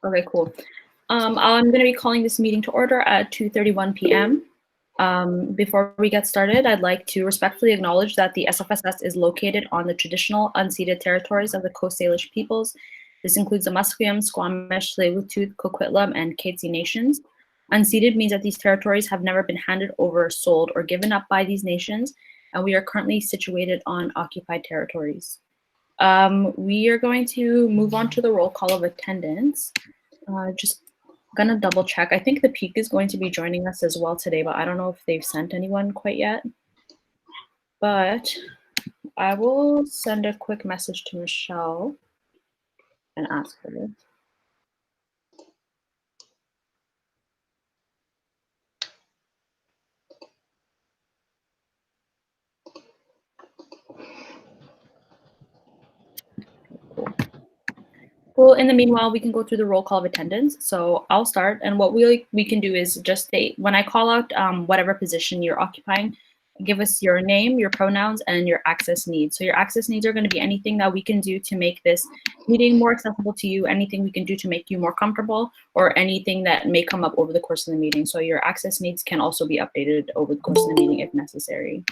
Okay, cool. I'm going to be calling this meeting to order at 2:31 p.m. Before we get started, I'd like to respectfully acknowledge that the SFSS is located on the traditional unceded territories of the Coast Salish peoples. This includes the Musqueam, Squamish, Tsleil-Waututh, Coquitlam, and Katzie nations. Unceded means that these territories have never been handed over, sold, or given up by these nations, and we are currently situated on occupied territories. We are going to move on to the roll call of attendance. Just gonna double check. I think the Peak is going to be joining us as well today, but I don't know if they've sent anyone quite yet. But I will send a quick message to Michelle and ask her this. Well, in the meanwhile, we can go through the roll call of attendance. So I'll start, and what we can do is just state, when I call out whatever position you're occupying, give us your name, your pronouns, and your access needs. So your access needs are going to be anything that we can do to make this meeting more accessible to you, anything we can do to make you more comfortable, or anything that may come up over the course of the meeting. So your access needs can also be updated over the course of the meeting if necessary.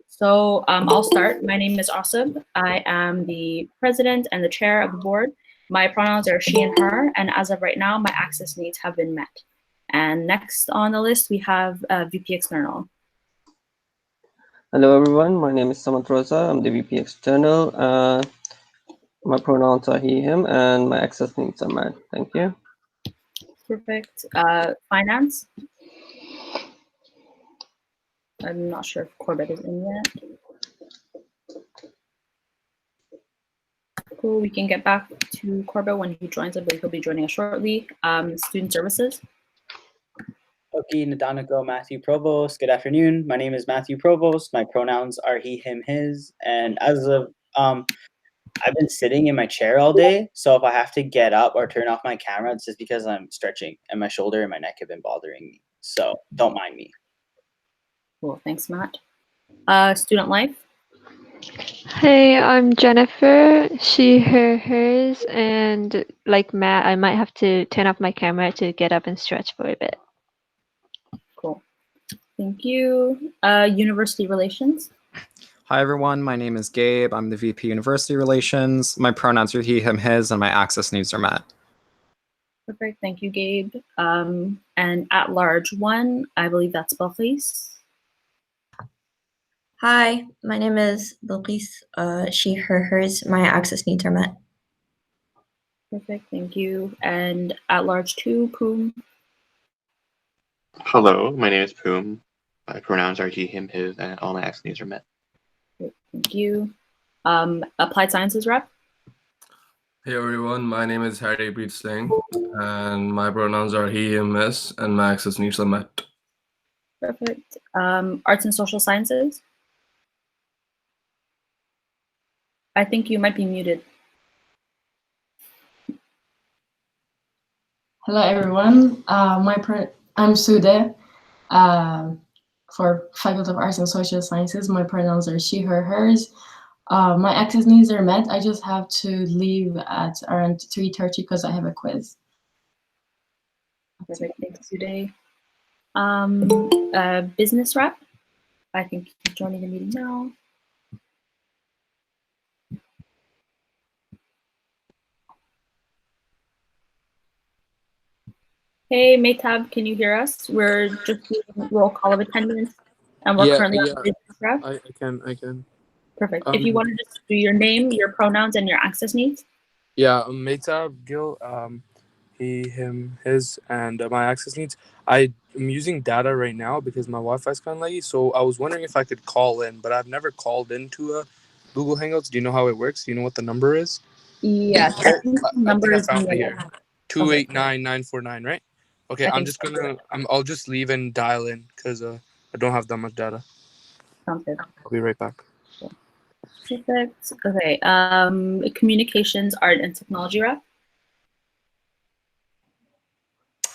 So I'll start. My name is Asab. I am the president and the chair of the board. My pronouns are she and her, and as of right now, my access needs have been met. And next on the list, we have VP External. Hello, everyone. My name is Simon Fraser. I'm the VP External. My pronouns are he, him, and my access needs are met. Thank you. Perfect. Finance. I'm not sure if Corbett is in yet. Cool, we can get back to Corbett when he joins. I believe he'll be joining us shortly. Student Services. Okay, Nadanako Matthew Provost. Good afternoon. My name is Matthew Provost. My pronouns are he, him, his. And as of, I've been sitting in my chair all day. So if I have to get up or turn off my camera, it's just because I'm stretching and my shoulder and my neck have been bothering me. So don't mind me. Cool, thanks, Matt. Student Life. Hey, I'm Jennifer, she, her, hers, and like Matt, I might have to turn off my camera to get up and stretch for a bit. Cool. Thank you. University Relations. Hi, everyone. My name is Gabe. I'm the VP University Relations. My pronouns are he, him, his, and my access needs are met. Perfect. Thank you, Gabe. And at large one, I believe that's Buckley. Hi, my name is Buckley. She, her, hers. My access needs are met. Perfect. Thank you. And at large two, Poom. Hello, my name is Poom. My pronouns are he, him, his, and all my access needs are met. Great, thank you. Applied Sciences rep. Hey everyone, my name is Harry Breedsling, and my pronouns are he, him, his, and my access needs are met. Perfect. Arts and Social Sciences. I think you might be muted. Hello everyone. I'm Sude. For Faculty of Arts and Social Sciences, my pronouns are she, her, hers. My access needs are met. I just have to leave at around 3:30 because I have a quiz. Perfect. Thanks, Sude. Business rep. I think he's joining the meeting now. Hey, Maytab, can you hear us? We're just doing roll call of attendance, and we're currently on business rep. I can. Perfect. If you want to just do your name, your pronouns, and your access needs. Yeah, Maytab, Gil, he, him, his, and my access needs. I'm using data right now because my Wi-Fi is kind of laggy, so I was wondering if I could call in, but I've never called into a Google Hangouts. Do you know how it works? Do you know what the number is? Yes, I think the number is found it here. 289949, right? Okay, I'll just leave and dial in because I don't have that much data. Sounds good. I'll be right back. Cool. Perfect. Okay. Communications, art, and technology rep.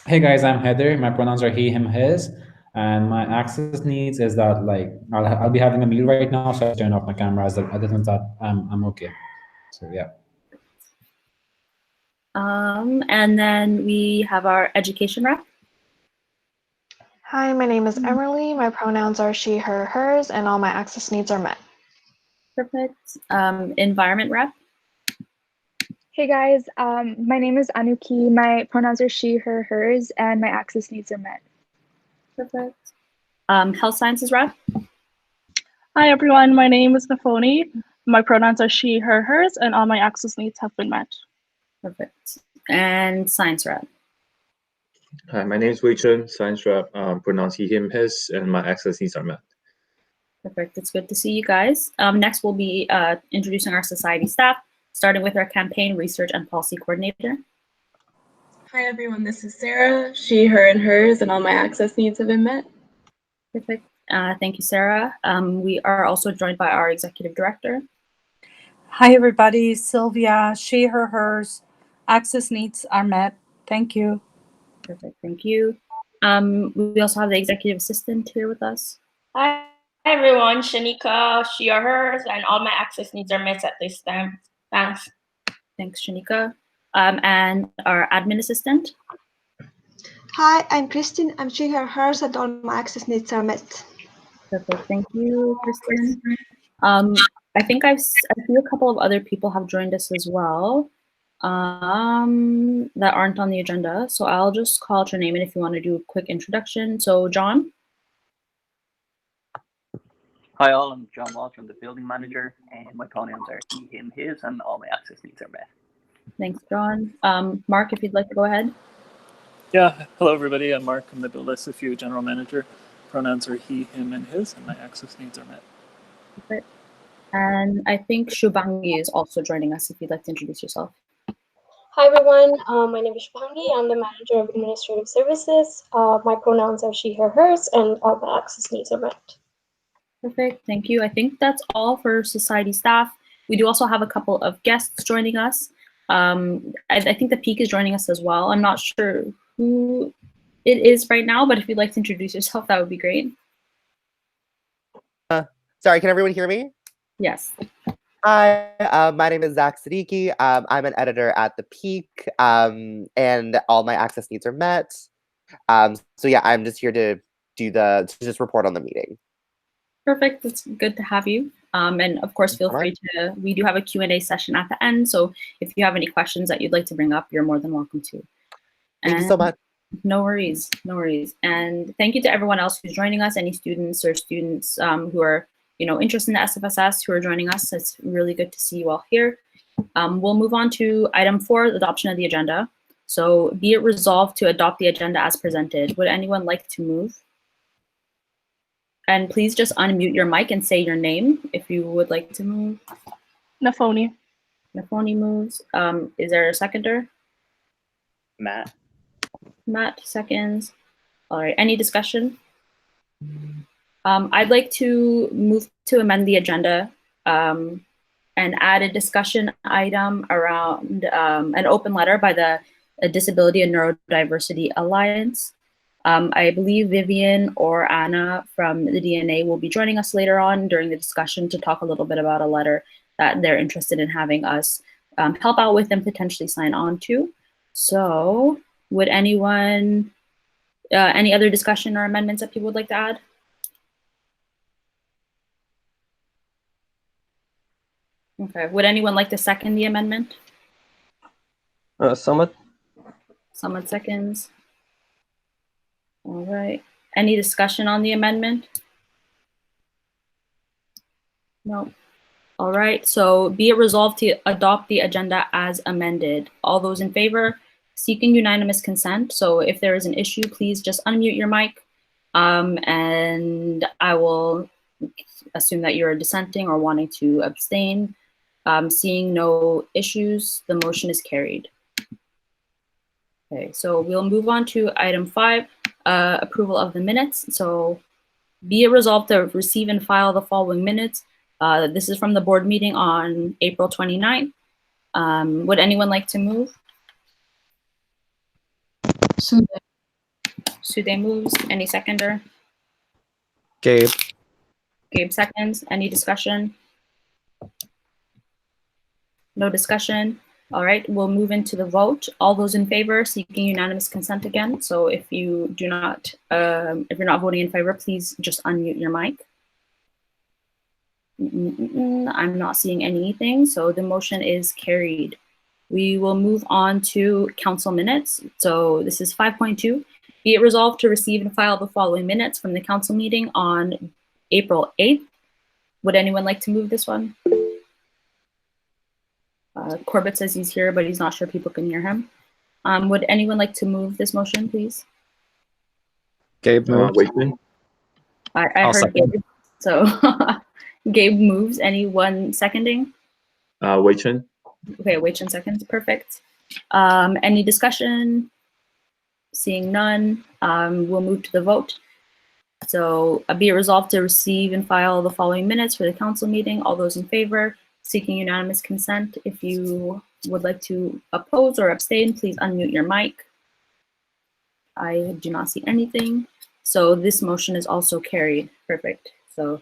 Hey guys, I'm Heather. My pronouns are he, him, his, and my access needs is that like I'll be having a meal right now, so I turn off my camera. Other than that, I'm okay. So yeah. And then we have our education rep. Hi, my name is Emily. My pronouns are she, her, hers, and all my access needs are met. Perfect. Environment rep. Hey guys, my name is Anuki. My pronouns are she, her, hers, and my access needs are met. Perfect. Health sciences rep. Hi everyone, my name is Nafoni. My pronouns are she, her, hers, and all my access needs have been met. Perfect. And science rep. Hi, my name is Wei Chen, science rep, pronouns he, him, his, and my access needs are met. Perfect. It's good to see you guys. Next, we'll be introducing our society staff, starting with our campaign, research, and policy coordinator. Hi everyone, this is Sarah. She, her, and hers, and all my access needs have been met. Perfect. Thank you, Sarah. We are also joined by our executive director. Hi everybody, Sylvia. She, her, hers. Access needs are met. Thank you. Perfect. Thank you. We also have the executive assistant here with us. Hi everyone, Shanika, she or hers, and all my access needs are met at this time. Thanks. Thanks, Shanika. And our admin assistant. Hi, I'm Kristen. I'm she, her, hers, and all my access needs are met. Perfect. Thank you, Kristen. I think I see a couple of other people have joined us as well that aren't on the agenda. So I'll just call out your name, and if you want to do a quick introduction. So John. Hi all, I'm John Walsh. I'm the building manager, and my pronouns are he, him, his, and all my access needs are met. Thanks, John. Mark, if you'd like to go ahead. Yeah, hello everybody. I'm Mark. I'm the Build SFU general manager. Pronouns are he, him, and his, and my access needs are met. Perfect. And I think Shubhangi is also joining us. If you'd like to introduce yourself. Hi everyone, my name is Shubhangi. I'm the manager of administrative services. My pronouns are she, her, hers, and all my access needs are met. Perfect, thank you. I think that's all for society staff. We do also have a couple of guests joining us. I think the Peak is joining us as well. I'm not sure who it is right now, but if you'd like to introduce yourself, that would be great. Sorry, can everyone hear me? Yes. Hi, my name is Zach Siddiqui. I'm an editor at The Peak, and all my access needs are met. So yeah, I'm just here to just report on the meeting. Perfect. It's good to have you. And of course, feel free to, we do have a Q&A session at the end. So if you have any questions that you'd like to bring up, you're more than welcome to. Thank you so much. No worries, no worries. And thank you to everyone else who's joining us, any students who are, interested in the SFSS who are joining us. It's really good to see you all here. We'll move on to item 4, adoption of the agenda. So be it resolved to adopt the agenda as presented. Would anyone like to move? And please just unmute your mic and say your name if you would like to move. Nafoni. Nafoni moves. Is there a seconder? Matt. Matt seconds. All right, any discussion? I'd like to move to amend the agenda and add a discussion item around an open letter by the Disability and Neurodiversity Alliance. I believe Vivian or Anna from the DNA will be joining us later on during the discussion to talk a little bit about a letter that they're interested in having us help out with and potentially sign on to. So would anyone, any other discussion or amendments that people would like to add? Okay, would anyone like to second the amendment? Samad. Samad seconds. All right. Any discussion on the amendment? No. All right. So be it resolved to adopt the agenda as amended. All those in favor, seeking unanimous consent. So if there is an issue, please just unmute your mic, and I will assume that you're dissenting or wanting to abstain. Seeing no issues, the motion is carried. Okay, so we'll move on to item 5. Approval of the minutes. So be it resolved to receive and file the following minutes. This is from the board meeting on April 29th. Would anyone like to move? Sude moves. Any seconder? Gabe. Gabe seconds. Any discussion? No discussion. All right, we'll move into the vote. All those in favor, seeking unanimous consent again. So if you do not, if you're not voting in favor, please just unmute your mic. I'm not seeing anything, so the motion is carried. We will move on to council minutes. So this is 5.2. Be it resolved to receive and file the following minutes from the council meeting on April 8th. Would anyone like to move this one? Corbett says he's here, but he's not sure people can hear him. Would anyone like to move this motion, please? Gabe moves. I I'll heard second. Gabe, so Gabe moves. Anyone seconding? Wei Chen. Okay, Wei Chen seconds. Perfect. Any discussion? Seeing none, we'll move to the vote. So be it resolved to receive and file the following minutes for the council meeting. All those in favor, seeking unanimous consent. If you would like to oppose or abstain, please unmute your mic. I do not see anything. So this motion is also carried. Perfect. So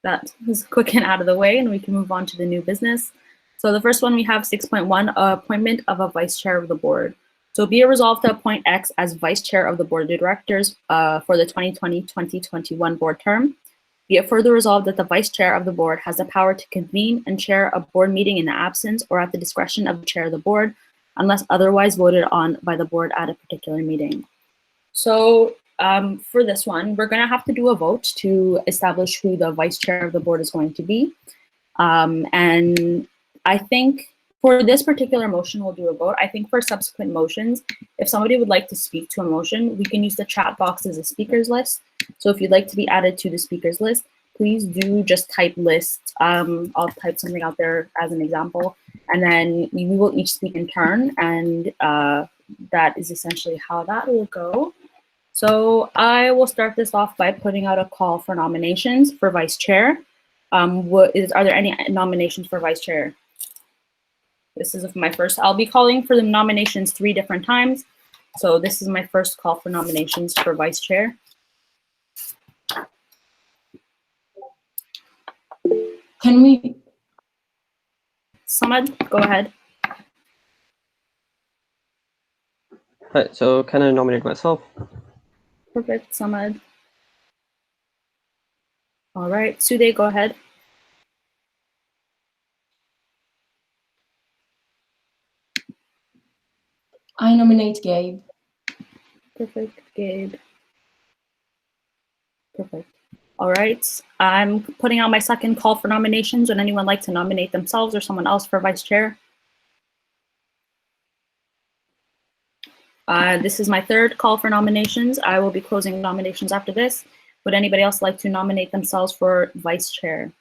that is quick and out of the way, and we can move on to the new business. So the first one we have 6.1, appointment of a vice chair of the board. So be it resolved to appoint X as vice chair of the board of directors for the 2020-2021 board term. Be it further resolved that the vice chair of the board has the power to convene and chair a board meeting in the absence or at the discretion of the chair of the board, unless otherwise voted on by the board at a particular meeting. So for this one, we're going to have to do a vote to establish who the vice chair of the board is going to be. And I think for this particular motion, we'll do a vote. I think for subsequent motions, if somebody would like to speak to a motion, we can use the chat box as a speakers list. So if you'd like to be added to the speakers list, please do just type list. I'll type something out there as an example, and then we will each speak in turn. And that is essentially how that will go. So I will start this off by putting out a call for nominations for vice chair. Are there any nominations for vice chair? This is my first. I'll be calling for the nominations 3 different times. So this is my first call for nominations for vice chair. Can we? Samad, go ahead. Right, so can I nominate myself? Perfect, Samad. All right, Sude, go ahead. I nominate Gabe. Perfect, Gabe. Perfect. All right, I'm putting out my second call for nominations. Would anyone like to nominate themselves or someone else for vice chair? This is my third call for nominations. I will be closing nominations after this. Would anybody else like to nominate themselves for vice chair?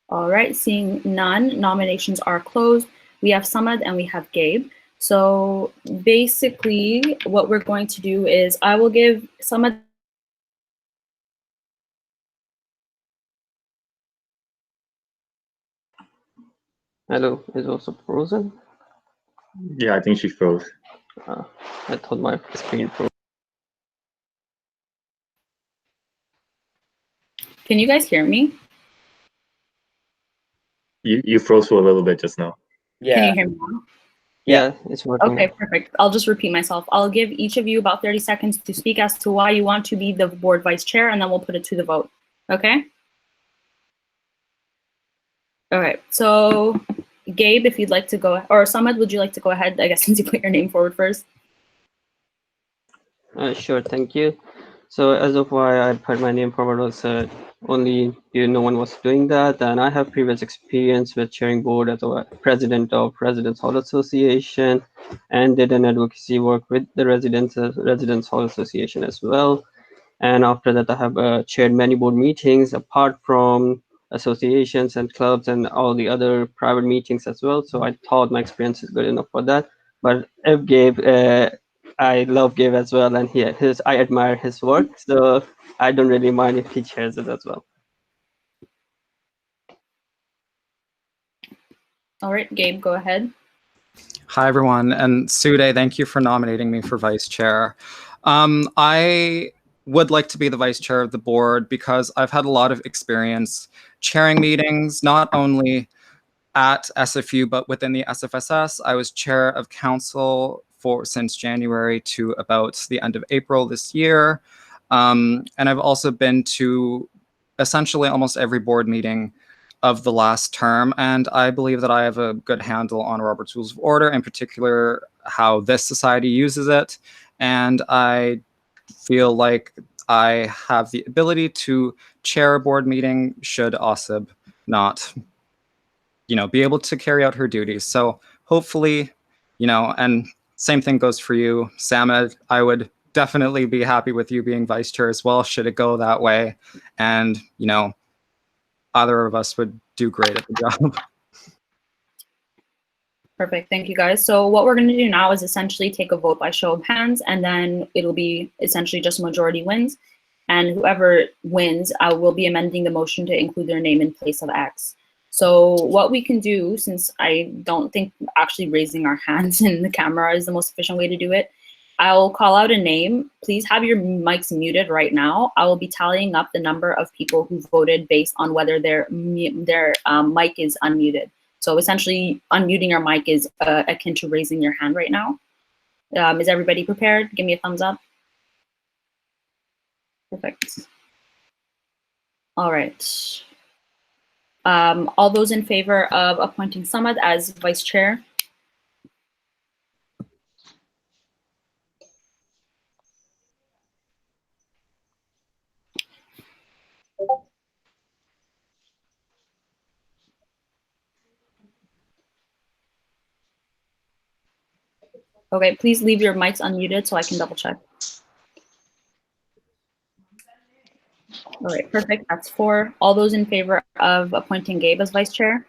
All right, seeing none, nominations are closed. We have Samad and we have Gabe. So basically what we're going to do is I will give Samad. Hello, is also frozen? Yeah, I think she froze. I thought my screen froze. Can you guys hear me? You froze for a little bit just now. Can you hear me now? Yeah, it's working. Okay, perfect. I'll just repeat myself. I'll give each of you about 30 seconds to speak as to why you want to be the board vice chair, and then we'll put it to the vote. Okay? All right, so Gabe, if you'd like to go, or Samad, would you like to go ahead, I guess, since you put your name forward first? Sure, thank you. So as of why I put my name forward was only no one was doing that, and I have previous experience with chairing board as a president of Residents Hall Association, and did an advocacy work with the Residents Hall Association as well. And after that, I have chaired many board meetings apart from associations and clubs and all the other private meetings as well. So I thought my experience is good enough for that. But if Gabe, I love Gabe as well, and I admire his work. So I don't really mind if he chairs it as well. All right, Gabe, go ahead. Hi, everyone. And Sude, thank you for nominating me for vice chair. I would like to be the vice chair of the board because I've had a lot of experience chairing meetings, not only at SFU, but within the SFSS. I was chair of council since January to about the end of April this year. And I've also been to essentially almost every board meeting of the last term, and I believe that I have a good handle on Robert's Rules of Order, in particular how this society uses it, and I feel like I have the ability to chair a board meeting should OSIB not, be able to carry out her duties. So hopefully, and same thing goes for you, Samad. I would definitely be happy with you being vice chair as well, should it go that way. And, either of us would do great at the job. Perfect. Thank you, guys. So what we're going to do now is essentially take a vote by show of hands, and then it'll be essentially just majority wins. And whoever wins, I will be amending the motion to include their name in place of X. So what we can do, since I don't think actually raising our hands in the camera is the most efficient way to do it, I'll call out a name. Please have your mics muted right now. I will be tallying up the number of people who voted based on whether their mic is unmuted. So essentially, unmuting your mic is akin to raising your hand right now. Is everybody prepared? Give me a thumbs up. Perfect. All right. All those in favor of appointing Samad as vice chair? Okay, please leave your mics unmuted so I can double check. All right, perfect. That's 4. All those in favor of appointing Gabe as vice chair?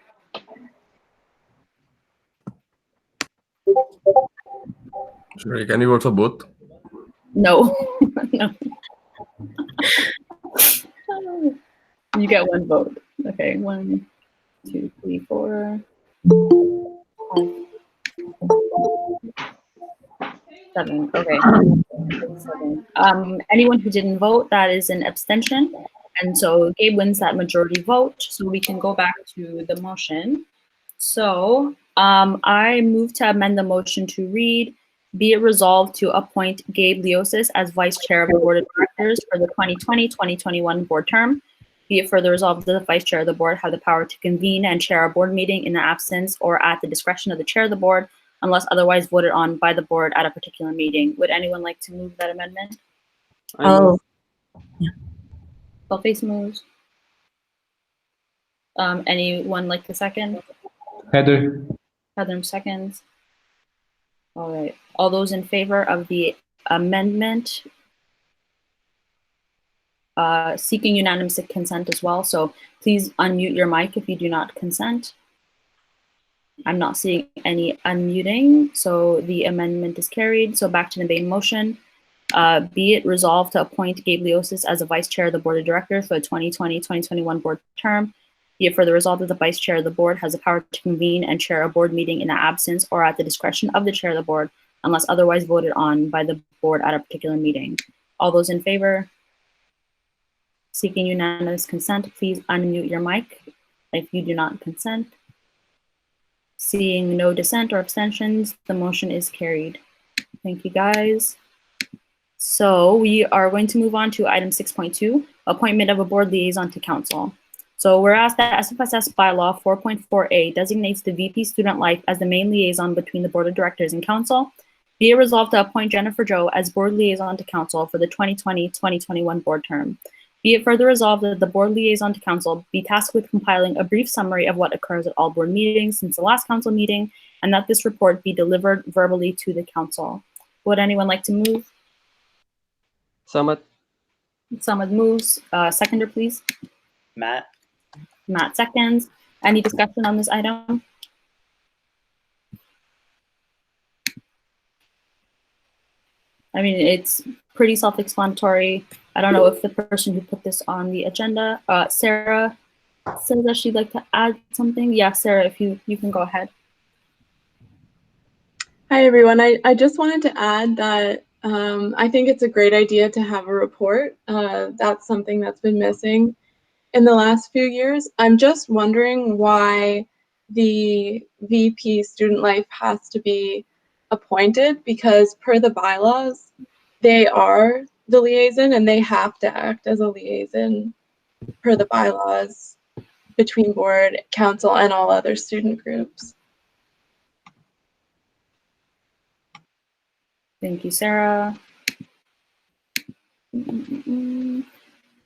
Sorry, can you vote for both? No. No. You get 1 vote. Okay, 1, 2, 3, 4, 5, 7. Okay. 7. Anyone who didn't vote, that is an abstention. And so Gabe wins that majority vote. So we can go back to the motion. So I move to amend the motion to read, be it resolved to appoint Gabliosis as vice chair of the board of directors for the 2020-2021 board term. Be it further resolved that the vice chair of the board have the power to convene and chair a board meeting in the absence or at the discretion of the chair of the board, unless otherwise voted on by the board at a particular meeting. Would anyone like to move that amendment? Face moves. Anyone like the second? Heather. Heather seconds. All right. All those in favor of the amendment, seeking unanimous consent as well. So please unmute your mic if you do not consent. I'm not seeing any unmuting, so the amendment is carried. So back to the main motion. Be it resolved to appoint Gabliosis as a vice chair of the board of directors for the 2020-2021 board term. Be it further resolved that the vice chair of the board has the power to convene and chair a board meeting in the absence or at the discretion of the chair of the board, unless otherwise voted on by the board at a particular meeting. All those in favor? Seeking unanimous consent, please unmute your mic if you do not consent. Seeing no dissent or abstentions, the motion is carried. Thank you, guys. So we are going to move on to item 6.2, appointment of a board liaison to council. So whereas the SFSS bylaw 4.4a designates the VP Student Life as the main liaison between the board of directors and council, be it resolved to appoint Jennifer Joe as board liaison to council for the 2020-2021 board term. Be it further resolved that the board liaison to council be tasked with compiling a brief summary of what occurs at all board meetings since the last council meeting, and that this report be delivered verbally to the council. Would anyone like to move? Samad. Samad moves. Seconder, please. Matt. Matt seconds. Any discussion on this item? I mean, it's pretty self-explanatory. I don't know if the person who put this on the agenda, Sarah, says that she'd like to add something. Yeah, Sarah, if you can go ahead. Hi, everyone. I just wanted to add that I think it's a great idea to have a report. That's something that's been missing in the last few years. I'm just wondering why the VP Student Life has to be appointed because per the bylaws, they are the liaison and they have to act as a liaison per the bylaws between board, council, and all other student groups. Thank you, Sarah.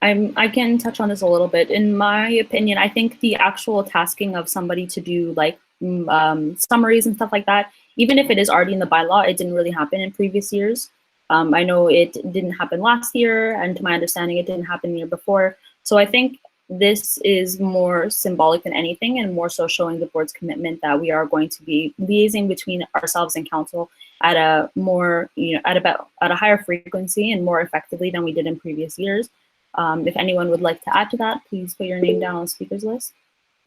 I can touch on this a little bit. In my opinion, I think the actual tasking of somebody to do like summaries and stuff like that, even if it is already in the bylaw, it didn't really happen in previous years. I know it didn't happen last year, and to my understanding, it didn't happen the year before. So I think this is more symbolic than anything, and more so showing the board's commitment that we are going to be liaising between ourselves and council at a more, at a higher frequency and more effectively than we did in previous years. If anyone would like to add to that, please put your name down on the speakers list.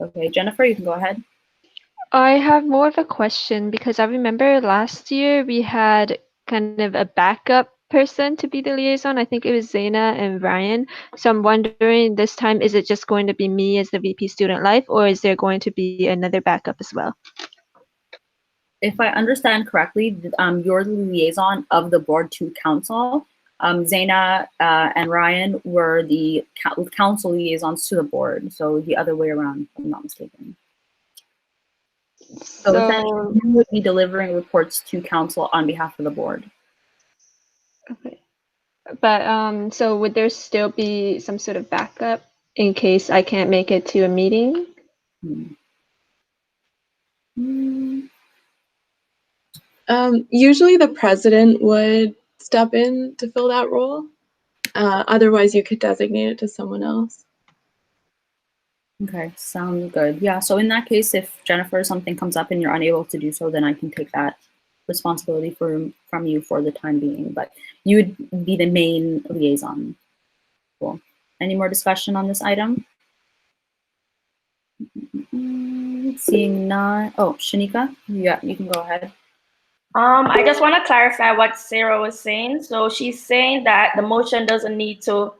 Okay, Jennifer, you can go ahead. I have more of a question because I remember last year we had kind of a backup person to be the liaison. I think it was Zaina and Ryan. So I'm wondering this time, is it just going to be me as the VP Student Life, or is there going to be another backup as well? If I understand correctly, you're the liaison of the board to council. Zaina and Ryan were the council liaisons to the board. So the other way around, if I'm not mistaken. So essentially, you would be delivering reports to council on behalf of the board. Okay. But so would there still be some sort of backup in case I can't make it to a meeting? Usually the president would step in to fill that role. Otherwise, you could designate it to someone else. Okay, sounds good. Yeah, so in that case, if Jennifer, something comes up and you're unable to do so, then I can take that responsibility from you for the time being, but you would be the main liaison. Cool. Any more discussion on this item? Seeing none. Oh, Shanika, yeah, you can go ahead. I just want to clarify what Sarah was saying. So she's saying that the motion doesn't need to,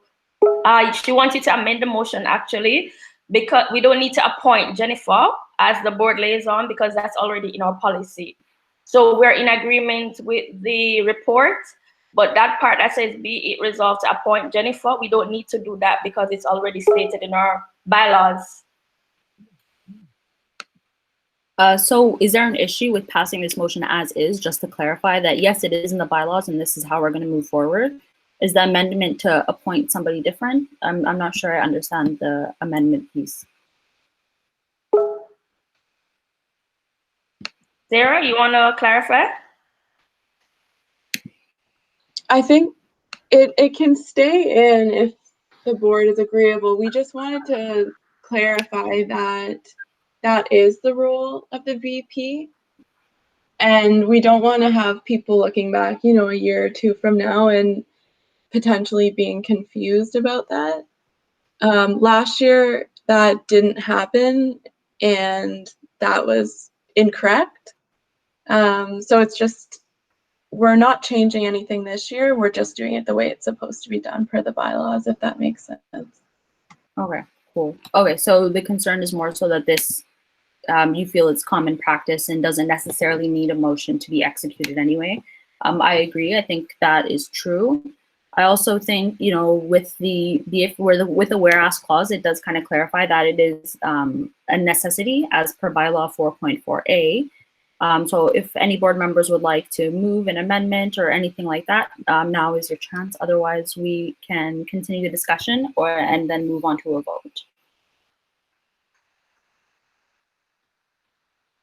she wants you to amend the motion actually, because we don't need to appoint Jennifer as the board liaison because that's already in our policy. So we're in agreement with the report, but that part that says be it resolved to appoint Jennifer, we don't need to do that because it's already stated in our bylaws. So is there an issue with passing this motion as is, just to clarify that yes, it is in the bylaws and this is how we're going to move forward? Is the amendment to appoint somebody different? I'm not sure I understand the amendment piece. Sarah, you want to clarify? I think it can stay in if the board is agreeable. We just wanted to clarify that that is the role of the VP. And we don't want to have people looking back, a year or two from now and potentially being confused about that. Last year, that didn't happen, and that was incorrect. So it's just, we're not changing anything this year. We're just doing it the way it's supposed to be done per the bylaws, if that makes sense. Okay, cool. Okay, so the concern is more so that this, you feel it's common practice and doesn't necessarily need a motion to be executed anyway. I agree. I think that is true. I also think, with with the whereas clause, it does kind of clarify that it is a necessity as per bylaw 4.4a. So if any board members would like to move an amendment or anything like that, now is your chance. Otherwise, we can continue the discussion and then move on to a vote.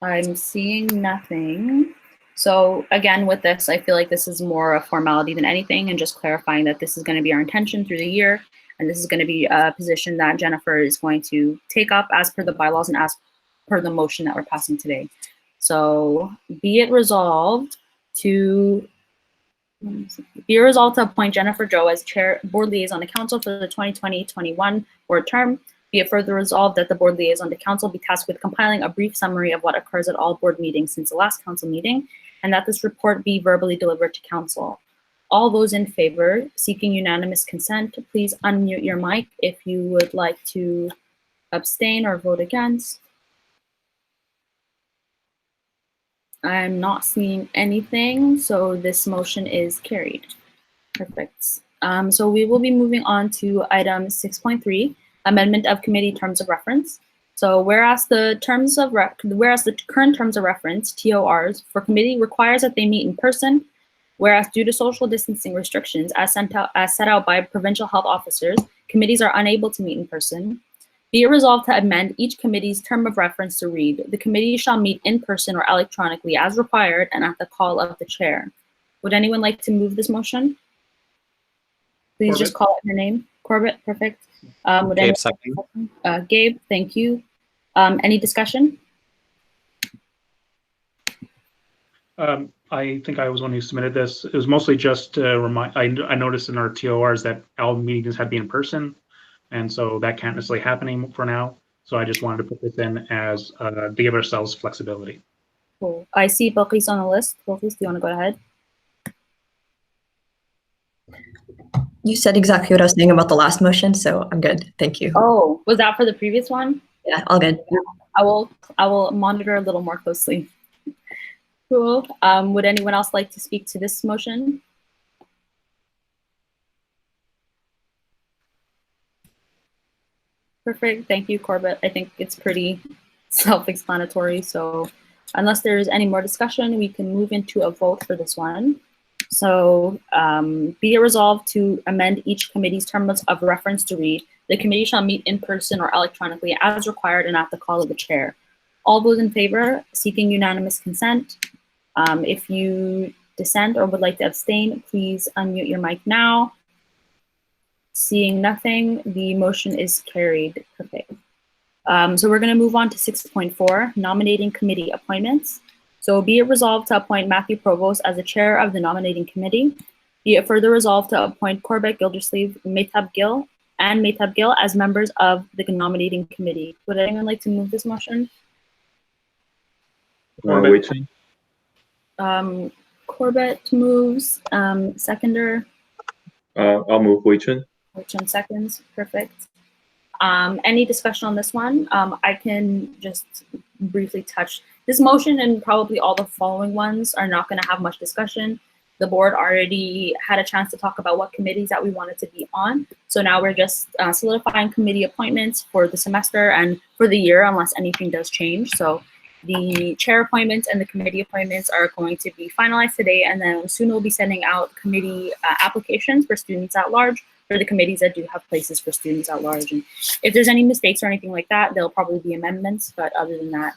I'm seeing nothing. So again, with this, I feel like this is more a formality than anything, and just clarifying that this is going to be our intention through the year, and this is going to be a position that Jennifer is going to take up as per the bylaws and as per the motion that we're passing today. So be it resolved to appoint Jennifer Joe as board liaison to council for the 2020-21 board term. Be it further resolved that the board liaison to council be tasked with compiling a brief summary of what occurs at all board meetings since the last council meeting, and that this report be verbally delivered to council. All those in favor seeking unanimous consent, please unmute your mic if you would like to abstain or vote against. I'm not seeing anything, so this motion is carried. Perfect. So we will be moving on to item 6.3, amendment of committee terms of reference. So whereas the current terms of reference, TORs, for committee requires that they meet in person, whereas due to social distancing restrictions as set out by provincial health officers, committees are unable to meet in person. Be it resolved to amend each committee's term of reference to read, the committee shall meet in person or electronically as required and at the call of the chair. Would anyone like to move this motion? Please Corbett. just call out your name. Corbett, perfect. Would Gabe, anyone- Gabe, thank you. Any discussion? I think I was one who submitted this. It was mostly just to remind, I noticed in our TORs that all meetings had to be in person, and so that can't necessarily happen for now. So I just wanted to put this in as to give ourselves flexibility. Cool. I see Buckley's on the list. Buckley, do you want to go ahead? You said exactly what I was saying about the last motion, so I'm good. Thank you. Oh, was that for the previous one? Yeah, all good. I will monitor a little more closely. Cool. Would anyone else like to speak to this motion? Perfect. Thank you, Corbett. I think it's pretty self-explanatory. So unless there is any more discussion, we can move into a vote for this one. So be it resolved to amend each committee's terms of reference to read, the committee shall meet in person or electronically as required and at the call of the chair. All those in favor, seeking unanimous consent. If you dissent or would like to abstain, please unmute your mic now. Seeing nothing, the motion is carried. Perfect. So we're going to move on to 6.4, nominating committee appointments. So be it resolved to appoint Matthew Provost as the chair of the nominating committee. Be it further resolved to appoint Corbett Gildersleeve, Maytab Gill as members of the nominating committee. Would anyone like to move this motion? Corbett moves. Seconder. I'll move Wei Chen. Wei Chen seconds. Perfect. Any discussion on this one? I can just briefly touch. This motion and probably all the following ones are not going to have much discussion. The board already had a chance to talk about what committees that we wanted to be on. So now we're just solidifying committee appointments for the semester and for the year unless anything does change. So the chair appointments and the committee appointments are going to be finalized today, and then soon we'll be sending out committee applications for students at large for the committees that do have places for students at large. And if there's any mistakes or anything like that, there'll probably be amendments, but other than that,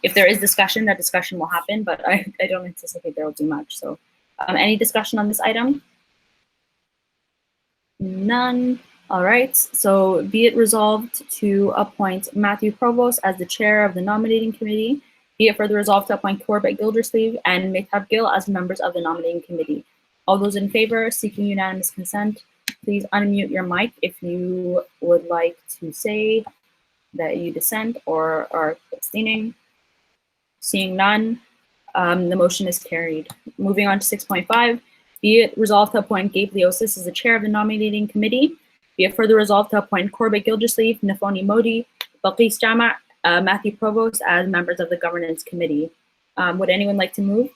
if there is discussion, that discussion will happen, but I don't anticipate there will be much. So any discussion on this item? None. All right, so be it resolved to appoint Matthew Provost as the chair of the nominating committee. Be it further resolved to appoint Corbett Gildersleeve and Maytab Gill as members of the nominating committee. All those in favor, seeking unanimous consent, please unmute your mic if you would like to say that you dissent or are abstaining. Seeing none, the motion is carried. Moving on to 6.5, be it resolved to appoint Gabliosis as the chair of the nominating committee. Be it further resolved to appoint Corbett Gildersleeve, Nafoni Modi, Buckley Jama, Matthew Provost as members of the governance committee. Would anyone like to move?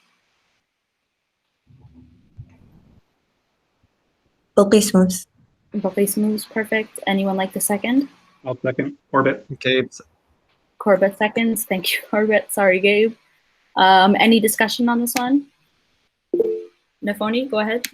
Buckley moves. Buckley moves, perfect. Anyone like to second? I'll second. Corbett. Gabe. Corbett seconds. Thank you, Corbett. Sorry, Gabe. Any discussion on this one? Nafoni, go ahead.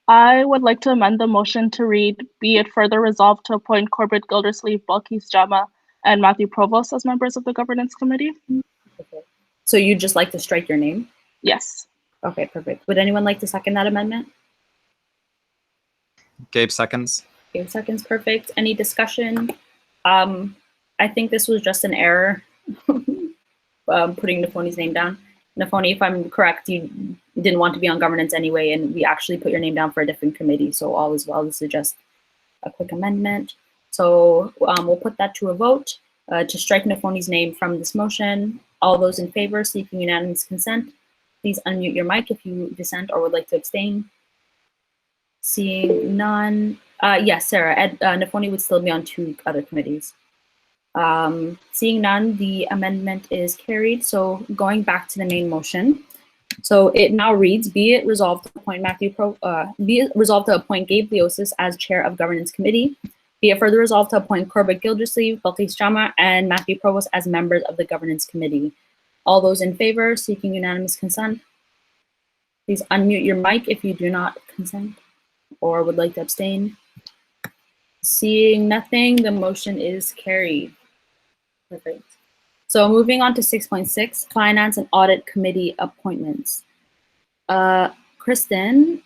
I would like to amend the motion to read, be it further resolved to appoint Corbett Gildersleeve, Balkis Jama, and Matthew Provost as members of the governance committee. Okay. So you'd just like to strike your name? Yes. Okay, perfect. Would anyone like to second that amendment? Gabe seconds. Gabe seconds, perfect. Any discussion? I think this was just an error, putting Nafoni's name down. Nafoni, if I'm correct, you didn't want to be on governance anyway, and we actually put your name down for a different committee, so all is well. This is just a quick amendment. So we'll put that to a vote to strike Nafoni's name from this motion. All those in favor, seeking unanimous consent, please unmute your mic if you dissent or would like to abstain. Seeing none. Yes, Sarah, Nafoni would still be on 2 other committees. Seeing none, the amendment is carried. So going back to the main motion. So it now reads, be it resolved to appoint Gabliosis as chair of governance committee. Be it further resolved to appoint Corbett Gildersleeve, Buckley and Matthew Provost as members of the governance committee. All those in favor, seeking unanimous consent, please unmute your mic if you do not consent or would like to abstain. Seeing nothing, the motion is carried. Perfect. So moving on to 6.6, Finance and Audit Committee appointments. Kristen,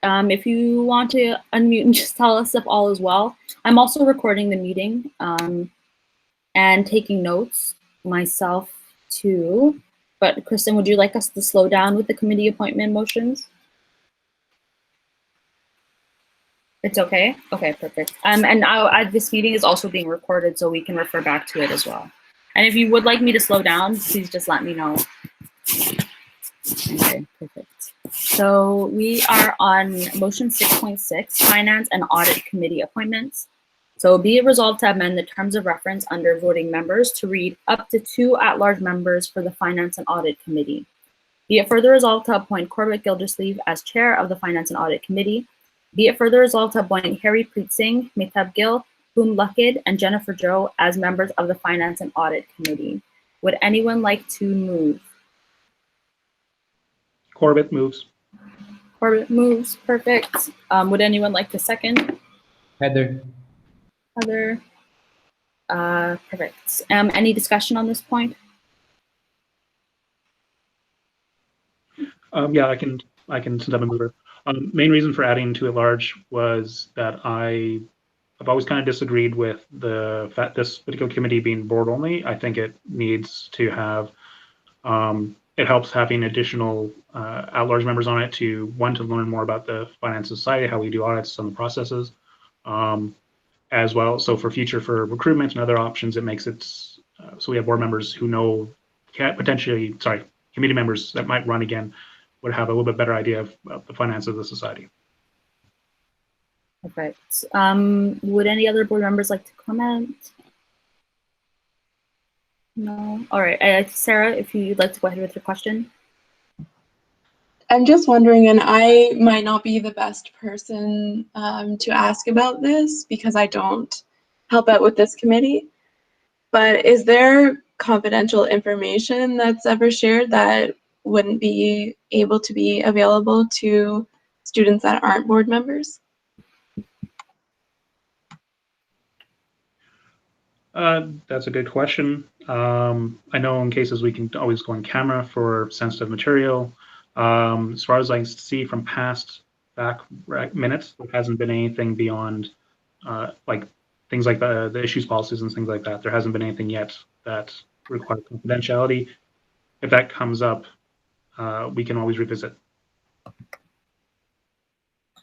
if you want to unmute and just tell us if all is well. I'm also recording the meeting and taking notes myself too. But Kristen, would you like us to slow down with the committee appointment motions? It's okay? Okay, perfect. And this meeting is also being recorded, so we can refer back to it as well. And if you would like me to slow down, please just let me know. Okay, perfect. So we are on motion 6.6, Finance and Audit Committee appointments. So be it resolved to amend the terms of reference under voting members to read up to 2 at-large members for the Finance and Audit Committee. Be it further resolved to appoint Corbett Gildersleeve as chair of the Finance and Audit Committee. Be it further resolved to appoint Harry Preet Singh, Mehtab Gill, Boom Luckid, and Jennifer Joe as members of the Finance and Audit Committee. Would anyone like to move? Corbett moves. Corbett moves, perfect. Would anyone like to second? Heather. Heather. Perfect. Any discussion on this point? Yeah, I can since I'm a mover. Main reason for adding 2 at large was that I've always kind of disagreed with the fact this particular committee being board only. I think it needs to have, it helps having additional at-large members on it to learn more about the finance society, how we do audits, some of the processes, as well. So for recruitment and other options, it makes it so we have board members who know committee members that might run again would have a little bit better idea of the finance of the society. Perfect. Would any other board members like to comment? No. All right. Sarah, if you'd like to go ahead with your question. I'm just wondering, and I might not be the best person to ask about this because I don't help out with this committee, but is there confidential information that's ever shared that wouldn't be able to be available to students that aren't board members? That's a good question. I know in cases we can always go on camera for sensitive material. As far as I can see from past minutes, there hasn't been anything beyond like things like the issues policies and things like that. There hasn't been anything yet that requires confidentiality. If that comes up, we can always revisit.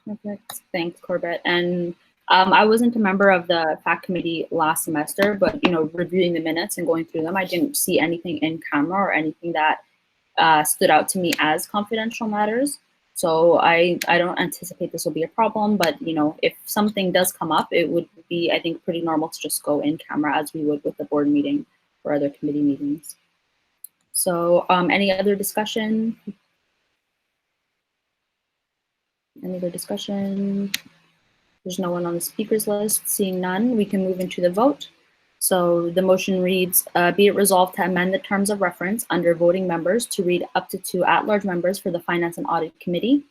Perfect. Thanks, Corbett. And I wasn't a member of the FAC committee last semester, but reviewing the minutes and going through them, I didn't see anything in camera or anything that stood out to me as confidential matters. So I don't anticipate this will be a problem, but if something does come up, it would be, I think, pretty normal to just go in camera as we would with the board meeting or other committee meetings. So any other discussion? Any other discussion? There's no one on the speakers list. Seeing none, we can move into the vote. So the motion reads, be it resolved to amend the terms of reference under voting members to read up to 2 at-large members for the Finance and Audit Committee.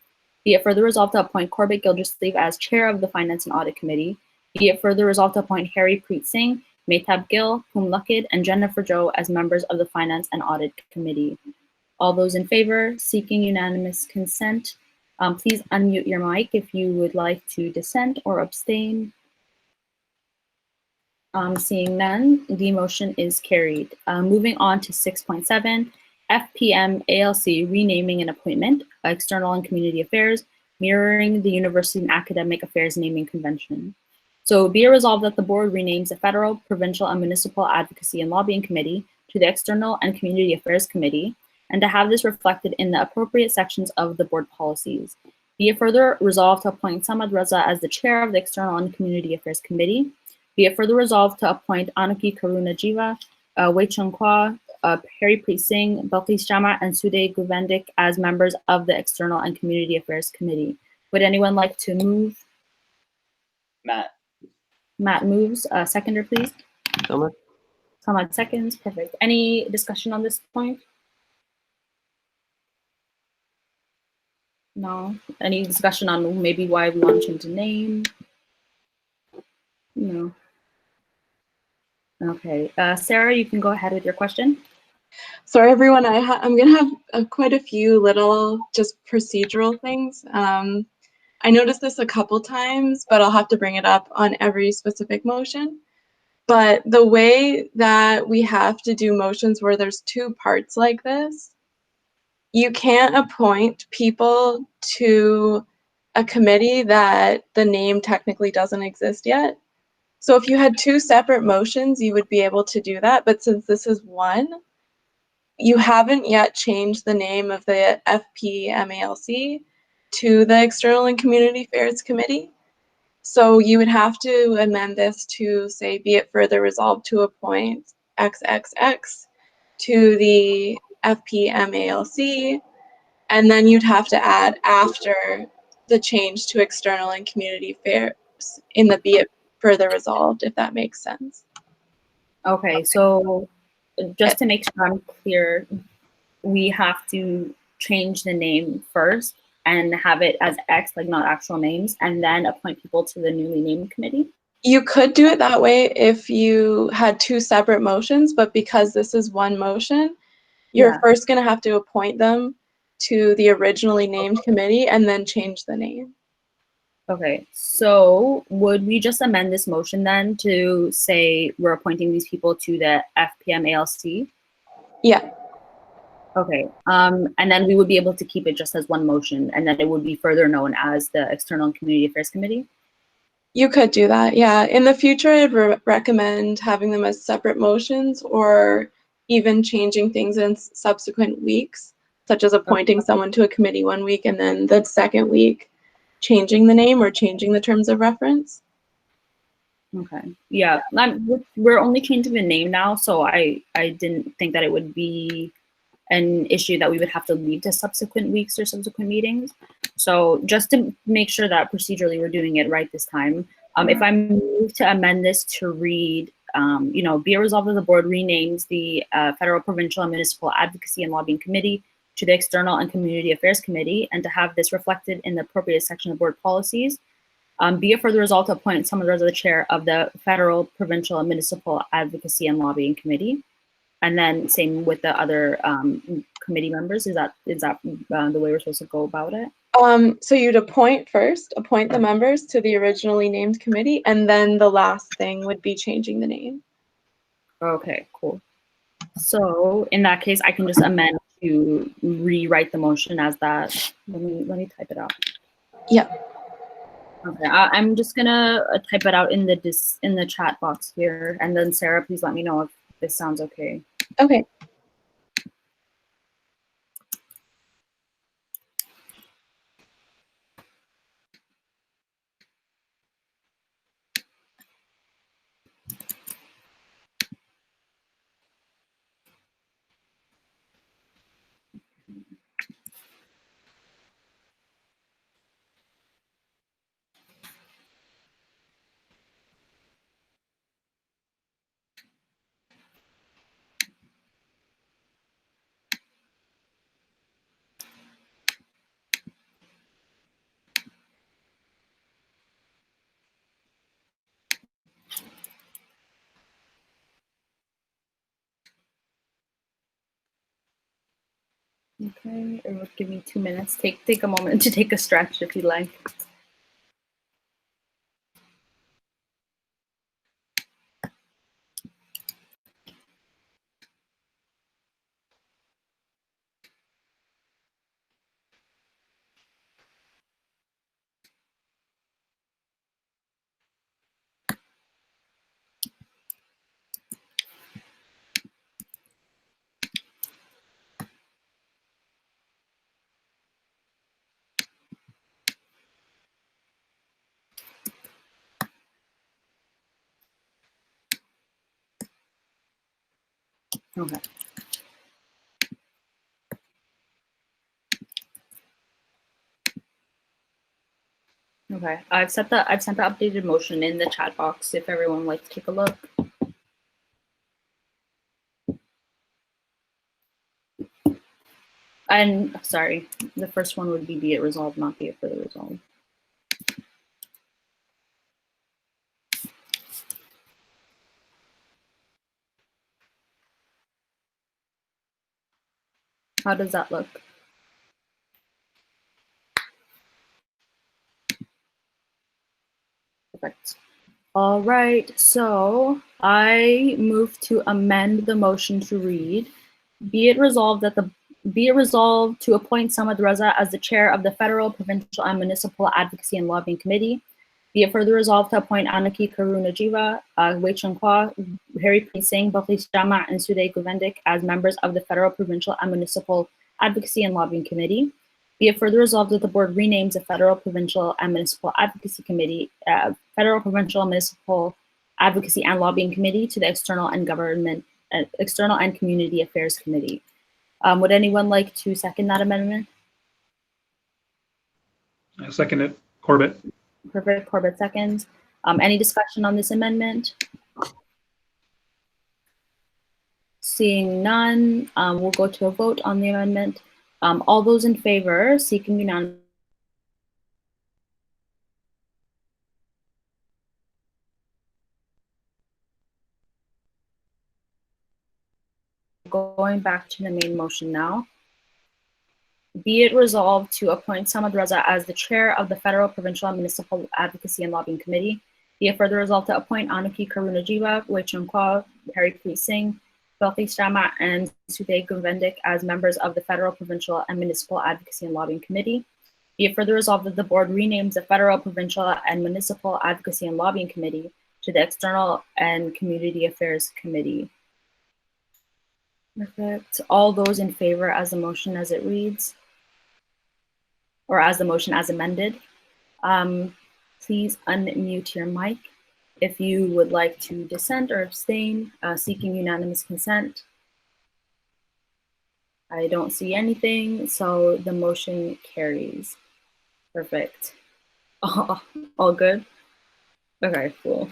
Be it further resolved to appoint Corbett Gildersleeve as chair of the Finance and Audit Committee. Be it further resolved to appoint Harry Preet Singh, Mehtab Gill, Poom Luckid, and Jennifer Joe as members of the Finance and Audit Committee. All those in favor, seeking unanimous consent, please unmute your mic if you would like to dissent or abstain. Seeing none, the motion is carried. Moving on to 6.7, FPM ALC renaming and appointment, external and community affairs, mirroring the University and Academic Affairs naming convention. So be it resolved that the board renames the Federal, Provincial, and Municipal Advocacy and Lobbying Committee to the External and Community Affairs Committee, and to have this reflected in the appropriate sections of the board policies. Be it further resolved to appoint Samad Raza as the chair of the External and Community Affairs Committee. Be it further resolved to appoint Anuki Karuna Jiva, Wei Chung Kwa, Harry Preet Singh, Buckley Sharma, and Sude Guvendik as members of the External and Community Affairs Committee. Would anyone like to move? Matt. Matt moves. Seconder, please. Samad. Samad seconds. Perfect. Any discussion on this point? No. Any discussion on maybe why we want to change the name? No. Okay. Sarah, you can go ahead with your question. Sorry, everyone. I'm going to have quite a few little just procedural things. I noticed this a couple times, but I'll have to bring it up on every specific motion. But the way that we have to do motions where there's two parts like this, you can't appoint people to a committee that the name technically doesn't exist yet. So if you had two separate motions, you would be able to do that. But since this is one, you haven't yet changed the name of the FPMALC to the External and Community Affairs Committee. So you would have to amend this to say, be it further resolved to appoint XXX to the FPMALC, and then you'd have to add after the change to External and Community Affairs in the be it further resolved, if that makes sense. Okay, so just to make sure I'm clear, we have to change the name first and have it as X, like not actual names, and then appoint people to the newly named committee? You could do it that way if you had two separate motions, but because this is one motion, you're first going to have to appoint them to the originally named committee and then change the name. Okay, so would we just amend this motion then to say we're appointing these people to the FPMALC? Yeah. Okay, and then we would be able to keep it just as one motion, and then it would be further known as the External and Community Affairs Committee? You could do that, yeah. In the future, I'd recommend having them as separate motions or even changing things in subsequent weeks, such as appointing someone to a committee one week and then the second week changing the name or changing the terms of reference. Okay, yeah, we're only changing the name now, so I didn't think that it would be an issue that we would have to leave to subsequent weeks or subsequent meetings. So just to make sure that procedurally we're doing it right this time, if I move to amend this to read, be it resolved that the board renames the Federal, Provincial, and Municipal Advocacy and Lobbying Committee to the External and Community Affairs Committee, and to have this reflected in the appropriate section of board policies. Be it further resolved to appoint someone as the chair of the Federal, Provincial, and Municipal Advocacy and Lobbying Committee. And then same with the other committee members. Is that the way we're supposed to go about it? So you'd appoint the members to the originally named committee, and then the last thing would be changing the name. Okay, cool. So in that case, I can just amend to rewrite the motion as that. Let me type it out. Yeah. Okay, I'm just gonna type it out in the chat box here, and then Sarah, please let me know if this sounds okay. Okay. Okay, it will give me 2 minutes. Take a moment to take a stretch if you like. Okay. Okay, I've sent the updated motion in the chat box if everyone would like to take a look. And sorry, the first one would be it resolved, not be it further resolved. How does that look? Perfect. All right, so I move to amend the motion to read, be it resolved to appoint Samad Raza as the chair of the Federal, Provincial, and Municipal Advocacy and Lobbying Committee. Be it further resolved to appoint Anaki Karunajiva, Wei Chung Kwa, Harry P. Singh, Buckley Jama, and Suday Govendik as members of the Federal, Provincial, and Municipal Advocacy and Lobbying Committee. Be it further resolved that the board renames the Federal, Provincial, and Municipal Advocacy Committee, Federal, Provincial, Municipal Advocacy and Lobbying Committee to the External and Community Affairs Committee. Would anyone like to second that amendment? I second it. Corbett. Perfect. Corbett seconds. Any discussion on this amendment? Seeing none, we'll go to a vote on the amendment. All those in favor, seeking unanimous. Going back to the main motion now. Be it resolved to appoint Samad Raza as the chair of the Federal, Provincial, and Municipal Advocacy and Lobbying Committee. Be it further resolved to appoint Anaki Karunajiva, Wei Chung Kwa, Harry P. Singh, Buckley Jama, and Suday Govendik as members of the Federal, Provincial, and Municipal Advocacy and Lobbying Committee. Be it further resolved that the board renames the Federal, Provincial, and Municipal Advocacy and Lobbying Committee to the External and Community Affairs Committee. Perfect. All those in favor as the motion as it reads, or as the motion as amended, please unmute your mic. If you would like to dissent or abstain, seeking unanimous consent. I don't see anything, so the motion carries. Perfect. All good? Okay, cool.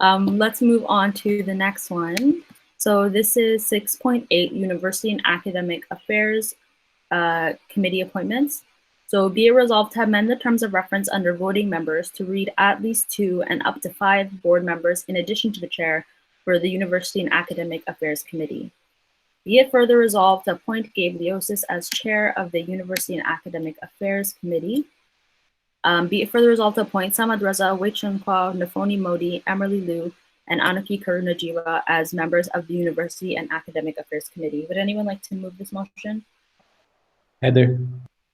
Let's move on to the next one. So this is 6.8 University and Academic Affairs Committee appointments. So be it resolved to amend the terms of reference under voting members to read at least 2 and up to 5 board members in addition to the chair for the University and Academic Affairs Committee. Be it further resolved to appoint Gabliosis as chair of the University and Academic Affairs Committee. Be it further resolved to appoint Samad Raza, Wei Chung Kwa, Nafoni Modi, Emerly Liu, and Anaki Karunajiva as members of the University and Academic Affairs Committee. Would anyone like to move this motion? Heather.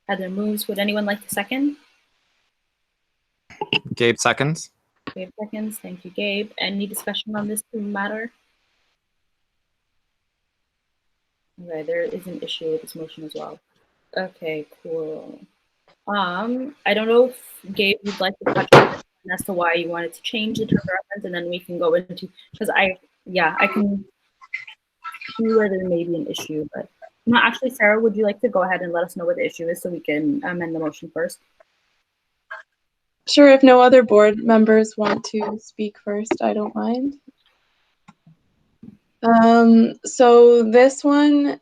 Heather moves. Would anyone like to second? Gabe seconds. Gabe seconds. Thank you, Gabe. Any discussion on this matter? Okay, there is an issue with this motion as well. Okay, cool. I don't know if Gabe would like to touch on this as to why you wanted to change the term of reference, and then we can go into, because I can see where there may be an issue, but no, actually, Sarah, would you like to go ahead and let us know what the issue is so we can amend the motion first? Sure, if no other board members want to speak first, I don't mind. So this one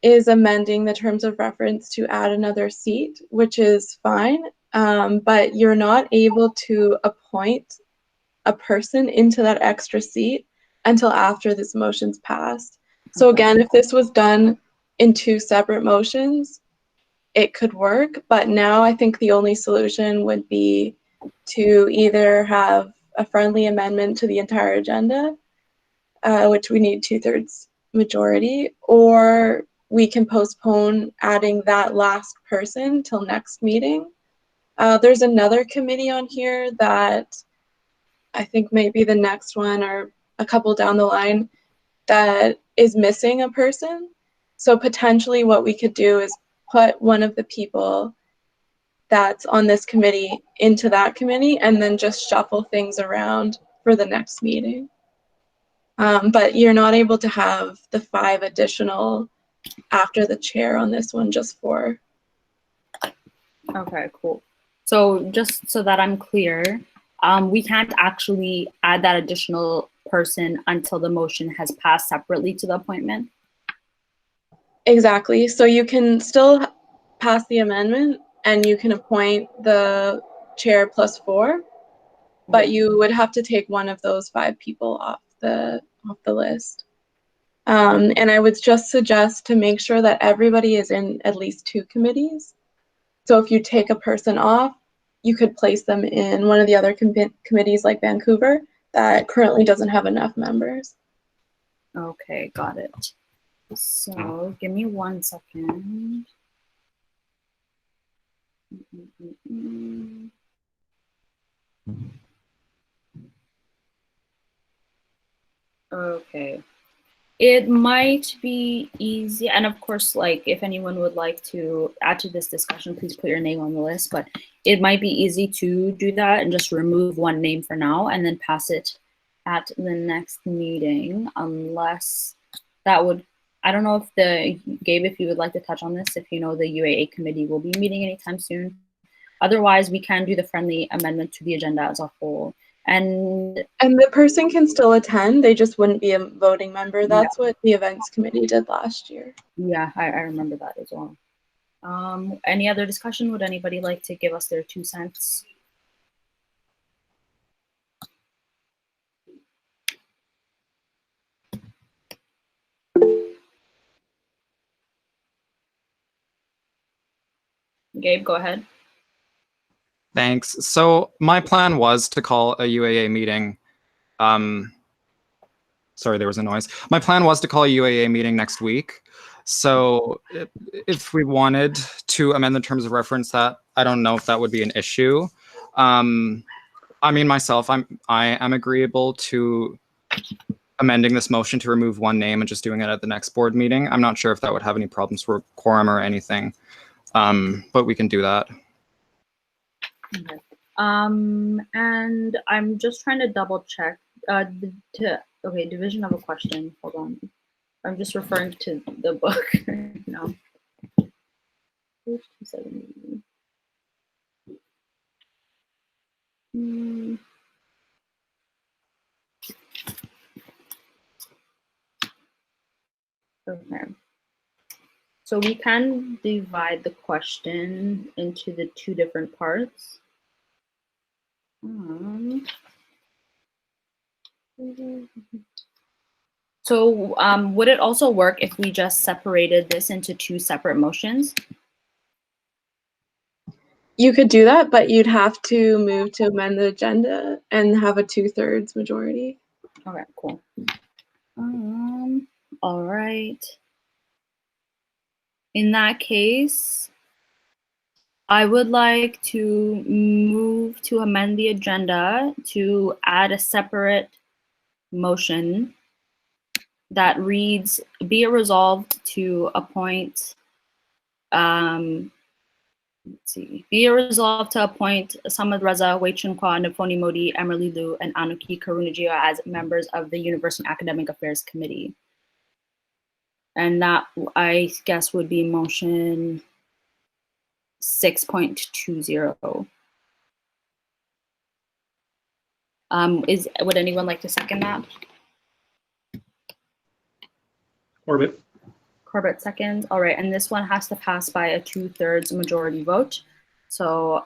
is amending the terms of reference to add another seat, which is fine, but you're not able to appoint a person into that extra seat until after this motion's passed. So again, if this was done in 2 separate motions, it could work, but now I think the only solution would be to either have a friendly amendment to the entire agenda, which we need 2/3 majority, or we can postpone adding that last person till next meeting. There's another committee on here that I think maybe the next one or a couple down the line that is missing a person. So potentially what we could do is put one of the people that's on this committee into that committee and then just shuffle things around for the next meeting. But you're not able to have the 5 additional after the chair on this one, just 4. Okay, cool. So just so that I'm clear, we can't actually add that additional person until the motion has passed separately to the appointment? Exactly. So you can still pass the amendment and you can appoint the chair plus 4, but you would have to take one of those 5 people off the list. And I would just suggest to make sure that everybody is in at least 2 committees. So if you take a person off, you could place them in one of the other committees like Vancouver that currently doesn't have enough members. Okay, got it. So give me 1 second. Okay. It might be easy, and of course, like if anyone would like to add to this discussion, please put your name on the list, but it might be easy to do that and just remove 1 name for now and then pass it at the next meeting, unless that would, I don't know if Gabe, if you would like to touch on this, if you know the UAA committee will be meeting anytime soon. Otherwise, we can do the friendly amendment to the agenda as a whole. And the person can still attend, they just wouldn't be a voting member. That's what the events committee did last year. Yeah, I remember that as well. Any other discussion? Would anybody like to give us their 2 cents? Gabe, go ahead. Thanks. So my plan was to call a UAA meeting. Sorry, there was a noise. My plan was to call a UAA meeting next week. So if we wanted to amend the terms of reference, that I don't know if that would be an issue. I mean, myself, I am agreeable to amending this motion to remove 1 name and just doing it at the next board meeting. I'm not sure if that would have any problems for quorum or anything, but we can do that. Okay. And I'm just trying to double check. Okay, division of a question. Hold on. I'm just referring to the book right now. Page 270. Okay. So we can divide the question into the 2 different parts. So would it also work if we just separated this into 2 separate motions? You could do that, but you'd have to move to amend the agenda and have a 2/3 majority. Okay, cool. All right. In that case, I would like to move to amend the agenda to add a separate motion that reads, be it resolved to appoint, be it resolved to appoint Samad Raza, Wei Chun Kwa, Nafoni Modi, Emily Liu, and Anuki Karunajia as members of the University Academic Affairs Committee. And that, I guess, would be motion 6.20. Would anyone like to second that? Corbett. Corbett seconds. All right, and this one has to pass by a 2/3 majority vote. So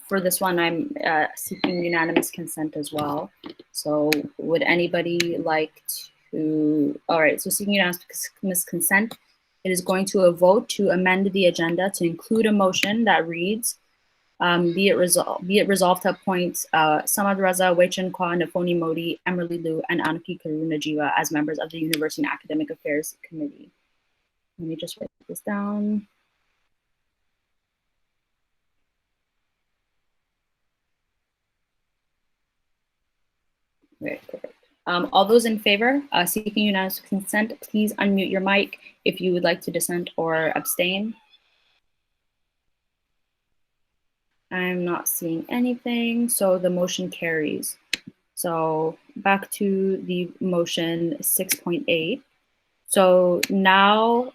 for this one, I'm seeking unanimous consent as well. So would anybody like to, all right, so seeking unanimous consent, it is going to a vote to amend the agenda to include a motion that reads, be it resolved to appoint Samad Raza, Wei Chun Kwa, Nafoni Modi, Emily Liu, and Anuki Karunajiwa as members of the University Academic Affairs Committee. Let me just write this down. Okay, perfect. All those in favor, seeking unanimous consent, please unmute your mic if you would like to dissent or abstain. I'm not seeing anything, so the motion carries. So back to the motion 6.8. So now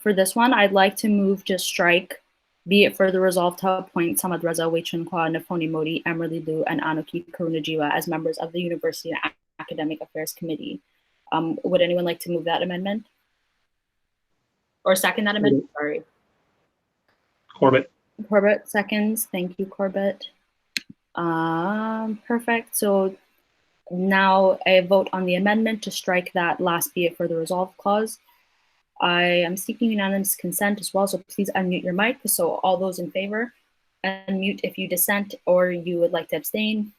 for this one, I'd like to move to strike, be it further resolved to appoint Samad Reza, Wei Chun Kwa, Nafoni Modi, Emily Liu, and Anuki Karunajiwa as members of the University and Academic Affairs Committee. Would anyone like to move that amendment? Or second that amendment? Sorry. Corbett. Corbett seconds. Thank you, Corbett. Perfect. So now a vote on the amendment to strike that last be it further resolved clause. I am seeking unanimous consent as well, so please unmute your mic. So all those in favor, unmute if you dissent or you would like to abstain.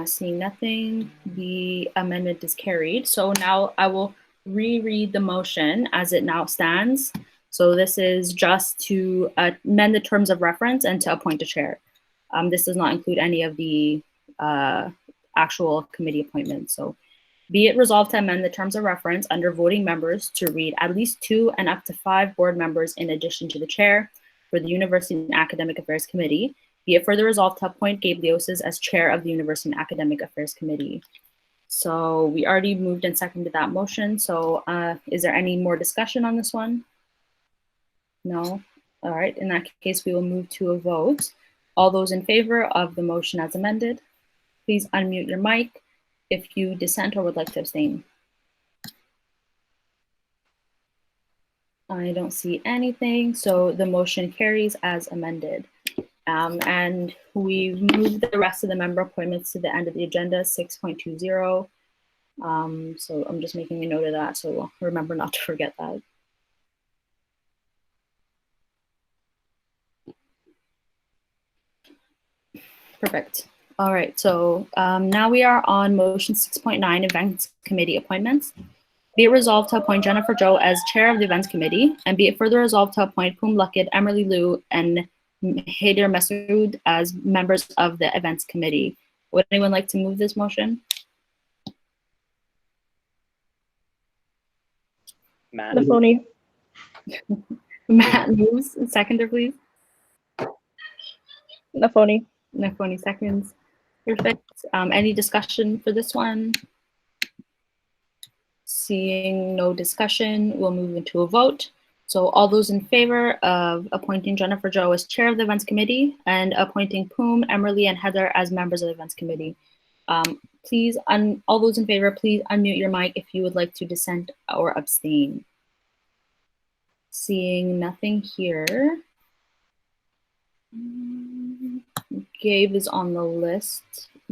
Seeing nothing, the amendment is carried. So now I will reread the motion as it now stands. So this is just to amend the terms of reference and to appoint a chair. This does not include any of the actual committee appointments. So be it resolved to amend the terms of reference under voting members to read at least 2 and up to 5 board members in addition to the chair for the University and Academic Affairs Committee. Be it further resolved to appoint Gabliosis as chair of the University and Academic Affairs Committee. So we already moved and seconded that motion. So is there any more discussion on this one? No? All right, in that case, we will move to a vote. All those in favor of the motion as amended, please unmute your mic if you dissent or would like to abstain. I don't see anything, so the motion carries as amended. And we've moved the rest of the member appointments to the end of the agenda, 6.20. So I'm just making a note of that, so remember not to forget that. Perfect. All right, so now we are on motion 6.9, events committee appointments. Be it resolved to appoint Jennifer Joe as chair of the events committee, and be it further resolved to appoint Poom Luckett, Emily Liu, and Haider Masood as members of the events committee. Would anyone like to move this motion? Matt. Nafoni. Matt moves. Seconder, please. Nafoni. Nafoni seconds. Perfect. Any discussion for this one? Seeing no discussion, we'll move into a vote. So all those in favor of appointing Jennifer Joe as chair of the events committee and appointing Poom, Emily, and Heather as members of the events committee. Please, all those in favor, please unmute your mic if you would like to dissent or abstain. Seeing nothing here. Gabe is on the list.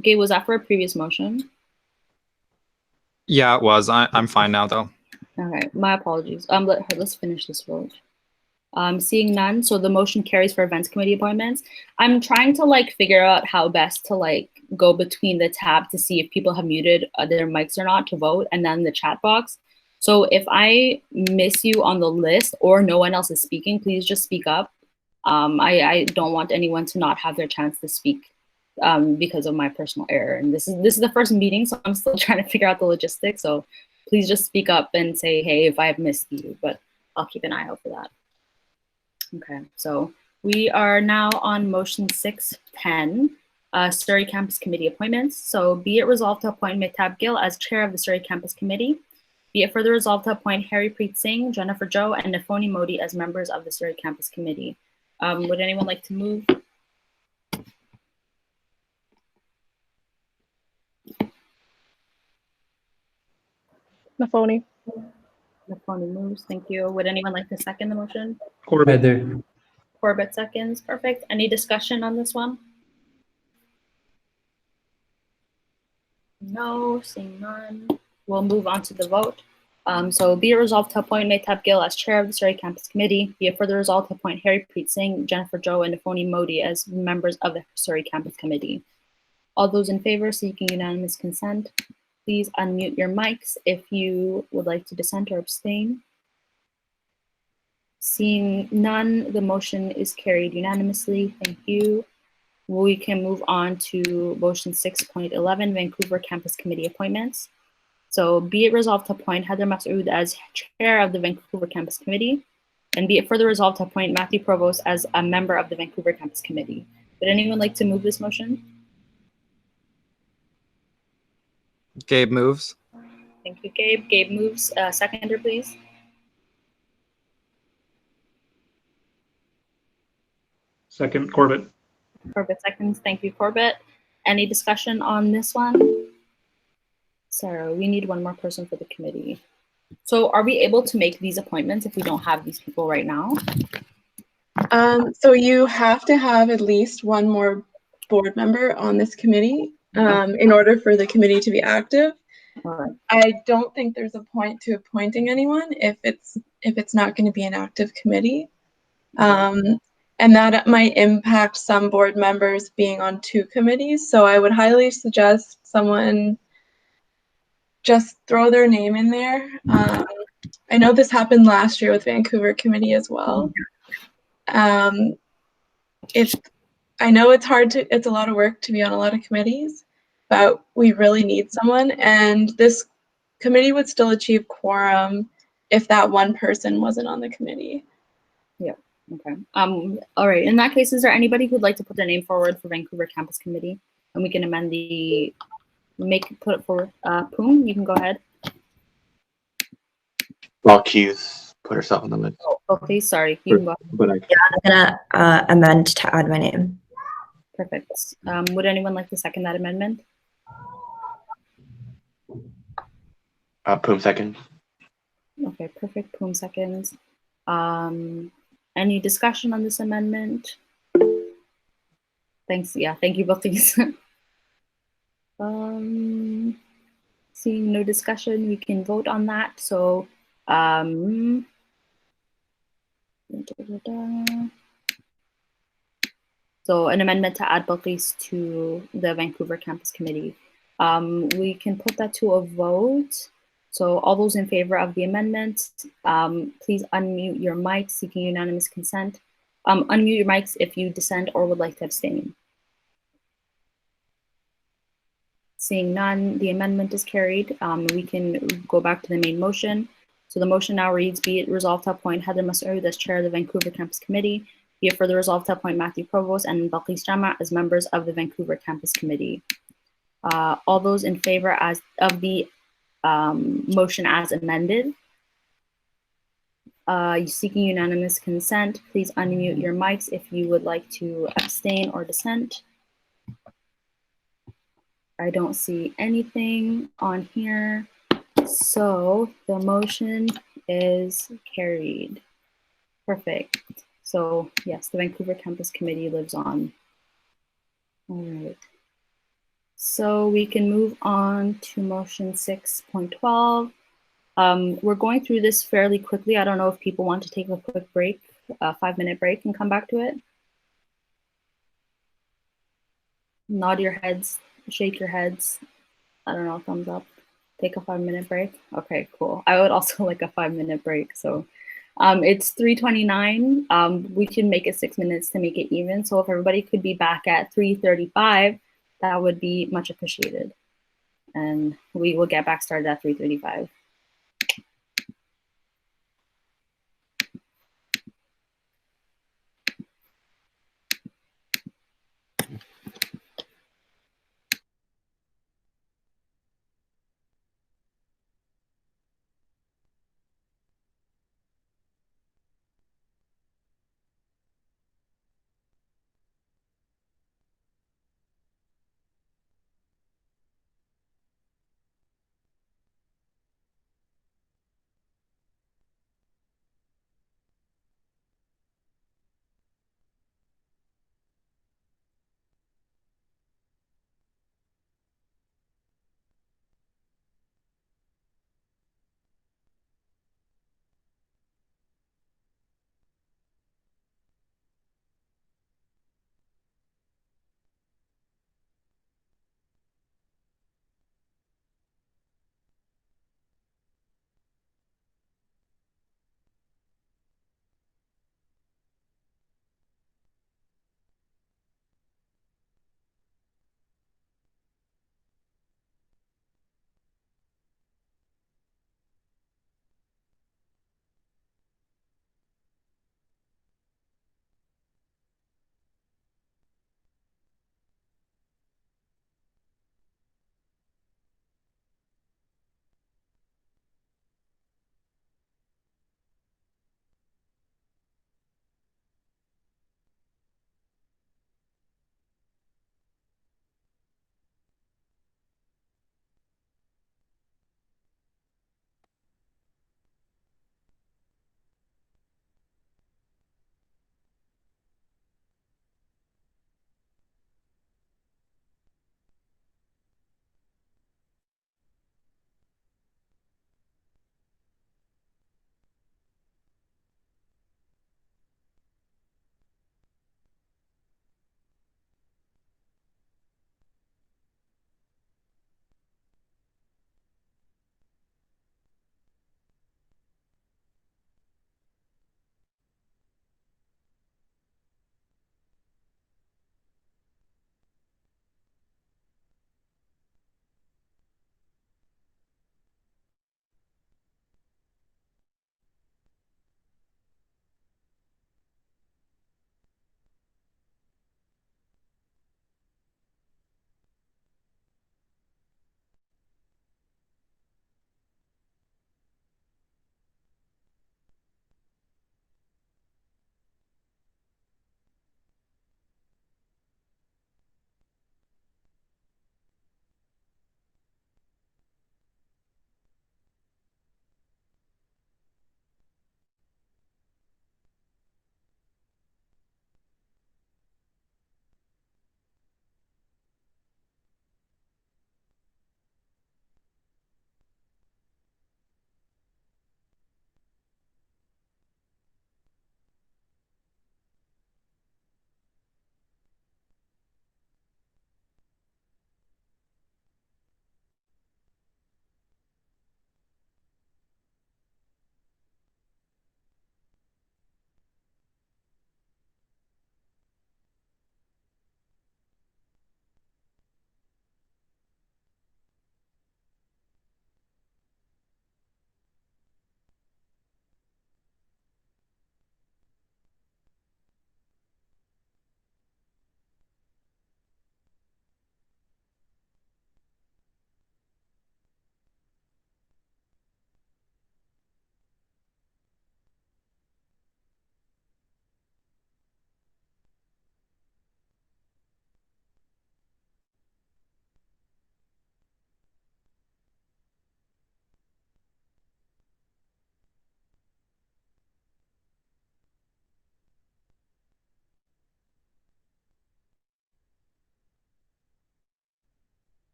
Gabe, was that for a previous motion? Yeah, it was. I'm fine now, though. Okay, my apologies. Let's finish this vote. Seeing none, so the motion carries for events committee appointments. I'm trying to figure out how best to go between the tab to see if people have muted their mics or not to vote, and then the chat box. So if I miss you on the list or no one else is speaking, please just speak up. I don't want anyone to not have their chance to speak because of my personal error. And this is the first meeting, so I'm still trying to figure out the logistics. So please just speak up and say, hey, if I have missed you, but I'll keep an eye out for that. Okay, so we are now on motion 6.10, Surrey Campus Committee appointments. So be it resolved to appoint Mehtab Gill as chair of the Surrey Campus Committee. Be it further resolved to appoint Harry Preet Singh, Jennifer Joe, and Nafoni Modi as members of the Surrey Campus Committee. Would anyone like to move? Nafoni. Nafoni moves, thank you. Would anyone like to second the motion? Corbett. Heather. Corbett seconds, perfect. Any discussion on this one? No, seeing none. We'll move on to the vote. So be it resolved to appoint Mehtab Gill as chair of the Surrey Campus Committee. Be it further resolved to appoint Harry Preet Singh, Jennifer Joe, and Nafoni Modi as members of the Surrey Campus Committee. All those in favor seeking unanimous consent, please unmute your mics if you would like to dissent or abstain. Seeing none, the motion is carried unanimously. Thank you. We can move on to motion 6.11, Vancouver Campus Committee appointments. So be it resolved to appoint Heather Masood as chair of the Vancouver Campus Committee, and be it further resolved to appoint Matthew Provost as a member of the Vancouver Campus Committee. Would anyone like to move this motion? Gabe moves. Thank you, Gabe. Gabe moves. Seconder, please. Second, Corbett. Corbett seconds. Thank you, Corbett. Any discussion on this one? Sarah, we need one more person for the committee. So are we able to make these appointments if we don't have these people right now? So you have to have at least one more board member on this committee in order for the committee to be active. I don't think there's a point to appointing anyone if it's not going to be an active committee. And that might impact some board members being on 2 committees. So I would highly suggest someone just throw their name in there. I know this happened last year with Vancouver committee as well. If I know it's a lot of work to be on a lot of committees, but we really need someone, and this committee would still achieve quorum if that one person wasn't on the committee. Yeah. Okay. All right. In that case, is there anybody who'd like to put their name forward for Vancouver Campus Committee, and we can amend put it forward? Poom, you can go ahead. Well, Q's put herself on the list. Oh, please. Sorry. You can go ahead. But I'm gonna amend to add my name. Perfect. Would anyone like to second that amendment? Poom second. Okay, perfect. Poom seconds. Any discussion on this amendment? Thanks. Yeah, thank you both. Seeing no discussion, we can vote on that. So, so an amendment to add Buckley to the Vancouver Campus Committee. We can put that to a vote. So all those in favor of the amendment, please unmute your mic, seeking unanimous consent. Unmute your mics if you dissent or would like to abstain. Seeing none, the amendment is carried. We can go back to the main motion. So the motion now reads, be it resolved to appoint Heather Masoud as chair of the Vancouver Campus Committee, be it further resolved to appoint Matthew Provost and Buckley Jama as members of the Vancouver Campus Committee. All those in favor of the motion as amended, seeking unanimous consent, please unmute your mics if you would like to abstain or dissent. I don't see anything on here. So the motion is carried. Perfect. So yes, the Vancouver Campus Committee lives on. All right. So we can move on to motion 6.12. We're going through this fairly quickly. I don't know if people want to take a quick break, a 5-minute break, and come back to it. Nod your heads, shake your heads. I don't know, thumbs up. Take a 5-minute break. Okay, cool. I would also like a 5-minute break. So it's 3:29. We can make it 6 minutes to make it even. So if everybody could be back at 3:35, that would be much appreciated. And we will get back started at 3:35.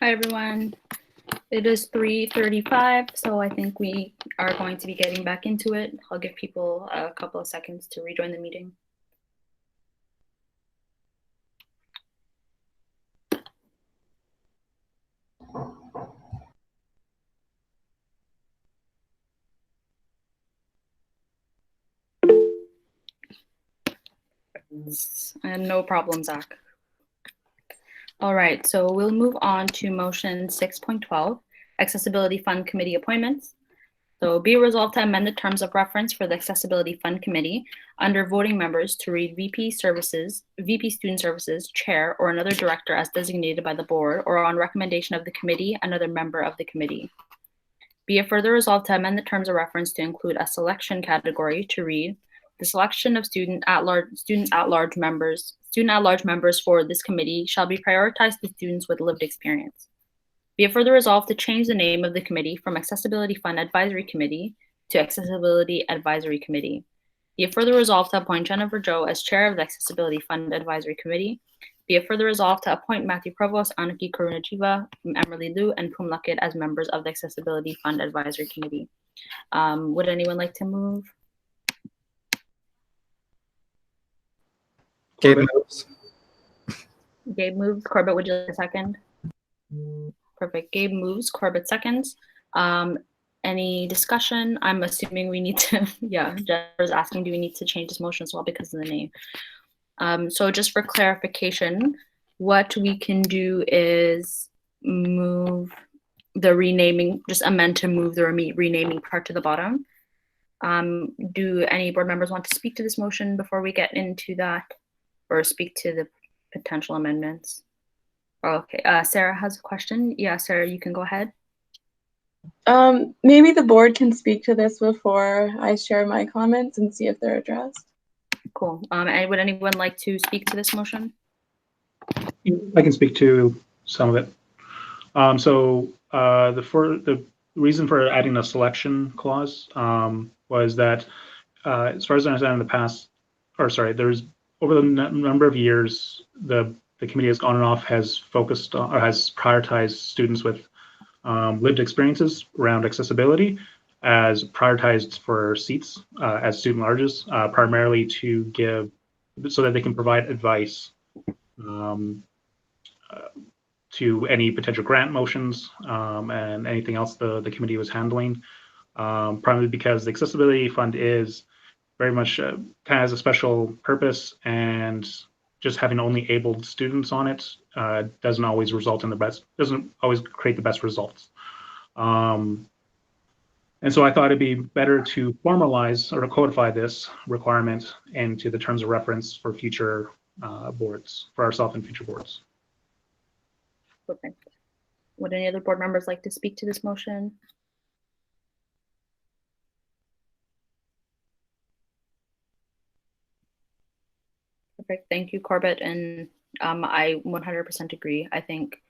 Hi, everyone. It is 3:35, so I think we are going to be getting back into it. I'll give people a couple of seconds to rejoin the meeting. And no problem, Zach. All right, so we'll move on to motion 6.12, Accessibility Fund Committee appointments. So be resolved to amend the terms of reference for the Accessibility Fund Committee under voting members to read VP Student Services, Chair, or another director as designated by the board, or on recommendation of the committee, another member of the committee. Be it further resolved to amend the terms of reference to include a selection category to read the selection of student at-large members for this committee shall be prioritized to students with lived experience. Be it further resolved to change the name of the committee from Accessibility Fund Advisory Committee to Accessibility Advisory Committee. Be it further resolved to appoint Jennifer Joe as chair of the Accessibility Fund Advisory Committee. Be it further resolved to appoint Matthew Provost, Anaki Karunajiva, Emily Liu, and Pum Luckett as members of the Accessibility Fund Advisory Committee. Would anyone like to move? Gabe moves. Gabe moves. Corbett, would you like a second? Perfect. Gabe moves. Corbett seconds. Any discussion? I'm assuming we need to, yeah, Jennifer's asking, do we need to change this motion as well because of the name? So just for clarification, what we can do is move the renaming, just amend to move the renaming part to the bottom. Do any board members want to speak to this motion before we get into that, or speak to the potential amendments? Okay, Sarah has a question. Yeah, Sarah, you can go ahead. Maybe the board can speak to this before I share my comments and see if they're addressed. Cool. And would anyone like to speak to this motion? I can speak to some of it. The reason for adding a selection clause was that, as far as I understand in the past, there's over the number of years, the committee has on and off has focused on, or has prioritized students with lived experiences around accessibility as prioritized for seats as student larges, primarily to give, so that they can provide advice to any potential grant motions and anything else the committee was handling, primarily because the Accessibility Fund is very much kind of has a special purpose, and just having only abled students on it doesn't always result in the best, doesn't always create the best results. And so I thought it'd be better to formalize or codify this requirement into the terms of reference for future boards, for ourselves and future boards. Perfect. Would any other board members like to speak to this motion? Perfect. Thank you, Corbett. And I 100% agree. I think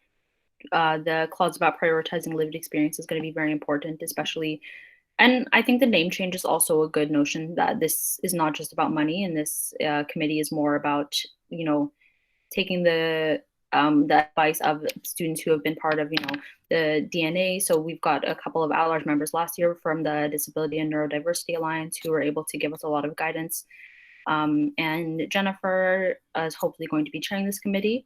the clause about prioritizing lived experience is going to be very important, especially, and I think the name change is also a good notion that this is not just about money, and this committee is more about, you know, taking the advice of students who have been part of, you know, the DNA. So we've got a couple of at-large members last year from the Disability and Neurodiversity Alliance who were able to give us a lot of guidance. And Jennifer is hopefully going to be chairing this committee.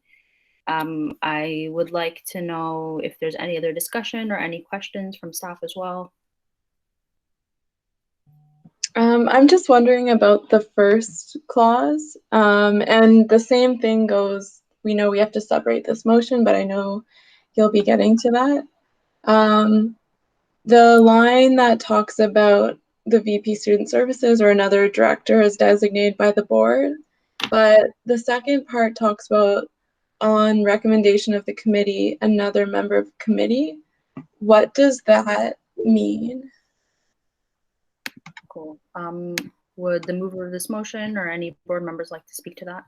I would like to know if there's any other discussion or any questions from staff as well. I'm just wondering about the first clause, and the same thing goes, we know we have to separate this motion, but I know you'll be getting to that. The line that talks about the VP Student Services or another director is designated by the board, but the second part talks about on recommendation of the committee, another member of committee. What does that mean? Cool. Would the mover of this motion or any board members like to speak to that?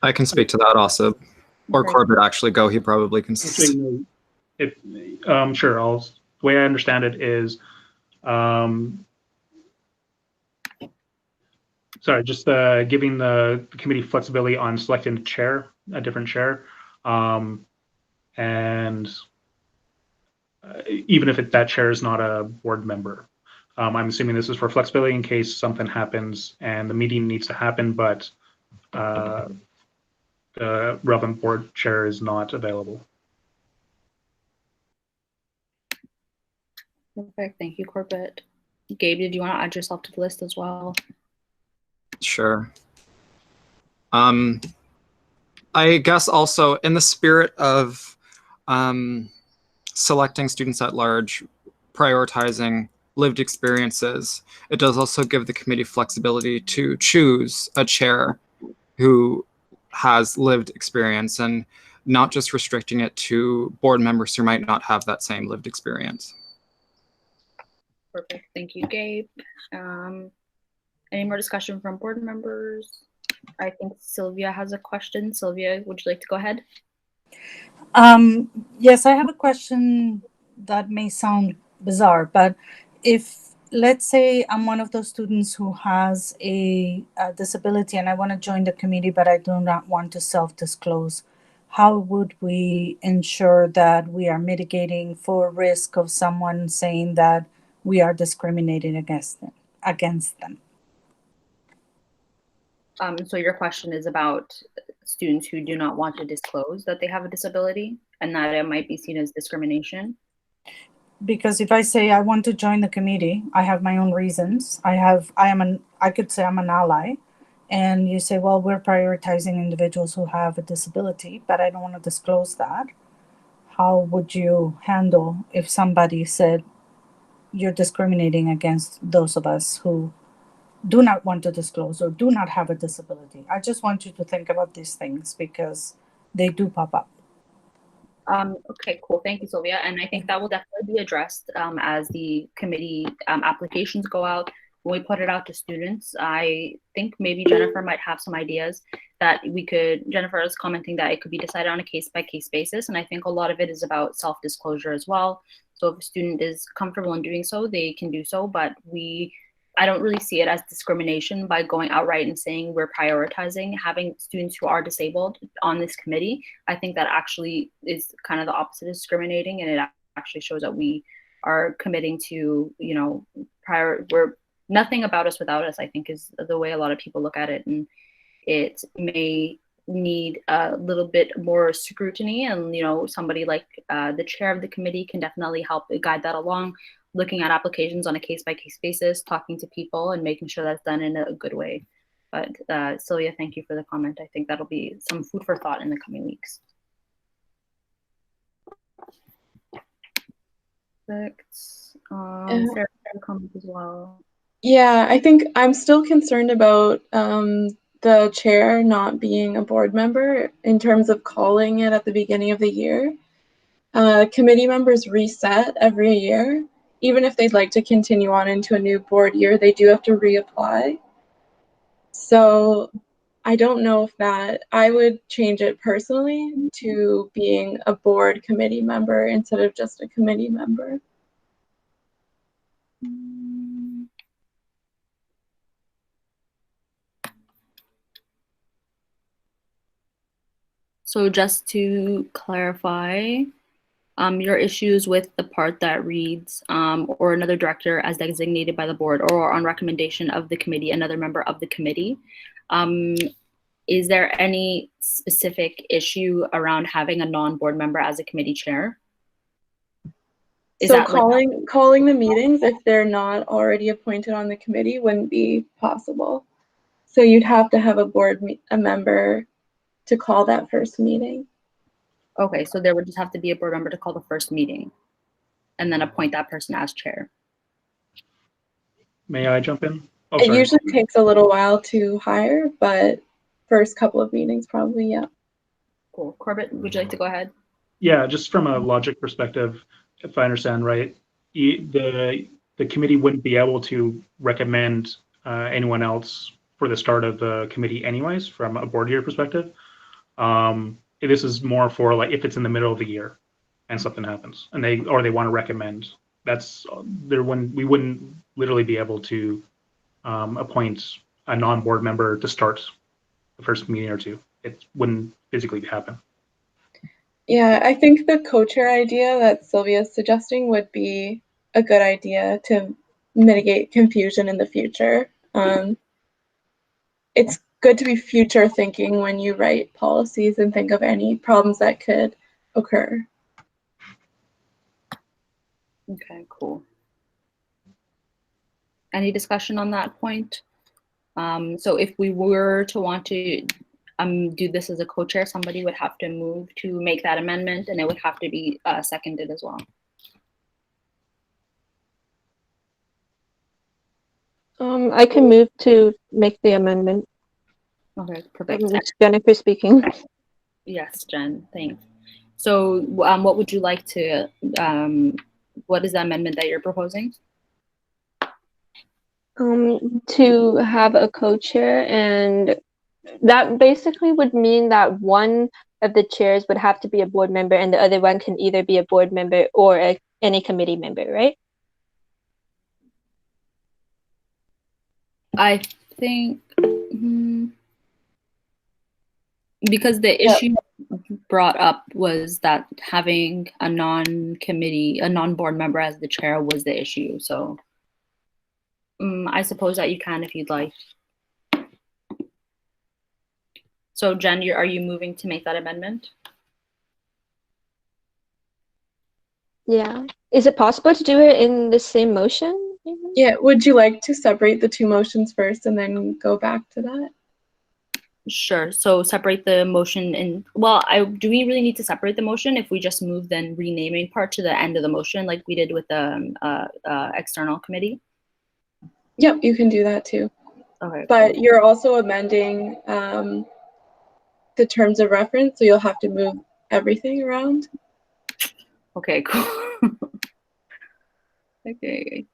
I can speak to that also. Or Okay. Corbett actually go, he probably can. Actually, sure, the way I understand it is sorry, just giving the committee flexibility on selecting a chair, a different chair, and even if that chair is not a board member. I'm assuming this is for flexibility in case something happens and the meeting needs to happen, but the relevant board chair is not available. Perfect. Thank you, Corbett. Gabe, did you want to add yourself to the list as well? Sure. I guess also in the spirit of selecting students at large, prioritizing lived experiences, it does also give the committee flexibility to choose a chair who has lived experience and not just restricting it to board members who might not have that same lived experience. Perfect. Thank you, Gabe. Any more discussion from board members? I think Sylvia has a question. Sylvia, would you like to go ahead? Yes, I have a question that may sound bizarre, but if, let's say I'm one of those students who has a disability and I want to join the committee, but I do not want to self-disclose, how would we ensure that we are mitigating for risk of someone saying that we are discriminating against them? So your question is about students who do not want to disclose that they have a disability and that it might be seen as discrimination? Because if I say I want to join the committee, I have my own reasons. I could say I'm an ally, and you say, well, we're prioritizing individuals who have a disability, but I don't want to disclose that. How would you handle if somebody said you're discriminating against those of us who do not want to disclose or do not have a disability? I just want you to think about these things because they do pop up. Okay, cool. Thank you, Sylvia. And I think that will definitely be addressed as the committee applications go out. When we put it out to students, I think maybe Jennifer might have some ideas that Jennifer is commenting that it could be decided on a case-by-case basis. And I think a lot of it is about self-disclosure as well. So if a student is comfortable in doing so, they can do so, but I don't really see it as discrimination by going outright and saying we're prioritizing having students who are disabled on this committee. I think that actually is kind of the opposite of discriminating, and it actually shows that we are committing to, we're nothing about us without us, I think is the way a lot of people look at it. And it may need a little bit more scrutiny, and somebody like the chair of the committee can definitely help guide that along, looking at applications on a case-by-case basis, talking to people and making sure that's done in a good way. But Sylvia, thank you for the comment. I think that'll be some food for thought in the coming weeks. Perfect. Sarah, a comment as well. Yeah, I think I'm still concerned about the chair not being a board member in terms of calling it at the beginning of the year. Committee members reset every year. Even if they'd like to continue on into a new board year, they do have to reapply. So I don't know if I would change it personally to being a board committee member instead of just a committee member. So just to clarify, your issues with the part that reads or another director as designated by the board or on recommendation of the committee, another member of the committee. Is there any specific issue around having a non-board member as a committee chair? So calling the meetings, if they're not already appointed on the committee, wouldn't be possible. So you'd have to have a member to call that first meeting. Okay, so there would just have to be a board member to call the first meeting and then appoint that person as chair. May I jump in? It usually takes a little while to hire, but first couple of meetings probably, yeah. Cool. Corbett, would you like to go ahead? Yeah, just from a logic perspective, if I understand right, the committee wouldn't be able to recommend anyone else for the start of the committee anyways, from a board year perspective. This is more for like if it's in the middle of the year and something happens and they want to recommend, we wouldn't literally be able to appoint a non-board member to start the first meeting or two. It wouldn't physically happen. Yeah, I think the co-chair idea that Sylvia's suggesting would be a good idea to mitigate confusion in the future. It's good to be future thinking when you write policies and think of any problems that could occur. Okay, cool. Any discussion on that point? So if we were to want to do this as a co-chair, somebody would have to move to make that amendment, and it would have to be seconded as well. I can move to make the amendment. Okay, perfect. It's Jennifer speaking. Yes, Jen, thanks. So what would you like to, what is the amendment that you're proposing? To have a co-chair, and that basically would mean that one of the chairs would have to be a board member and the other one can either be a board member or any committee member, right? I think because the issue brought up was that having a non-board member as the chair was the issue. So I suppose that you can if you'd like. So Jen, are you moving to make that amendment? Yeah. Is it possible to do it in the same motion? Yeah, would you like to separate the two motions first and then go back to that? Sure. So separate the motion in, well, do we really need to separate the motion if we just move the renaming part to the end of the motion like we did with the external committee? Yep, you can do that too. Okay. But you're also amending the terms of reference, so you'll have to move everything around. Okay, cool. Okay.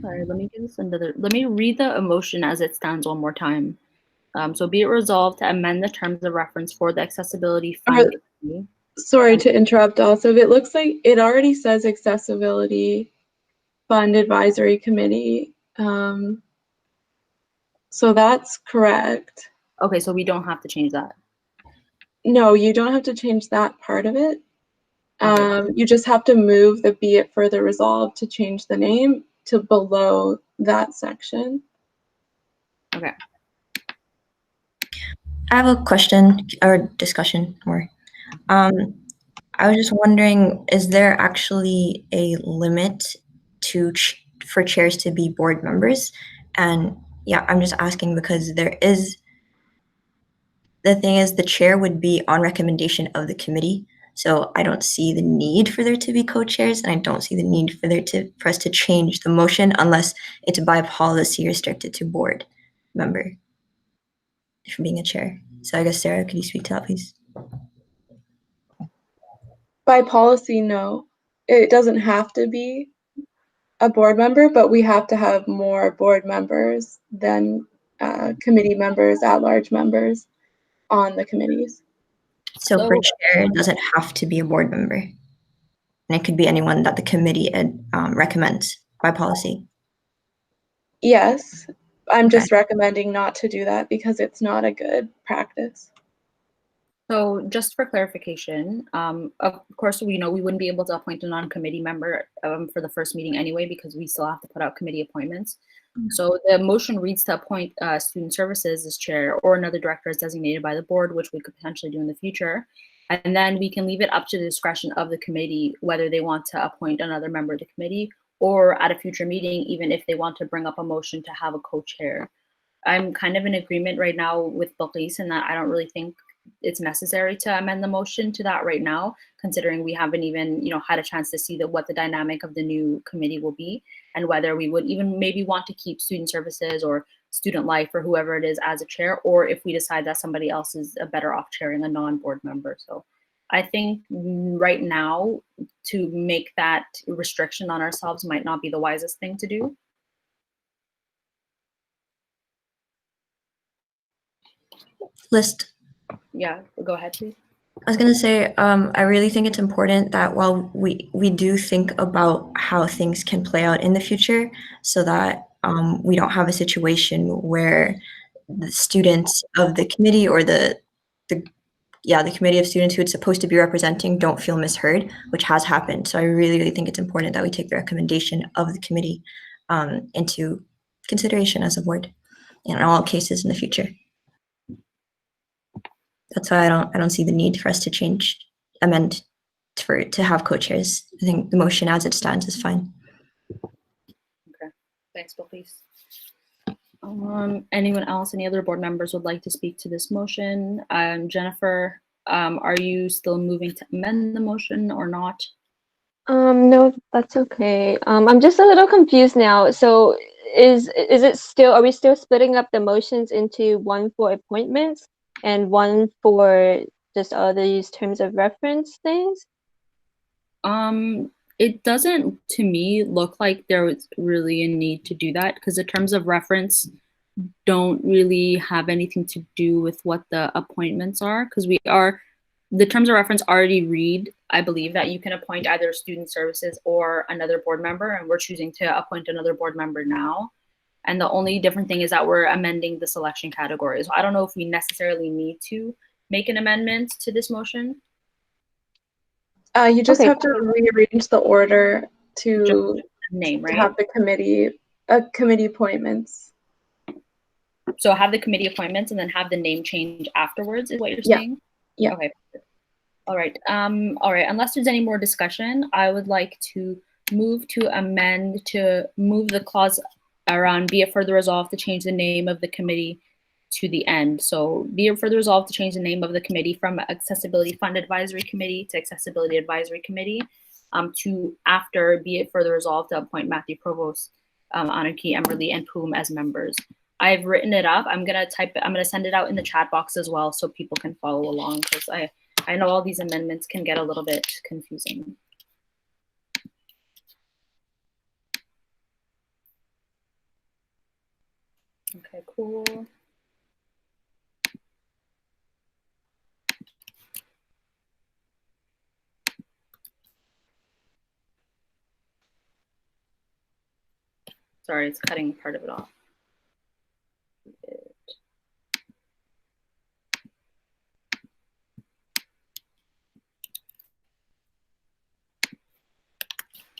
Sorry, let me give this another. Let me read the motion as it stands one more time. So be it resolved to amend the terms of reference for the accessibility fund. Sorry to interrupt. Also, it looks like it already says accessibility fund advisory committee. So that's correct. Okay, so we don't have to change that. No, you don't have to change that part of it. You just have to move the be it further resolved to change the name to below that section. Okay. I have a question or discussion more. I was just wondering, is there actually a limit for chairs to be board members? And yeah, I'm just asking because the thing is the chair would be on recommendation of the committee. So I don't see the need for there to be co-chairs, and I don't see the need for us to change the motion unless it's by policy restricted to board member from being a chair. So I guess Sarah, could you speak to that, please? By policy, no. It doesn't have to be a board member, but we have to have more board members than committee members, at-large members on the committees. So for chair, it doesn't have to be a board member. And it could be anyone that the committee recommends by policy. Yes, I'm just recommending not to do that because it's not a good practice. So just for clarification, of course, we know we wouldn't be able to appoint a non-committee member for the first meeting anyway, because we still have to put out committee appointments. So the motion reads to appoint student services as chair or another director as designated by the board, which we could potentially do in the future. And then we can leave it up to the discretion of the committee, whether they want to appoint another member of the committee or at a future meeting, even if they want to bring up a motion to have a co-chair. I'm kind of in agreement right now with Buckley in that I don't really think it's necessary to amend the motion to that right now, considering we haven't even, had a chance to see what the dynamic of the new committee will be and whether we would even maybe want to keep student services or student life or whoever it is as a chair, or if we decide that somebody else is better off chairing a non-board member. So I think right now to make that restriction on ourselves might not be the wisest thing to do. List. Yeah, go ahead, please. I was going to say, I really think it's important that while we do think about how things can play out in the future, so that we don't have a situation where the students of the committee or the committee of students who it's supposed to be representing don't feel misheard, which has happened. So I really, really think it's important that we take the recommendation of the committee into consideration as a board in all cases in the future. That's why I don't see the need for us to amend to have co-chairs. I think the motion as it stands is fine. Okay, thanks, Buckley. Anyone else, any other board members would like to speak to this motion? Jennifer, are you still moving to amend the motion or not? No, that's okay. I'm just a little confused now. So is it still, are we still splitting up the motions into one for appointments and one for just all these terms of reference things? It doesn't, to me, look like there was really a need to do that because the terms of reference don't really have anything to do with what the appointments are, because the terms of reference already read, I believe, that you can appoint either student services or another board member, and we're choosing to appoint another board member now. And the only different thing is that we're amending the selection categories. So I don't know if we necessarily need to make an amendment to this motion. You just have to rearrange the order to name, right? have the committee appointments. So have the committee appointments and then have the name change afterwards is what you're saying? Yeah. Okay. All right. All right. Unless there's any more discussion, I would like to move the clause around be it further resolved to change the name of the committee to the end. So be it further resolved to change the name of the committee from Accessibility Fund Advisory Committee to Accessibility Advisory Committee to after be it further resolved to appoint Matthew Provost, Anarchy, Emerly, and Poom as members. I've written it up. I'm gonna send it out in the chat box as well so people can follow along because I know all these amendments can get a little bit confusing. Okay, cool. Sorry, it's cutting part of it off.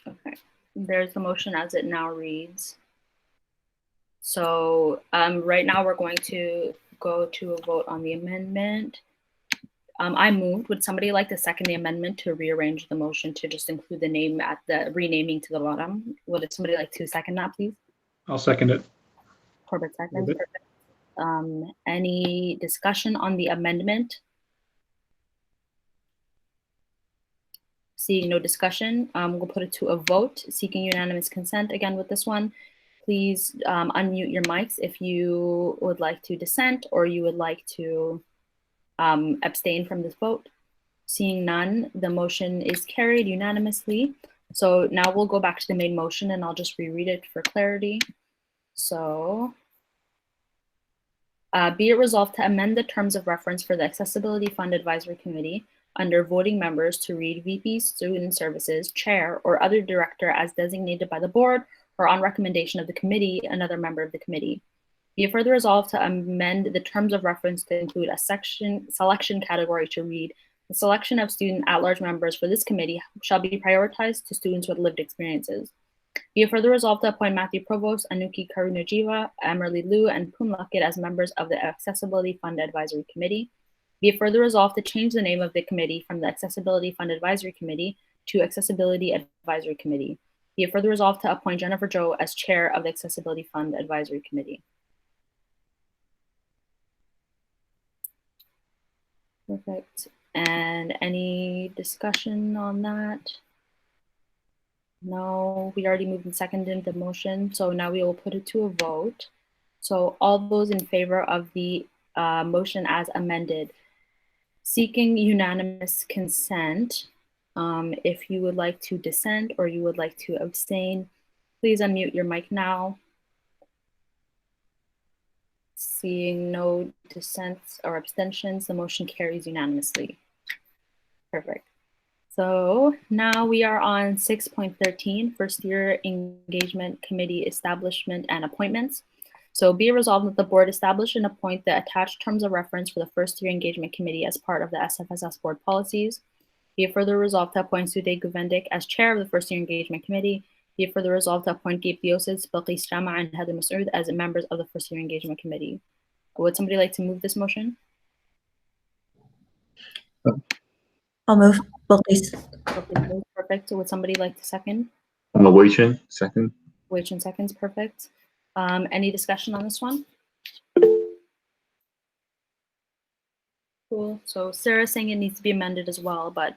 Okay, there's the motion as it now reads. So right now we're going to go to a vote on the amendment. I moved. Would somebody like to second the amendment to rearrange the motion to just include the name at the renaming to the bottom? Would somebody like to second that, please? I'll second it. Corbett seconds. Perfect. Any discussion on the amendment? Seeing no discussion, we'll put it to a vote, seeking unanimous consent again with this one. Please unmute your mics if you would like to dissent or you would like to abstain from this vote. Seeing none, the motion is carried unanimously. So now we'll go back to the main motion and I'll just reread it for clarity. So be it resolved to amend the terms of reference for the Accessibility Fund Advisory Committee under voting members to read VP Student Services, Chair, or other director as designated by the board or on recommendation of the committee, another member of the committee. Be it further resolved to amend the terms of reference to include a selection category to read the selection of student at-large members for this committee shall be prioritized to students with lived experiences. Be it further resolved to appoint Matthew Provost, Anuki Karunajiva, Emerly Liu, and Poom Luckett as members of the Accessibility Fund Advisory Committee. Be it further resolved to change the name of the committee from the Accessibility Fund Advisory Committee to Accessibility Advisory Committee. Be it further resolved to appoint Jennifer Joe as chair of the Accessibility Fund Advisory Committee. Perfect. And any discussion on that? No, we already moved and seconded the motion, so now we will put it to a vote. So all those in favor of the motion as amended, seeking unanimous consent, if you would like to dissent or you would like to abstain, please unmute your mic now. Seeing no dissents or abstentions, the motion carries unanimously. Perfect. So now we are on 6.13, first year engagement committee establishment and appointments. So be it resolved that the board establish and appoint the attached terms of reference for the first year engagement committee as part of the SFSS board policies. Be it further resolved to appoint Suday Guvendik as chair of the first year engagement committee. Be it further resolved to appoint Gabliosis, Buckley, and Heather Masood as members of the first year engagement committee. Would somebody like to move this motion? I'll move. Buckley's. Perfect. Would somebody like to second? Wei Chen, second. Wei Chen seconds, perfect. Any discussion on this one? Cool. So Sarah's saying it needs to be amended as well, but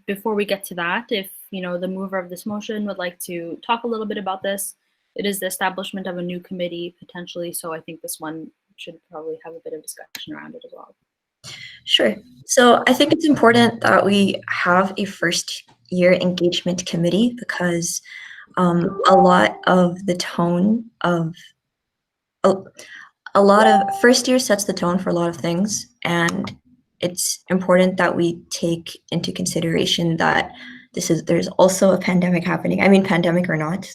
before we get to that, if the mover of this motion would like to talk a little bit about this, it is the establishment of a new committee potentially, so I think this one should probably have a bit of discussion around it as well. Sure. So I think it's important that we have a first year engagement committee because a lot of the tone of a lot of first year sets the tone for a lot of things, and it's important that we take into consideration that there's also a pandemic happening. I mean, pandemic or not,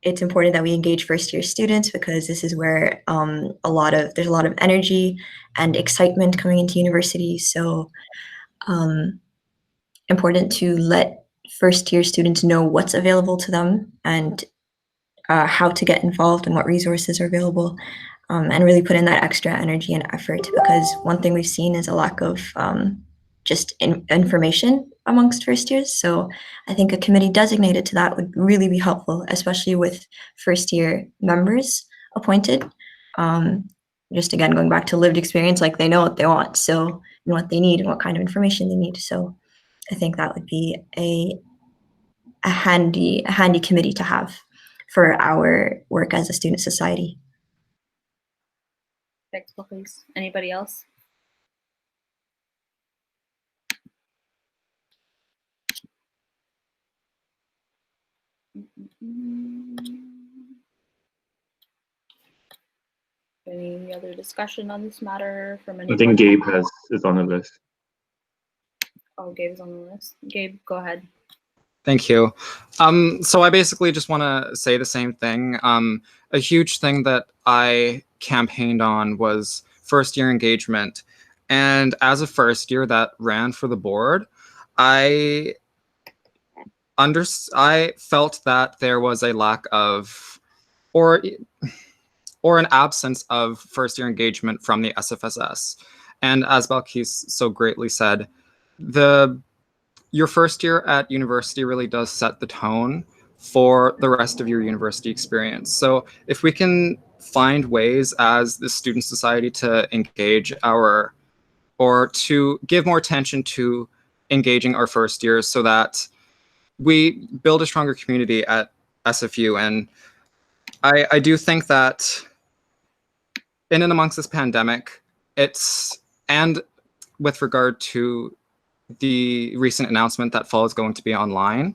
it's important that we engage first year students because this is where there's a lot of energy and excitement coming into university. So important to let first year students know what's available to them and how to get involved and what resources are available, and really put in that extra energy and effort, because one thing we've seen is a lack of just information amongst first years. So I think a committee designated to that would really be helpful, especially with first year members appointed. Just again, going back to lived experience, like they know what they want, so and what they need and what kind of information they need. So I think that would be a handy committee to have for our work as a student society. Thanks, please. Anybody else? Any other discussion on this matter from anyone? I think Gabe is on the list. Oh, Gabe's on the list. Gabe, go ahead. Thank you. So I basically just want to say the same thing. A huge thing that I campaigned on was first year engagement. And as a first year that ran for the board, I felt that there was a lack of, or an absence of first year engagement from the SFSS. And as Balkis so greatly said, your first year at university really does set the tone for the rest of your university experience. So if we can find ways as the student society to engage or to give more attention to engaging our first years so that we build a stronger community at SFU. And I do think that in and amongst this pandemic, and with regard to the recent announcement that fall is going to be online,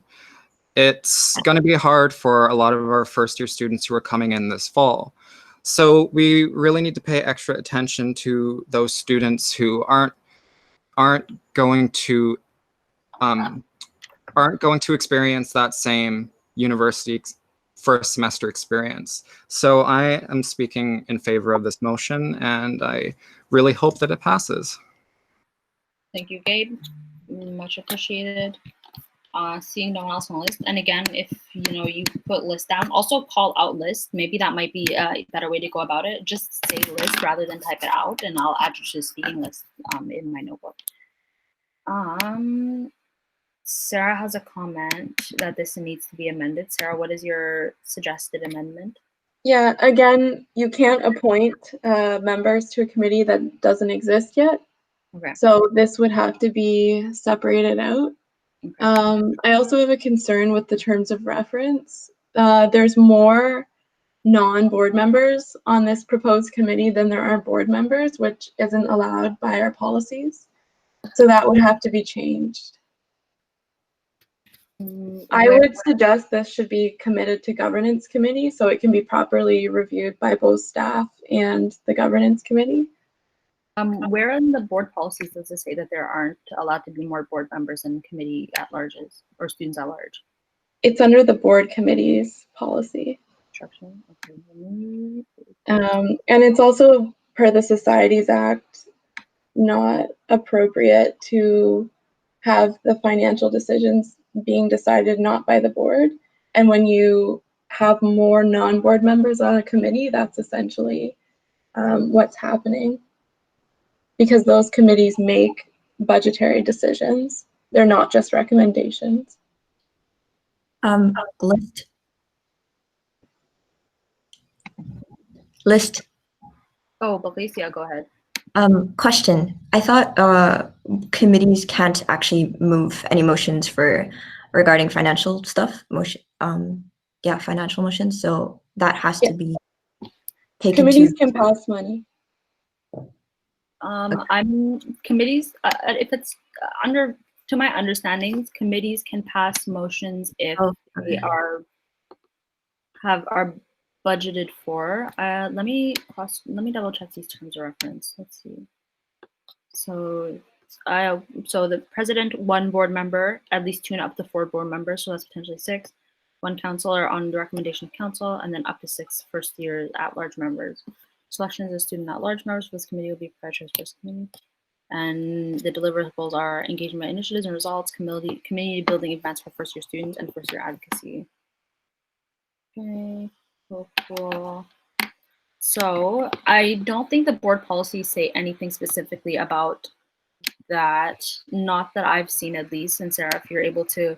it's going to be hard for a lot of our first year students who are coming in this fall. So we really need to pay extra attention to those students who aren't going to experience that same university first semester experience. So I am speaking in favor of this motion, and I really hope that it passes. Thank you, Gabe. Much appreciated. Seeing no one else on the list, and again, if you put list down, also call out list. Maybe that might be a better way to go about it. Just say list rather than type it out, and I'll add you to the speaking list in my notebook. Sarah has a comment that this needs to be amended. Sarah, what is your suggested amendment? Yeah, again, you can't appoint members to a committee that doesn't exist yet. Okay. So this would have to be separated out. Okay. I also have a concern with the terms of reference. There's more non-board members on this proposed committee than there are board members, which isn't allowed by our policies. So that would have to be changed. I would suggest this should be committed to governance committee so it can be properly reviewed by both staff and the governance committee. Where in the board policies does it say that there aren't allowed to be more board members than committee at larges or students at large? It's under the board committee's policy. Okay. And it's also per the Societies Act not appropriate to have the financial decisions being decided not by the board. And when you have more non-board members on a committee, that's essentially what's happening. Because those committees make budgetary decisions. They're not just recommendations. List. Oh, Buckley, yeah, go ahead. Question. I thought committees can't actually move any motions for regarding financial stuff. Financial motions. So that has to be taken. Committees can pass money. Committees, if it's to my understanding, committees can pass motions if they are budgeted for. Let me double check these terms of reference. Let's see. So the president, 1 board member, at least 2 and up to 4 board members, so that's potentially 6. 1 counselor on the recommendation of council, and then up to 6 first-year at-large members. Selections of student at-large members for this committee will be prioritized first committee. And the deliverables are engagement initiatives and results, community building events for first-year students, and first-year advocacy. Okay, cool. So I don't think the board policies say anything specifically about that. Not that I've seen, at least. And Sarah, if you're able to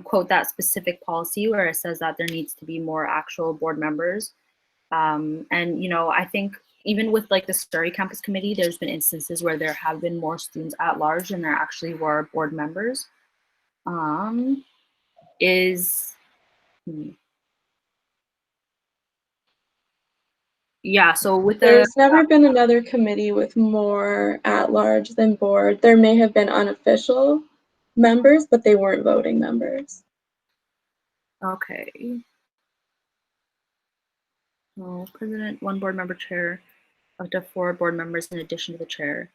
quote that specific policy where it says that there needs to be more actual board members. And I think even with like the Surrey Campus Committee, there's been instances where there have been more students at large than there actually were board members. Yeah, so There's never been another committee with more at-large than board. There may have been unofficial members, but they weren't voting members. Okay. Well, president, 1 board member, chair, up to 4 board members in addition to the chair.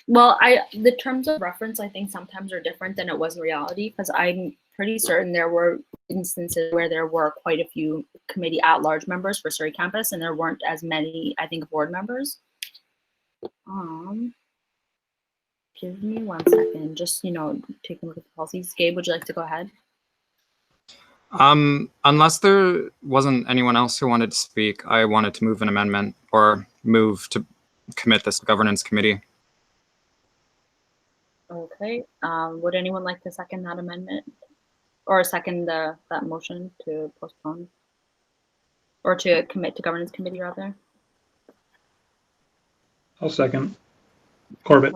Well, the terms of reference, I think sometimes are different than it was in reality, because I'm pretty certain there were instances where there were quite a few committee at-large members for Surrey Campus, and there weren't as many, I think, board members. Give me 1 second, just, taking a look at the policies. Gabe, would you like to go ahead? Unless there wasn't anyone else who wanted to speak, I wanted to move an amendment or move to commit this to governance committee. Okay. Would anyone like to second that amendment or second that motion to postpone or to commit to governance committee rather? I'll second. Corbett.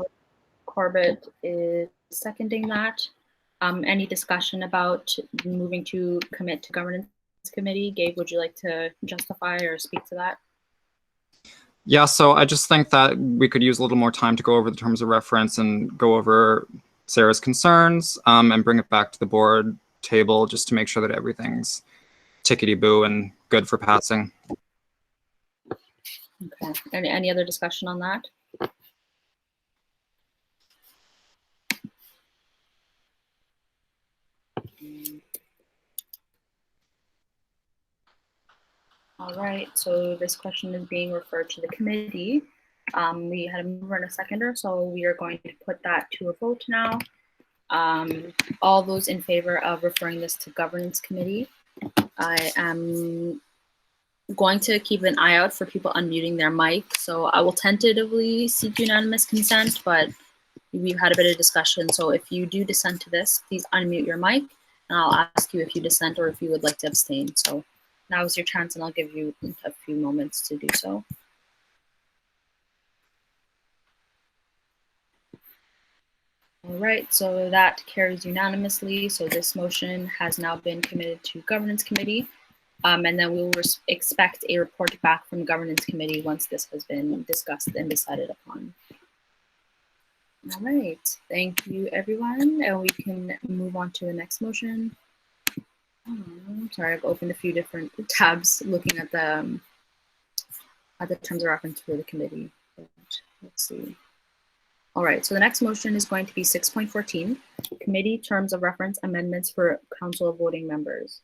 Corbett is seconding that. Any discussion about moving to commit to governance committee? Gabe, would you like to justify or speak to that? Yeah, so I just think that we could use a little more time to go over the terms of reference and go over Sarah's concerns and bring it back to the board table just to make sure that everything's tickety-boo and good for passing. Okay, any other discussion on that? All right, so this question is being referred to the committee. We had a mover and a seconder, so we are going to put that to a vote now. All those in favor of referring this to governance committee, I am going to keep an eye out for people unmuting their mic. So I will tentatively seek unanimous consent, but we've had a bit of discussion. So if you do dissent to this, please unmute your mic, and I'll ask you if you dissent or if you would like to abstain. So now is your chance, and I'll give you a few moments to do so. All right, so that carries unanimously. So this motion has now been committed to governance committee. And then we will expect a report back from governance committee once this has been discussed and decided upon. All right, thank you everyone. And we can move on to the next motion. Sorry, I've opened a few different tabs looking at the terms of reference for the committee. Let's see. All right, so the next motion is going to be 6.14, committee terms of reference amendments for council of voting members.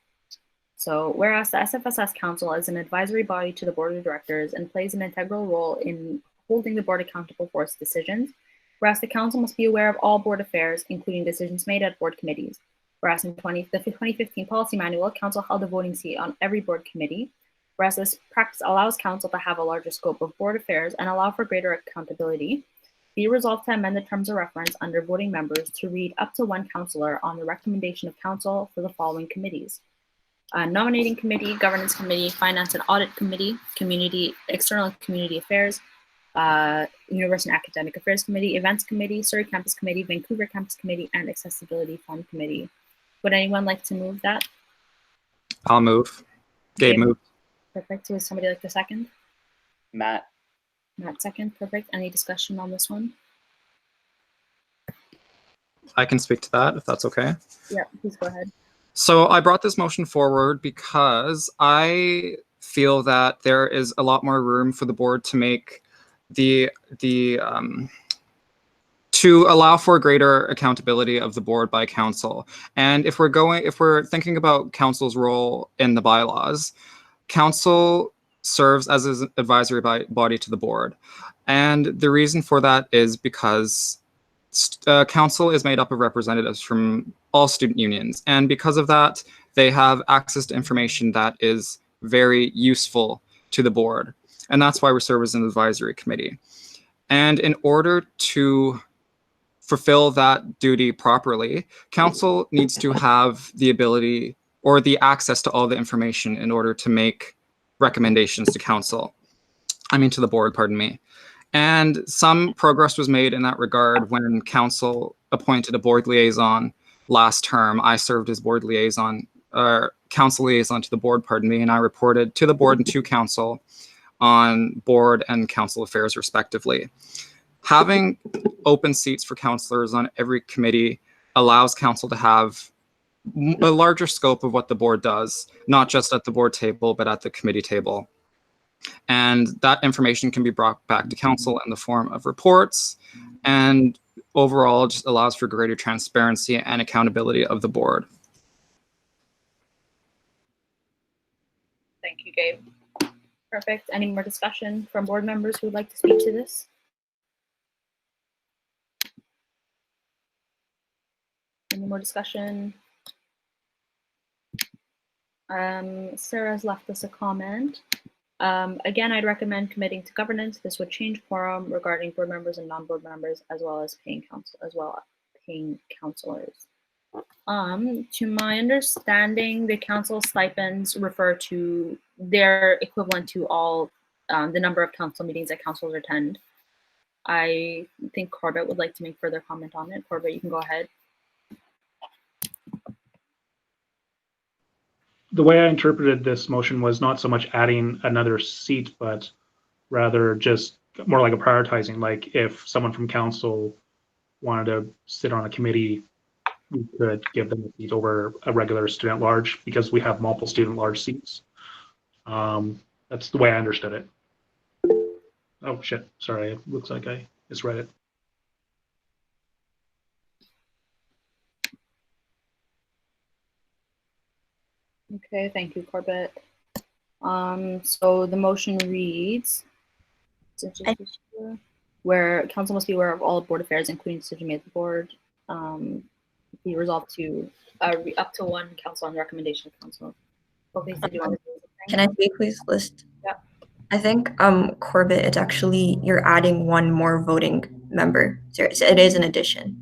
So whereas the SFSS Council is an advisory body to the Board of Directors and plays an integral role in holding the board accountable for its decisions, whereas the Council must be aware of all board affairs, including decisions made at board committees. Whereas in the 2015 Policy Manual, Council held a voting seat on every board committee, whereas this practice allows Council to have a larger scope of board affairs and allow for greater accountability. Be resolved to amend the terms of reference under voting members to read up to one councillor on the recommendation of Council for the following committees: Nominating Committee, Governance Committee, Finance and Audit Committee, External and Community Affairs, University and Academic Affairs Committee, Events Committee, Surrey Campus Committee, Vancouver Campus Committee, and Accessibility Fund Committee. Would anyone like to move that? I'll move. Gabe moved. Perfect. Would somebody like to second? Matt. Matt second. Perfect. Any discussion on this one? I can speak to that if that's okay. Yeah, please go ahead. So I brought this motion forward because I feel that there is a lot more room for the board to make to allow for greater accountability of the board by council. And if we're thinking about council's role in the bylaws, council serves as an advisory body to the board. And the reason for that is because council is made up of representatives from all student unions. And because of that, they have access to information that is very useful to the board. And that's why we serve as an advisory committee. And in order to fulfill that duty properly, council needs to have the ability or the access to all the information in order to make recommendations to to the board, pardon me. And some progress was made in that regard when council appointed a board liaison last term. I served as board liaison, council liaison to the board, pardon me, and I reported to the board and to council on board and council affairs respectively. Having open seats for councillors on every committee allows council to have a larger scope of what the board does, not just at the board table, but at the committee table. And that information can be brought back to council in the form of reports, and overall just allows for greater transparency and accountability of the board. Thank you, Gabe. Perfect. Any more discussion from board members who would like to speak to this? Any more discussion? Sarah's left us a comment. Again, I'd recommend committing to governance. This would change quorum regarding board members and non-board members, as well as paying counselors. To my understanding, the council stipends refer to their equivalent to all the number of council meetings that councils attend. I think Corbett would like to make further comment on it. Corbett, you can go ahead. The way I interpreted this motion was not so much adding another seat, but rather just more like a prioritizing. Like if someone from council wanted to sit on a committee, we could give them a seat over a regular student large because we have multiple student large seats. That's the way I understood it. Oh shit, sorry, it looks like I misread it. Okay, thank you, Corbett. So the motion reads, where council must be aware of all board affairs, including decision made at the board, be resolved to up to one council on the recommendation of council. Okay, so do you want to say something? Can I speak, please, List? Yeah. I think, Corbett, it's actually, you're adding one more voting member. So it is an addition.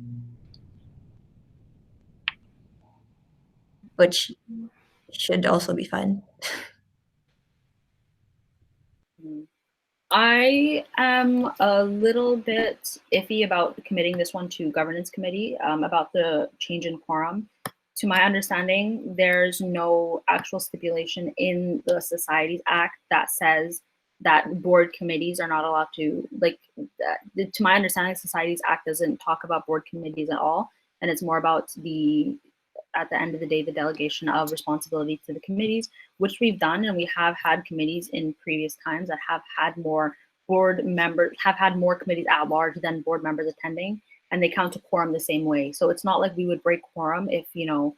Which should also be fine. I am a little bit iffy about committing this one to governance committee about the change in quorum. To my understanding, there's no actual stipulation in the Societies Act that says that board committees are not allowed to, like, to my understanding, the Societies Act doesn't talk about board committees at all. And it's more about at the end of the day, the delegation of responsibility to the committees, which we've done, and we have had committees in previous times that have had more board members have had more committees at large than board members attending, and they count to quorum the same way. So it's not like we would break quorum if, you know,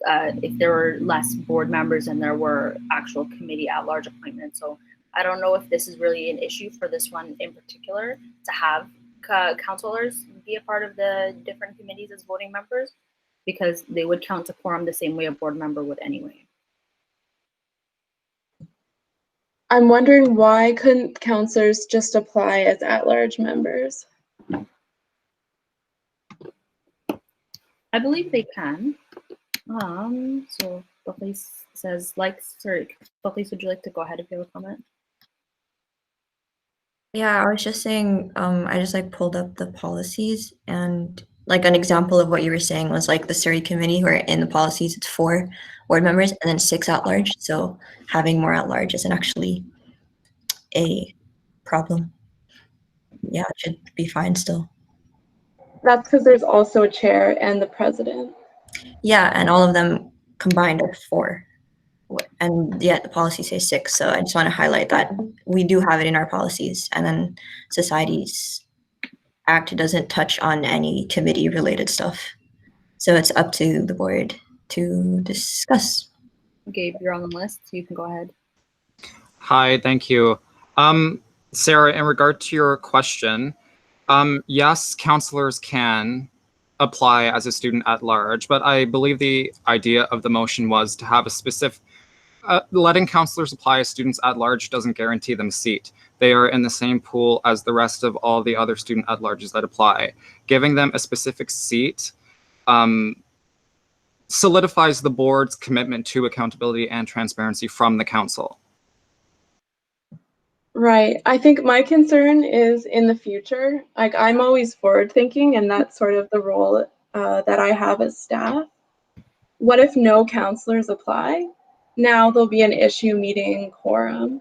if there were less board members and there were actual committee at large appointments. So I don't know if this is really an issue for this one in particular, to have councilors be a part of the different committees as voting members, because they would count to quorum the same way a board member would anyway. I'm wondering, why couldn't councilors just apply as at-large members? I believe they can. So Buckley says, sorry, Buckley, would you like to go ahead if you have a comment? Yeah, I was just saying, I just like pulled up the policies, and like an example of what you were saying was like the Surrey committee, where in the policies it's 4 board members and then 6 at large. So having more at large isn't actually a problem. Yeah, it should be fine still. That's because there's also a chair and the president. Yeah, and all of them combined are 4. And yet the policy says 6. So I just want to highlight that we do have it in our policies, and then Societies Act doesn't touch on any committee related stuff. So it's up to the board to discuss. Gabe, you're on the list, so you can go ahead. Hi, thank you. Sarah, in regard to your question, yes, counselors can apply as a student at large, but I believe the idea of the motion was to have a specific, letting counselors apply as students at large doesn't guarantee them a seat. They are in the same pool as the rest of all the other student at larges that apply. Giving them a specific seat solidifies the board's commitment to accountability and transparency from the council. Right. I think my concern is in the future. Like, I'm always forward thinking, and that's sort of the role that I have as staff. What if no counselors apply? Now there'll be an issue meeting quorum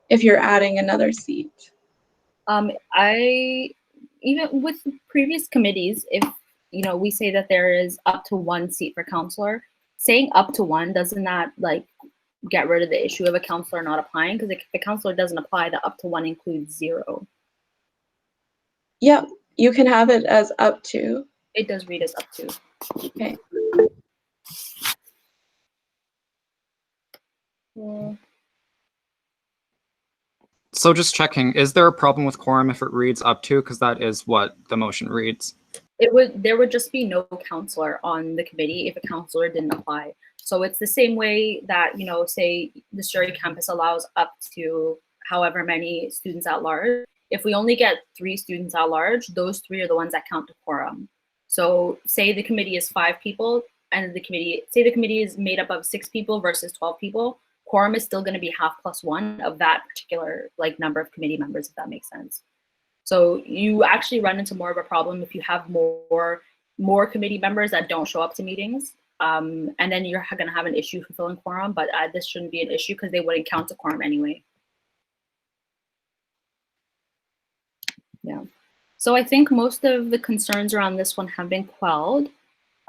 if you're adding another seat. Even with previous committees, if we say that there is up to 1 seat for counselor, saying up to 1, doesn't that like get rid of the issue of a counselor not applying? Because if the counselor doesn't apply, the up to 1 includes 0. Yeah, you can have it as up to. It does read as up to. Okay. Yeah. So just checking, is there a problem with quorum if it reads up to? Because that is what the motion reads. There would just be no counselor on the committee if a counselor didn't apply. So it's the same way that, say the Surrey campus allows up to however many students at large. If we only get 3 students at large, those 3 are the ones that count to quorum. So say the committee is 5 people, and say the committee is made up of 6 people versus 12 people, quorum is still going to be half plus 1 of that particular number of committee members, if that makes sense. So you actually run into more of a problem if you have more committee members that don't show up to meetings, and then you're going to have an issue fulfilling quorum. But this shouldn't be an issue because they wouldn't count to quorum anyway. Yeah. So I think most of the concerns around this one have been quelled,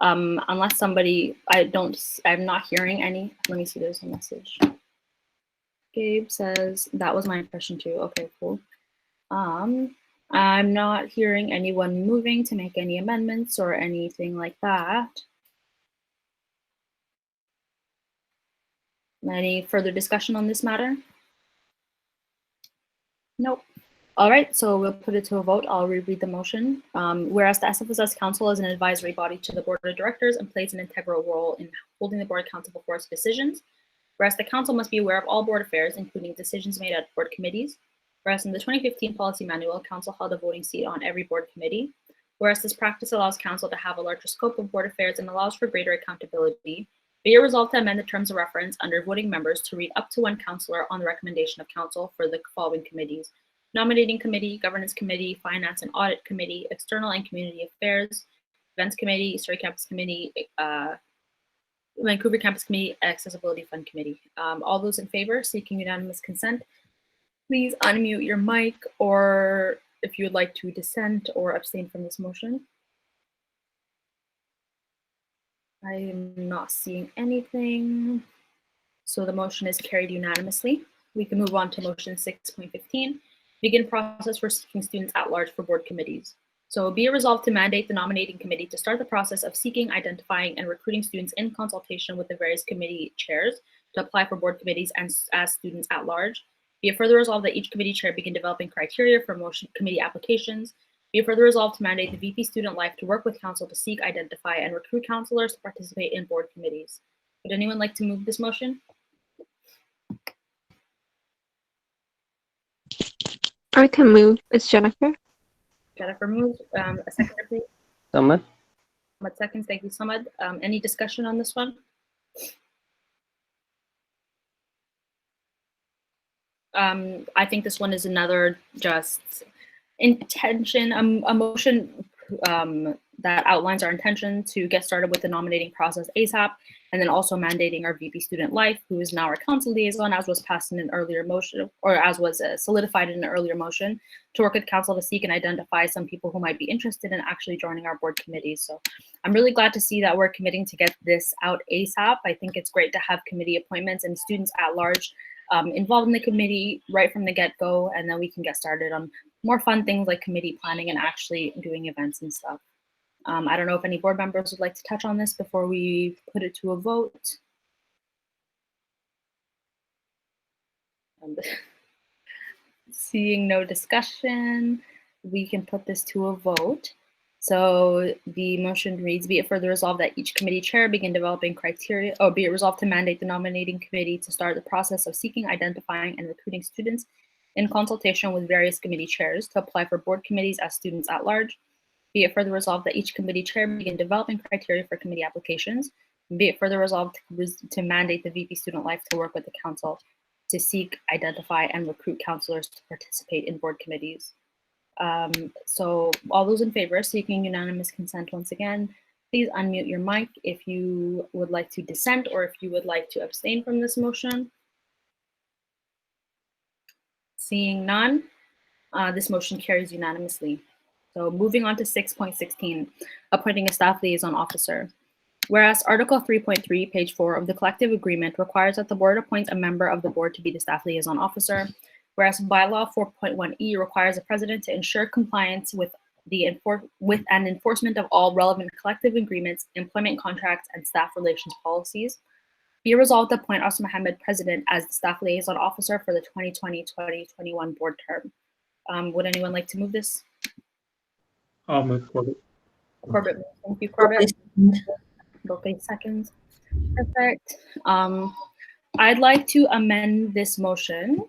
unless somebody, I'm not hearing any. Let me see, there's a message. Gabe says, that was my impression too. Okay, cool. I'm not hearing anyone moving to make any amendments or anything like that. Any further discussion on this matter? Nope. All right, so we'll put it to a vote. I'll reread the motion. Whereas the SFSS Council is an advisory body to the Board of Directors and plays an integral role in holding the board accountable for its decisions. Whereas the Council must be aware of all board affairs, including decisions made at board committees. Whereas in the 2015 policy manual, Council held a voting seat on every board committee. Whereas this practice allows Council to have a larger scope of board affairs and allows for greater accountability, be it resolved to amend the terms of reference under voting members to read up to 1 councillor on the recommendation of Council for the following committees: Nominating Committee, Governance Committee, Finance and Audit Committee, External and Community Affairs, Events Committee, Surrey Campus Committee, Vancouver Campus Committee, Accessibility Fund Committee. All those in favor, seeking unanimous consent, please unmute your mic, or if you would like to dissent or abstain from this motion. I am not seeing anything. So the motion is carried unanimously. we can move on to motion 6.15, begin process for seeking students at large for board committees. So be it resolved to mandate the nominating committee to start the process of seeking, identifying, and recruiting students in consultation with the various committee chairs to apply for board committees and as students at large. Be it further resolved that each committee chair begin developing criteria for motion committee applications. Be it further resolved to mandate the VP Student Life to work with council to seek, identify, and recruit counselors to participate in board committees. Would anyone like to move this motion? I can move. It's Jennifer. Jennifer moves. A seconder, please. Samad? Samad seconds. Thank you, Samad. Any discussion on this one? I think this one is another just intention, a motion that outlines our intention to get started with the nominating process ASAP, and then also mandating our VP Student Life, who is now our council liaison, as was passed in an earlier motion, or as was solidified in an earlier motion, to work with council to seek and identify some people who might be interested in actually joining our board committees. So I'm really glad to see that we're committing to get this out ASAP. I think it's great to have committee appointments and students at large involved in the committee right from the get-go, and then we can get started on more fun things like committee planning and actually doing events and stuff. I don't know if any board members would like to touch on this before we put it to a vote. Seeing no discussion, we can put this to a vote. So the motion reads, be it further resolved that each committee chair begin developing criteria, or be it resolved to mandate the nominating committee to start the process of seeking, identifying, and recruiting students in consultation with various committee chairs to apply for board committees as students at large. Be it further resolved that each committee chair begin developing criteria for committee applications. Be it further resolved to mandate the VP Student Life to work with the council to seek, identify, and recruit counselors to participate in board committees. So all those in favor, seeking unanimous consent once again, please unmute your mic if you would like to dissent or if you would like to abstain from this motion. Seeing none, this motion carries unanimously. So moving on to 6.16, appointing a staff liaison officer. Whereas Article 3.3, page 4 of the collective agreement requires that the board appoint a member of the board to be the staff liaison officer, whereas bylaw 4.1e requires the president to ensure compliance with an enforcement of all relevant collective agreements, employment contracts, and staff relations policies. Be resolved to appoint Asma Mohammed president as the staff liaison officer for the 2020-2021 board term. Would anyone like to move this? I'll move Corbett. Corbett, thank you, Corbett. Buckley seconds. Perfect. I'd like to amend this motion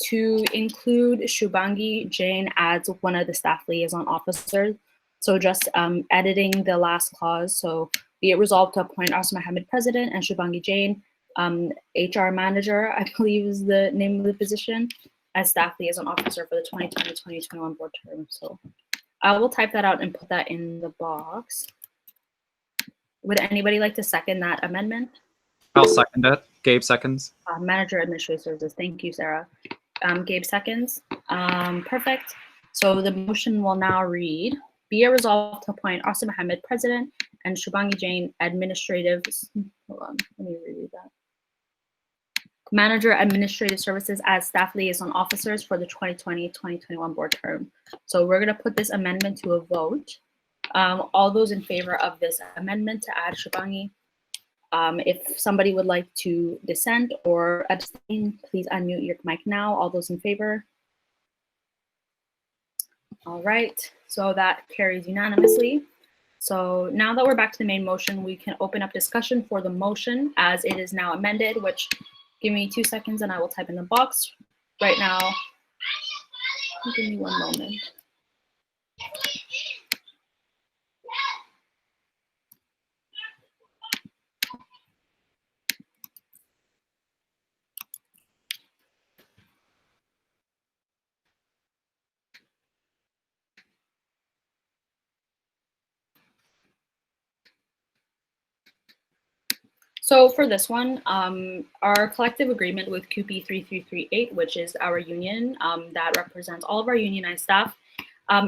to include Shubangi Jain as one of the staff liaison officers. So just editing the last clause. So be it resolved to appoint Asma Mohammed president and Shubangi Jain, HR manager, I believe is the name of the position, as staff liaison officer for the 2020-2021 board term. So I will type that out and put that in the box. Would anybody like to second that amendment? I'll second it. Gabe seconds. Manager Administrative Services. Thank you, Sarah. Gabe seconds. Perfect. So the motion will now read, be it resolved to appoint Asma Mohammed president and Shubangi Jain administrative, hold on, let me reread that. Manager Administrative Services as staff liaison officers for the 2020-2021 board term. So we're going to put this amendment to a vote. All those in favor of this amendment to add Shubangi, if somebody would like to dissent or abstain, please unmute your mic now. All those in favor? All right, so that carries unanimously. So now that we're back to the main motion, we can open up discussion for the motion as it is now amended, which give me 2 seconds and I will type in the box right now. Give me 1 moment. So for this one, our collective agreement with CUPE 3338, which is our union that represents all of our unionized staff,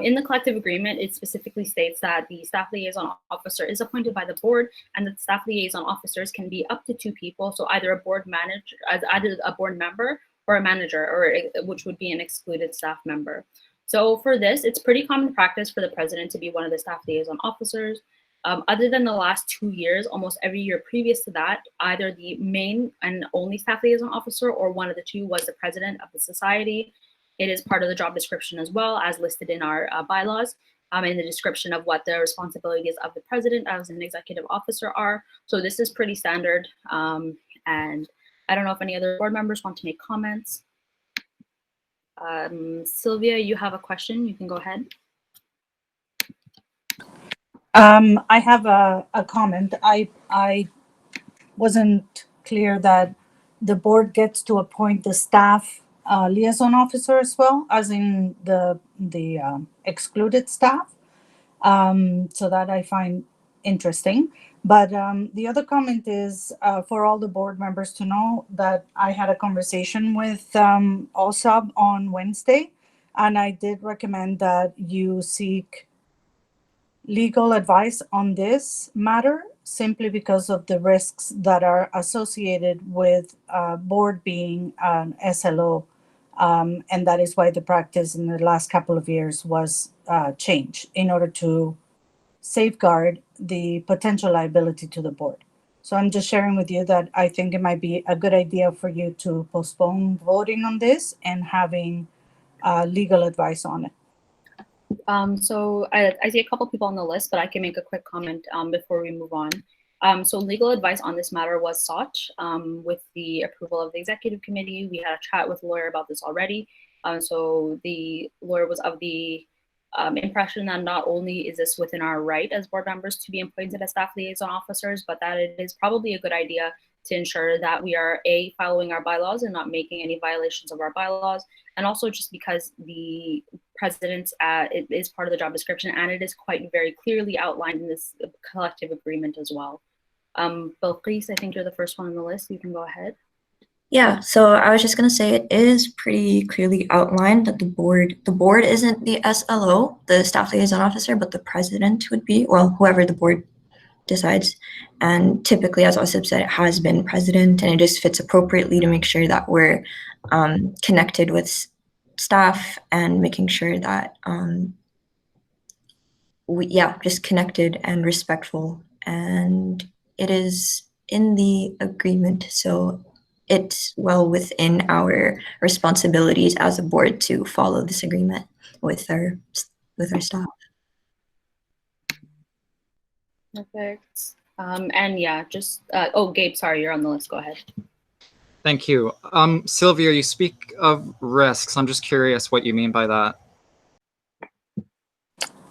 in the collective agreement, it specifically states that the staff liaison officer is appointed by the board and that staff liaison officers can be up to 2 people. So either a board manager, either a board member or a manager, or which would be an excluded staff member. So for this, it's pretty common practice for the president to be one of the staff liaison officers. Other than the last 2 years, almost every year previous to that, either the main and only staff liaison officer or one of the two was the president of the society. It is part of the job description as well as listed in our bylaws, in the description of what the responsibilities of the president as an executive officer are. So this is pretty standard. And I don't know if any other board members want to make comments. Sylvia, you have a question, you can go ahead. I have a comment. I wasn't clear that the board gets to appoint the staff liaison officer as well, as in the excluded staff. So that I find interesting. But the other comment is for all the board members to know that I had a conversation with OSAB on Wednesday, and I did recommend that you seek legal advice on this matter simply because of the risks that are associated with board being an SLO. And that is why the practice in the last couple of years was changed in order to safeguard the potential liability to the board. So I'm just sharing with you that I think it might be a good idea for you to postpone voting on this and having legal advice on it. So I see a couple people on the list, but I can make a quick comment before we move on. So legal advice on this matter was sought with the approval of the executive committee. We had a chat with a lawyer about this already. So the lawyer was of the impression that not only is this within our right as board members to be appointed as staff liaison officers, but that it is probably a good idea to ensure that we are following our bylaws and not making any violations of our bylaws. And also just because the president's, it is part of the job description and it is quite very clearly outlined in this collective agreement as well. Buckley, I think you're the first one on the list. You can go ahead. Yeah, so I was just going to say it is pretty clearly outlined that the board isn't the SLO, the staff liaison officer, but the president would be, well, whoever the board decides. And typically, as Osip said, it has been president, and it just fits appropriately to make sure that we're connected with staff and making sure that just connected and respectful. And it is in the agreement, so it's well within our responsibilities as a board to follow this agreement with our staff. Perfect. And yeah, just Gabe, sorry, you're on the list. Go ahead. Thank you. Sylvia, you speak of risks. I'm just curious what you mean by that.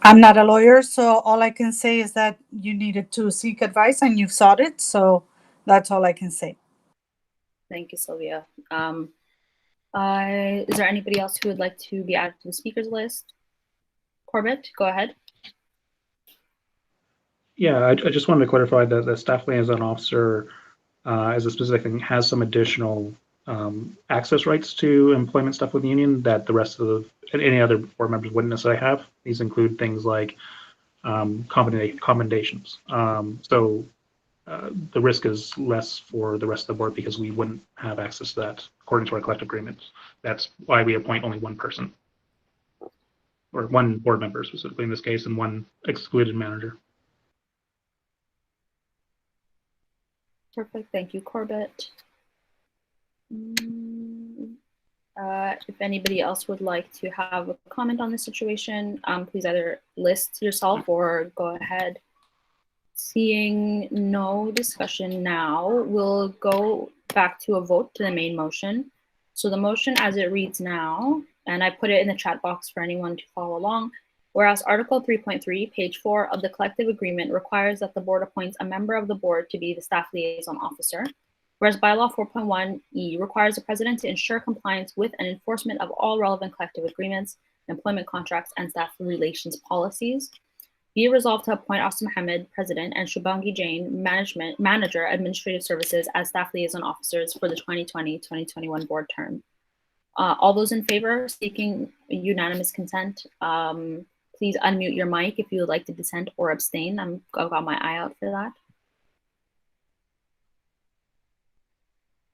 I'm not a lawyer, so all I can say is that you needed to seek advice and you've sought it. So that's all I can say. Thank you, Sylvia. Is there anybody else who would like to be added to the speakers list? Corbett, go ahead. Yeah, I just wanted to clarify that the staff liaison officer, as a specific thing, has some additional access rights to employment stuff with the union that the rest of any other board members wouldn't necessarily have. These include things like commendations. So the risk is less for the rest of the board because we wouldn't have access to that according to our collective agreements. That's why we appoint only one person, or one board member specifically in this case, and one excluded manager. Perfect. Thank you, Corbett. If anybody else would like to have a comment on the situation, please either list yourself or go ahead. Seeing no discussion now, we'll go back to a vote to the main motion. So the motion as it reads now, and I put it in the chat box for anyone to follow along, whereas Article 3.3, page 4 of the collective agreement requires that the board appoints a member of the board to be the staff liaison officer, whereas bylaw 4.1e requires the president to ensure compliance with and enforcement of all relevant collective agreements, employment contracts, and staff relations policies. Be resolved to appoint Austin Mohammed, President, and Shubangi Jain, Manager, Administrative Services, as staff liaison officers for the 2020-2021 board term. All those in favor seeking unanimous consent, please unmute your mic if you would like to dissent or abstain. I've got my eye out for that.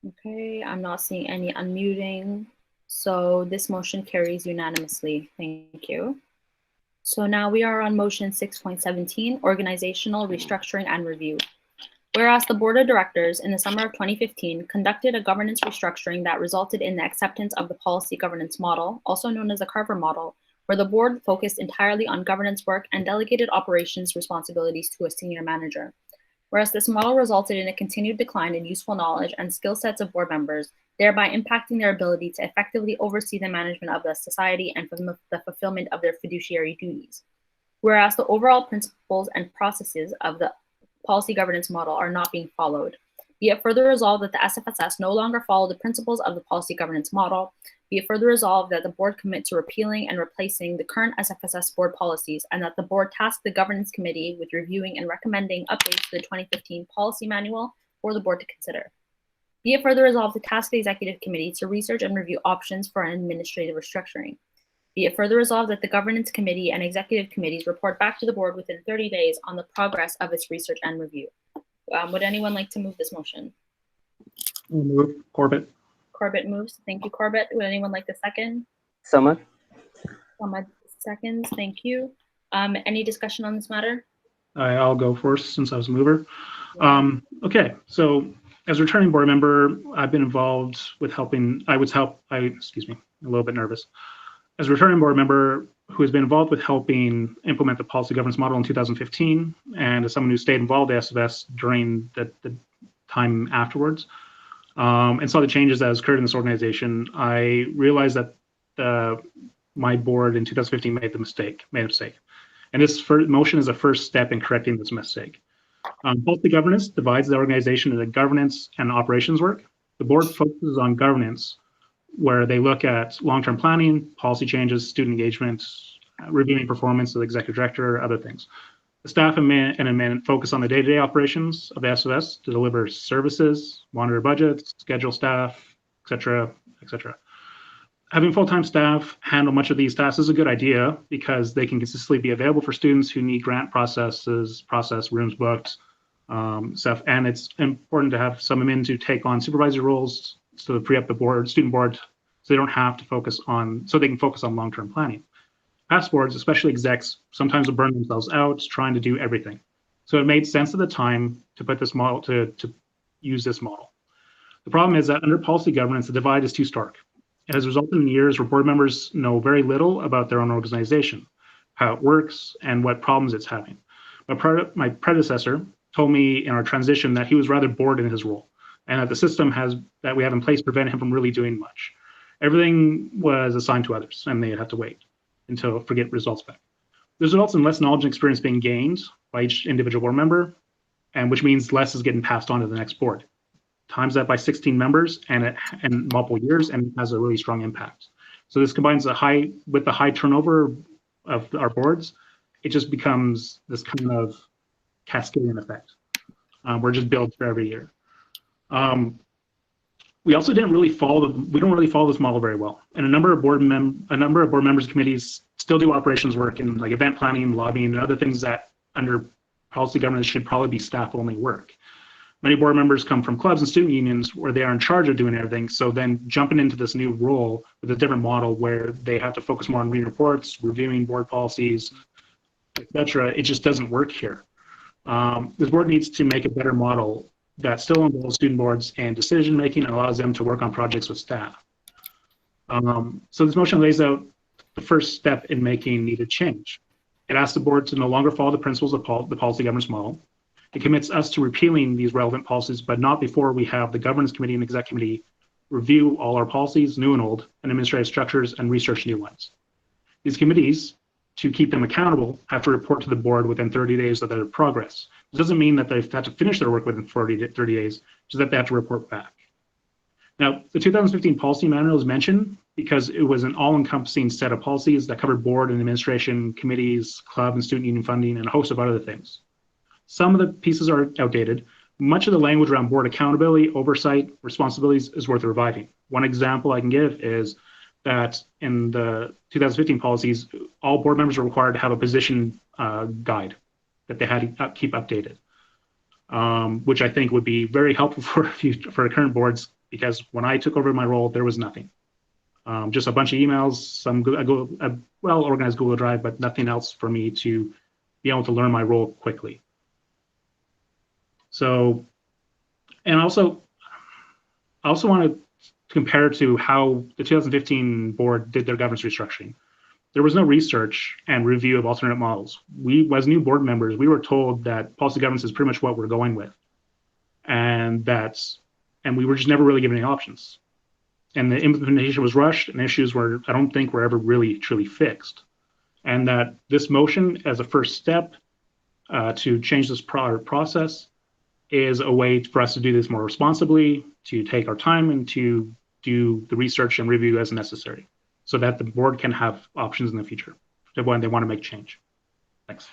Okay, I'm not seeing any unmuting. So this motion carries unanimously. Thank you. So now we are on motion 6.17, organizational restructuring and review. Whereas the Board of Directors in the summer of 2015 conducted a governance restructuring that resulted in the acceptance of the policy governance model, also known as the Carver model, where the board focused entirely on governance work and delegated operations responsibilities to a senior manager. Whereas this model resulted in a continued decline in useful knowledge and skill sets of board members, thereby impacting their ability to effectively oversee the management of the society and the fulfillment of their fiduciary duties. Whereas the overall principles and processes of the policy governance model are not being followed. Be it further resolved that the SFSS no longer follow the principles of the policy governance model. Be it further resolved that the board commit to repealing and replacing the current SFSS board policies, and that the board task the governance committee with reviewing and recommending updates to the 2015 policy manual for the board to consider. Be it further resolved to task the executive committee to research and review options for an administrative restructuring. Be it further resolved that the governance committee and executive committees report back to the board within 30 days on the progress of its research and review. Would anyone like to move this motion? Move. Corbett. Corbett moves. Thank you, Corbett. Would anyone like to second? Samad. Samad seconds. Thank you. Any discussion on this matter? I'll go first since I was a mover. Okay, so as a returning board member, I've been involved with helping. Excuse me, a little bit nervous. As a returning board member who has been involved with helping implement the policy governance model in 2015, and as someone who stayed involved with SFS during the time afterwards, and saw the changes that has occurred in this organization, I realized that my board in 2015 made a mistake. And this motion is a first step in correcting this mistake. Policy governance divides the organization into governance and operations work. The board focuses on governance, where they look at long-term planning, policy changes, student engagement, reviewing performance of the executive director, other things. The staff and admin focus on the day-to-day operations of the SFS to deliver services, monitor budgets, schedule staff, etc., etc. Having full-time staff handle much of these tasks is a good idea because they can consistently be available for students who need grant rooms booked, stuff. And it's important to have some admin to take on supervisory roles to free up the student board, so they don't have to so they can focus on long-term planning. Past boards, especially execs, sometimes will burn themselves out trying to do everything. So it made sense at the time to put this model, to use this model. The problem is that under policy governance, the divide is too stark. It has resulted in years where board members know very little about their own organization, how it works, and what problems it's having. My predecessor told me in our transition that he was rather bored in his role, and that the system that we have in place prevented him from really doing much. Everything was assigned to others, and they had to wait until get results back. This results in less knowledge and experience being gained by each individual board member, and which means less is getting passed on to the next board. Times that by 16 members and multiple years, and it has a really strong impact. So this combines with the high turnover of our boards, it just becomes this kind of cascading effect. We're just built for every year. We also don't really follow this model very well. And a number of board members committees still do operations work in like event planning, lobbying, and other things that under policy governance should probably be staff only work. Many board members come from clubs and student unions where they are in charge of doing everything. So then jumping into this new role with a different model where they have to focus more on reading reports, reviewing board policies, etc., it just doesn't work here. This board needs to make a better model that still involves student boards and decision making and allows them to work on projects with staff. So this motion lays out the first step in making needed change. It asks the board to no longer follow the principles of the policy governance model. It commits us to repealing these relevant policies, but not before we have the governance committee and exec committee review all our policies, new and old, and administrative structures, and research new ones. These committees, to keep them accountable, have to report to the board within 30 days of their progress. It doesn't mean that they have to finish their work within 30 days, just that they have to report back. Now, the 2015 policy manual is mentioned because it was an all-encompassing set of policies that covered board and administration, committees, club and student union funding, and a host of other things. Some of the pieces are outdated. Much of the language around board accountability, oversight, responsibilities is worth reviving. One example I can give is that in the 2015 policies, all board members are required to have a position guide that they had to keep updated, which I think would be very helpful for current boards because when I took over my role, there was nothing. Just a bunch of emails, a well-organized Google Drive, but nothing else for me to be able to learn my role quickly. So, and also, I also want to compare to how the 2015 board did their governance restructuring. There was no research and review of alternate models. We, as new board members, we were told that policy governance is pretty much what we're going with. And we were just never really given any options. And the implementation was rushed, and issues were, I don't think, were ever really truly fixed. And that this motion, as a first step to change this process, is a way for us to do this more responsibly, to take our time, and to do the research and review as necessary, so that the board can have options in the future when they want to make change. Thanks.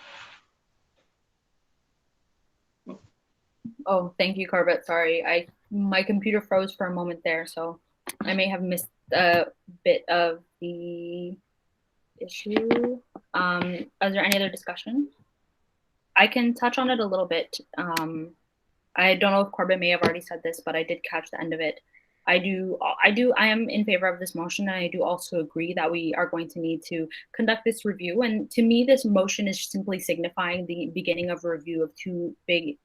Oh, thank you, Corbett. Sorry, my computer froze for a moment there, so I may have missed a bit of the issue. Is there any other discussion? I can touch on it a little bit. I don't know if Corbett may have already said this, but I did catch the end of it. I am in favor of this motion, and I do also agree that we are going to need to conduct this review. And to me, this motion is simply signifying the beginning of a review of two big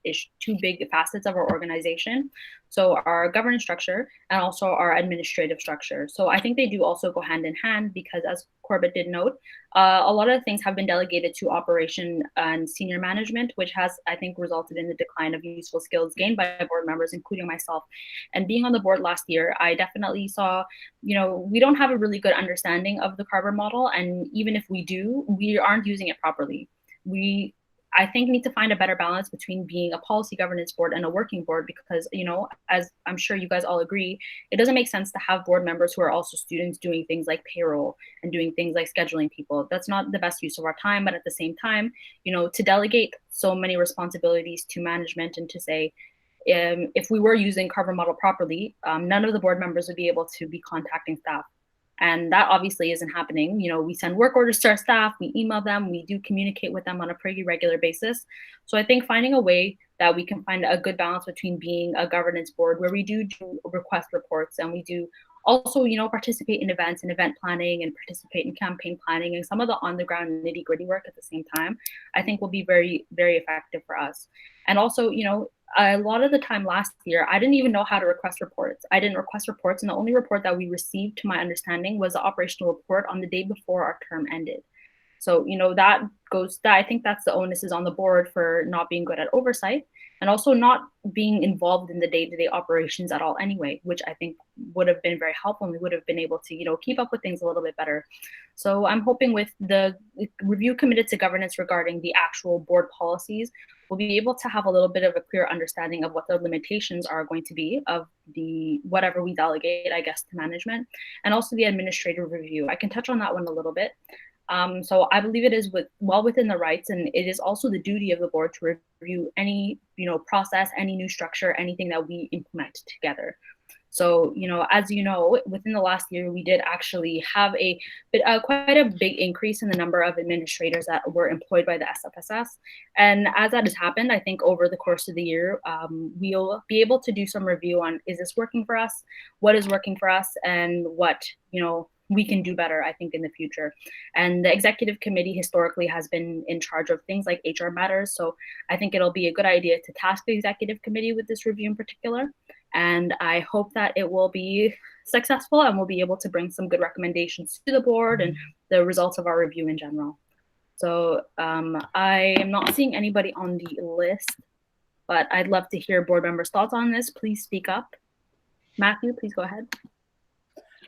facets of our organization. So our governance structure and also our administrative structure. So I think they do also go hand in hand, because as Corbett did note, a lot of things have been delegated to operation and senior management, which has, I think, resulted in the decline of useful skills gained by board members, including myself. And being on the board last year, I definitely saw, we don't have a really good understanding of the Carver model. And even if we do, we aren't using it properly. I think need to find a better balance between being a policy governance board and a working board, because, as I'm sure you guys all agree, it doesn't make sense to have board members who are also students doing things like payroll and doing things like scheduling people. That's not the best use of our time. But at the same time, to delegate so many responsibilities to management and to say, if we were using Carver model properly, none of the board members would be able to be contacting staff. And that obviously isn't happening. We send work orders to our staff, we email them, we do communicate with them on a pretty regular basis. So I think finding a way that we can find a good balance between being a governance board where we do request reports, and we do also, participate in events and event planning, and participate in campaign planning and some of the on-the-ground nitty-gritty work at the same time, I think will be very, very effective for us. And also, a lot of the time last year, I didn't even know how to request reports. I didn't request reports, and the only report that we received, to my understanding, was the operational report on the day before our term ended. So, I think that's the onus is on the board for not being good at oversight, and also not being involved in the day-to-day operations at all anyway, which I think would have been very helpful, and we would have been able to, keep up with things a little bit better. So I'm hoping with the review committed to governance regarding the actual board policies, we'll be able to have a little bit of a clear understanding of what the limitations are going to be of the whatever we delegate, I guess, to management, and also the administrative review. I can touch on that one a little bit. So I believe it is well within the rights, and it is also the duty of the board to review any, process, any new structure, anything that we implement together. So, as you know, within the last year, we did actually have quite a big increase in the number of administrators that were employed by the SFSS. And as that has happened, I think over the course of the year, we'll be able to do some review on, is this working for us? What is working for us? And what, we can do better, I think, in the future. And the executive committee historically has been in charge of things like HR matters. So I think it'll be a good idea to task the executive committee with this review in particular. And I hope that it will be successful, and we'll be able to bring some good recommendations to the board and the results of our review in general. So I am not seeing anybody on the list, but I'd love to hear board members' thoughts on this. Please speak up. Matthew, please go ahead.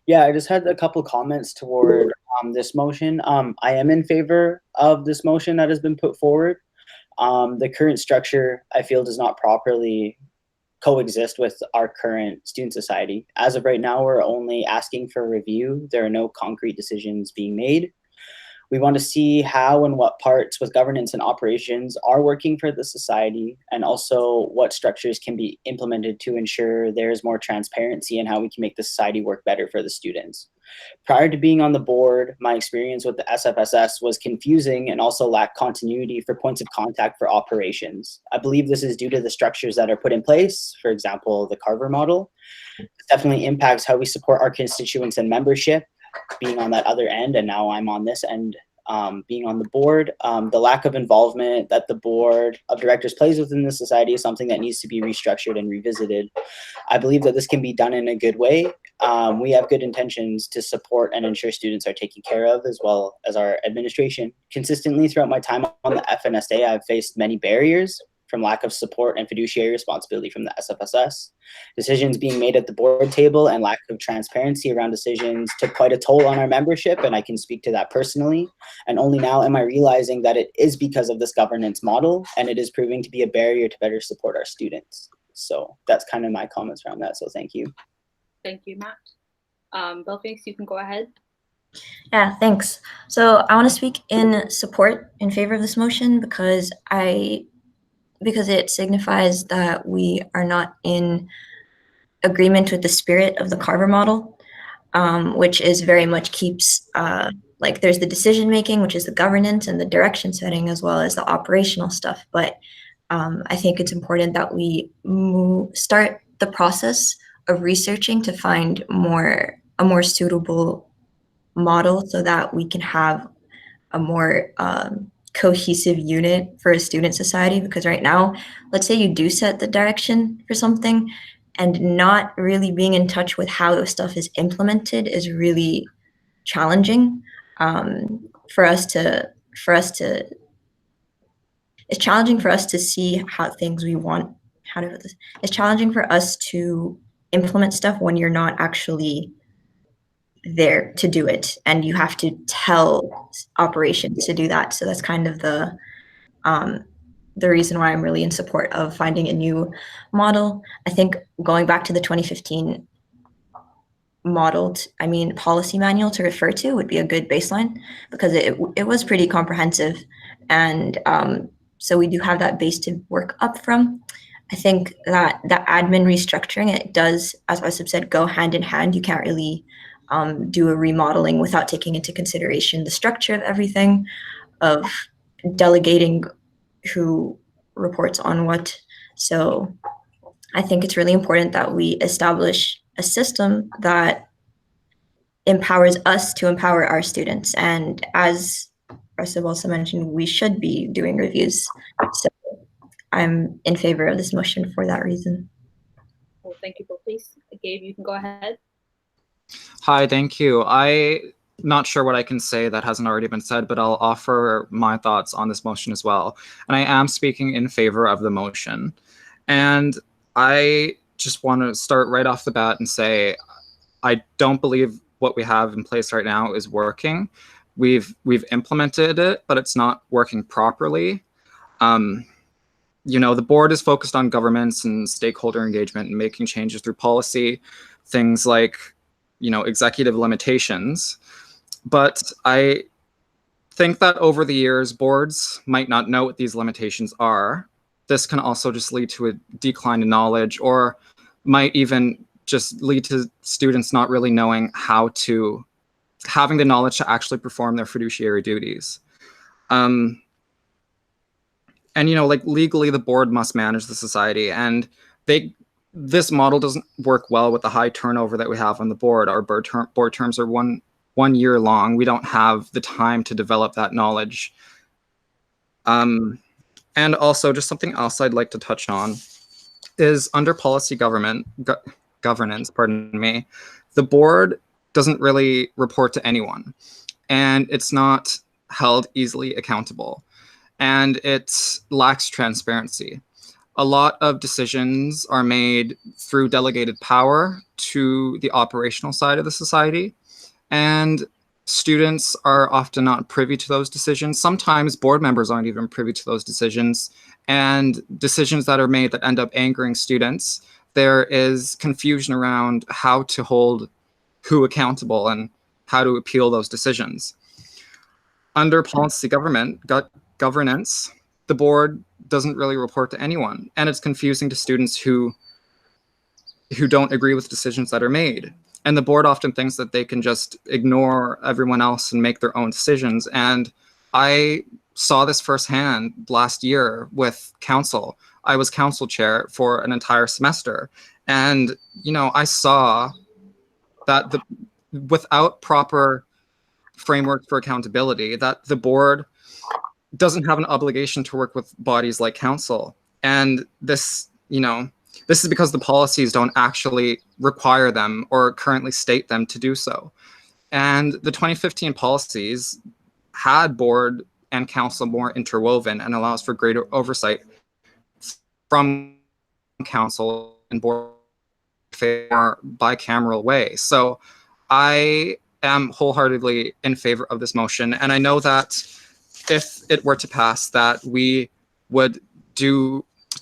Yeah, I just had a couple comments toward this motion. I am in favor of this motion that has been put forward. The current structure, I feel, does not properly coexist with our current student society. As of right now, we're only asking for a review. There are no concrete decisions being made. We want to see how and what parts with governance and operations are working for the society, and also what structures can be implemented to ensure there's more transparency and how we can make the society work better for the students. Prior to being on the board, my experience with the SFSS was confusing and also lacked continuity for points of contact for operations. I believe this is due to the structures that are put in place, for example, the Carver model, This definitely impacts how we support our constituents and membership, being on that other end, and now I'm on this end, being on the board. The lack of involvement that the board of directors plays within the society is something that needs to be restructured and revisited. I believe that this can be done in a good way. We have good intentions to support and ensure students are taken care of, as well as our administration. Consistently throughout my time on the FNSA, I've faced many barriers, from lack of support and fiduciary responsibility from the SFSS. Decisions being made at the board table and lack of transparency around decisions took quite a toll on our membership, and I can speak to that personally. And only now am I realizing that it is because of this governance model, and it is proving to be a barrier to better support our students. So that's kind of my comments around that, so thank you. Thank you, Matt. Bill Finks, you can go ahead. Yeah, thanks. So I want to speak in support in favor of this motion because it signifies that we are not in agreement with the spirit of the Carver model, which is very much keeps, like there's the decision making, which is the governance and the direction setting, as well as the operational stuff. But I think it's important that we start the process of researching to find a more suitable model so that we can have a more cohesive unit for a student society. Because right now, let's say you do set the direction for something and not really being in touch with how the stuff is implemented is really challenging for us to it's challenging for us to see how things we want, how to put this, it's challenging for us to implement stuff when you're not actually there to do it, and you have to tell operations to do that. So that's kind of the reason why I'm really in support of finding a new model. I think going back to the 2015 policy manual to refer to would be a good baseline, because it was pretty comprehensive, and so we do have that base to work up from. I think that the admin restructuring, it does, as I've said, go hand in hand. You can't really do a remodeling without taking into consideration the structure of everything, of delegating who reports on what. So I think it's really important that we establish a system that empowers us to empower our students. And as Russell also mentioned, we should be doing reviews. So I'm in favor of this motion for that reason. Well, thank you, Bill, please. Gabe, you can go ahead. Hi, thank you. I'm not sure what I can say that hasn't already been said, but I'll offer my thoughts on this motion as well. And I am speaking in favor of the motion. And I just want to start right off the bat and say, I don't believe what we have in place right now is working. We've implemented it, but it's not working properly. The board is focused on governments and stakeholder engagement and making changes through policy, things like executive limitations. But I think that over the years, boards might not know what these limitations are. This can also just lead to a decline in knowledge, or might even just lead to students not really knowing having the knowledge to actually perform their fiduciary duties. And legally the board must manage the society, and this model doesn't work well with the high turnover that we have on the board. Our board terms are one year long. We don't have the time to develop that knowledge. And also, just something else I'd like to touch on is under policy governance, the board doesn't really report to anyone, and it's not held easily accountable, and it lacks transparency. A lot of decisions are made through delegated power to the operational side of the society, and students are often not privy to those decisions. Sometimes board members aren't even privy to those decisions, and decisions that are made that end up angering students, there is confusion around how to hold who accountable and how to appeal those decisions. Under policy governance, the board doesn't really report to anyone, and it's confusing to students who don't agree with decisions that are made. And the board often thinks that they can just ignore everyone else and make their own decisions. And I saw this firsthand last year with council. I was council chair for an entire semester. And, you know, I saw that without proper framework for accountability, that the board doesn't have an obligation to work with bodies like council. And this, you know, this is because the policies don't actually require them or currently state them to do so. And the 2015 policies had board and council more interwoven and allows for greater oversight from council and board in a more bicameral way. So I am wholeheartedly in favor of this motion. And I know that if it were to pass, that we would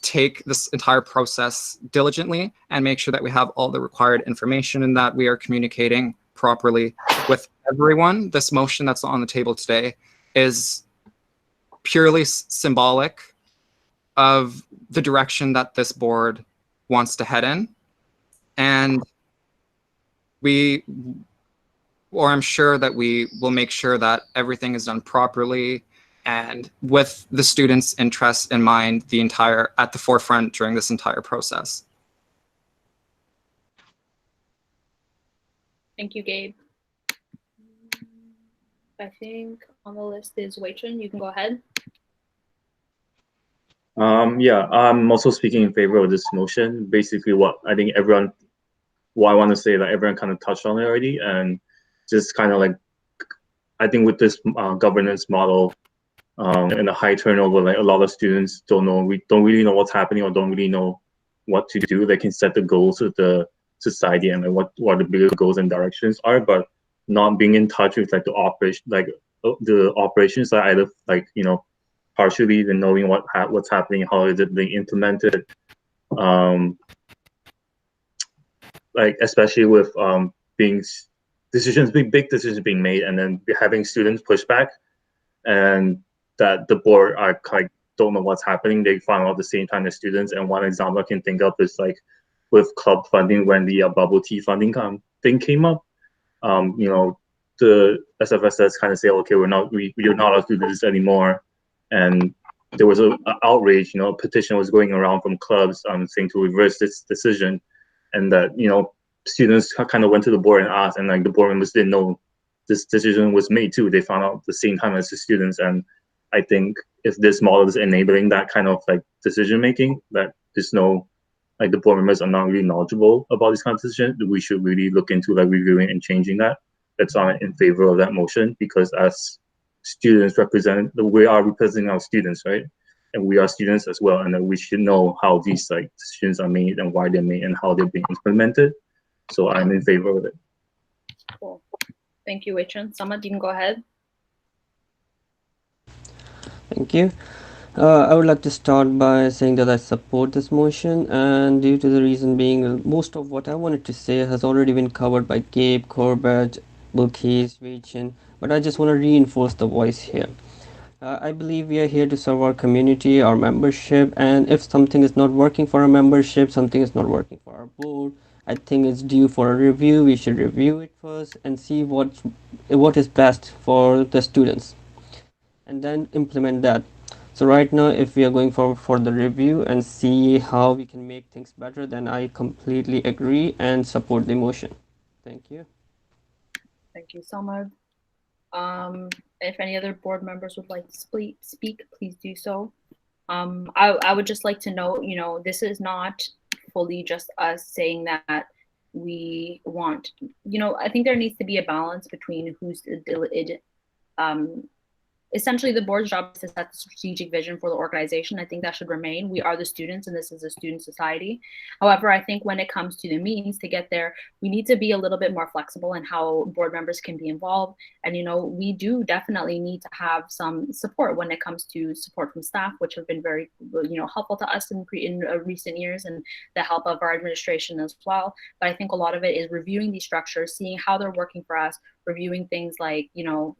take this entire process diligently and make sure that we have all the required information and that we are communicating properly with everyone. This motion that's on the table today is purely symbolic of the direction that this board wants to head in. And I'm sure that we will make sure that everything is done properly and with the students' interests in mind at the forefront during this entire process. Thank you, Gabe. I think on the list is Wei-Chun. You can go ahead. Yeah, I'm also speaking in favor of this motion. Basically, what I want to say that everyone kind of touched on it already, and just kind of like, I think with this governance model and the high turnover, like a lot of students don't really know what's happening or don't really know what to do. They can set the goals of the society and like what the bigger goals and directions are, but not being in touch with like the operations side, either like, you know, partially the knowing what's happening, how is it being implemented, like especially with big decisions being made, and then having students push back, and that the board are like don't know what's happening. They find out at the same time as students. And one example I can think of is like with club funding, when the bubble tea funding thing came up. You know, the SFSS kind of say, okay, you're not allowed to do this anymore. And there was an outrage, you know, a petition was going around from clubs saying to reverse this decision. And that, you know, students kind of went to the board and asked, and like the board members didn't know this decision was made too. They found out at the same time as the students. And I think if this model is enabling that kind of like decision making, that there's no, like the board members are not really knowledgeable about this kind of decision, we should really look into like reviewing and changing that. That's in favor of that motion, because as students we are representing our students, right? And we are students as well, and then we should know how these like decisions are made and why they're made and how they're being implemented. So I'm in favor of it. Cool. Thank you, Wei-Chun. Samad, you can go ahead. Thank you. I would like to start by saying that I support this motion, and due to the reason being most of what I wanted to say has already been covered by Gabe, Corbett, Bulkis, Wei-Chun, but I just want to reinforce the voice here. I believe we are here to serve our community, our membership, and if something is not working for our membership, something is not working for our board, I think it's due for a review. We should review it first and see what is best for the students, and then implement that. So right now, if we are going for the review and see how we can make things better, then I completely agree and support the motion. Thank you. Thank you, Samad. If any other board members would like to speak, please do so. I would just like to note, you know, this is not fully just us saying that we want, you know, I think there needs to be a balance between essentially the board's job is to set the strategic vision for the organization. I think that should remain. We are the students and this is a student society. However, I think when it comes to the means to get there, we need to be a little bit more flexible in how board members can be involved. And, you know, we do definitely need to have some support when it comes to support from staff, which have been very, you know, helpful to us in recent years, and the help of our administration as well. But I think a lot of it is reviewing these structures, seeing how they're working for us, reviewing things like, you know,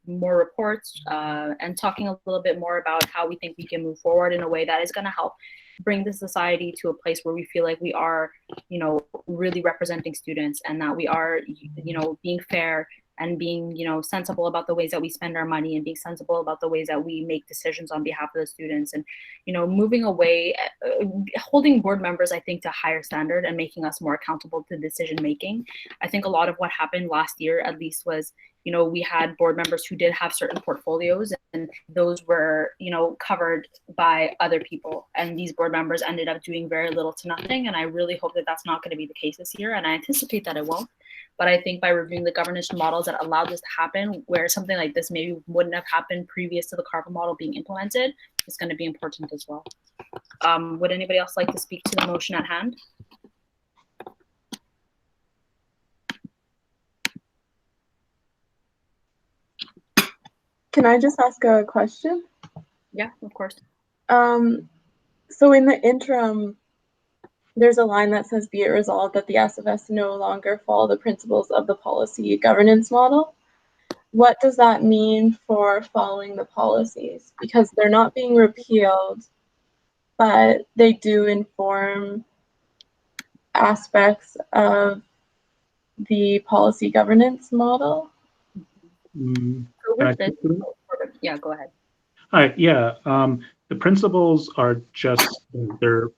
more reports, and talking a little bit more about how we think we can move forward in a way that is going to help bring the society to a place where we feel like we are, you know, really representing students, and that we are, you know, being fair and being, sensible about the ways that we spend our money and being sensible about the ways that we make decisions on behalf of the students, and, moving away, holding board members, I think, to a higher standard and making us more accountable to decision making. I think a lot of what happened last year, at least, was, we had board members who did have certain portfolios, and those were, covered by other people. And these board members ended up doing very little to nothing. And I really hope that that's not going to be the case this year. And I anticipate that it won't. But I think by reviewing the governance models that allowed this to happen, where something like this maybe wouldn't have happened previous to the Carver model being implemented, is going to be important as well. Would anybody else like to speak to the motion at hand? Can I just ask a question? Yeah, of course. So in the interim, there's a line that says, be it resolved that the SFS no longer follow the principles of the policy governance model. What does that mean for following the policies? Because they're not being repealed, but they do inform aspects of the policy governance model. Yeah, go ahead. Hi, yeah. The principles are just, they're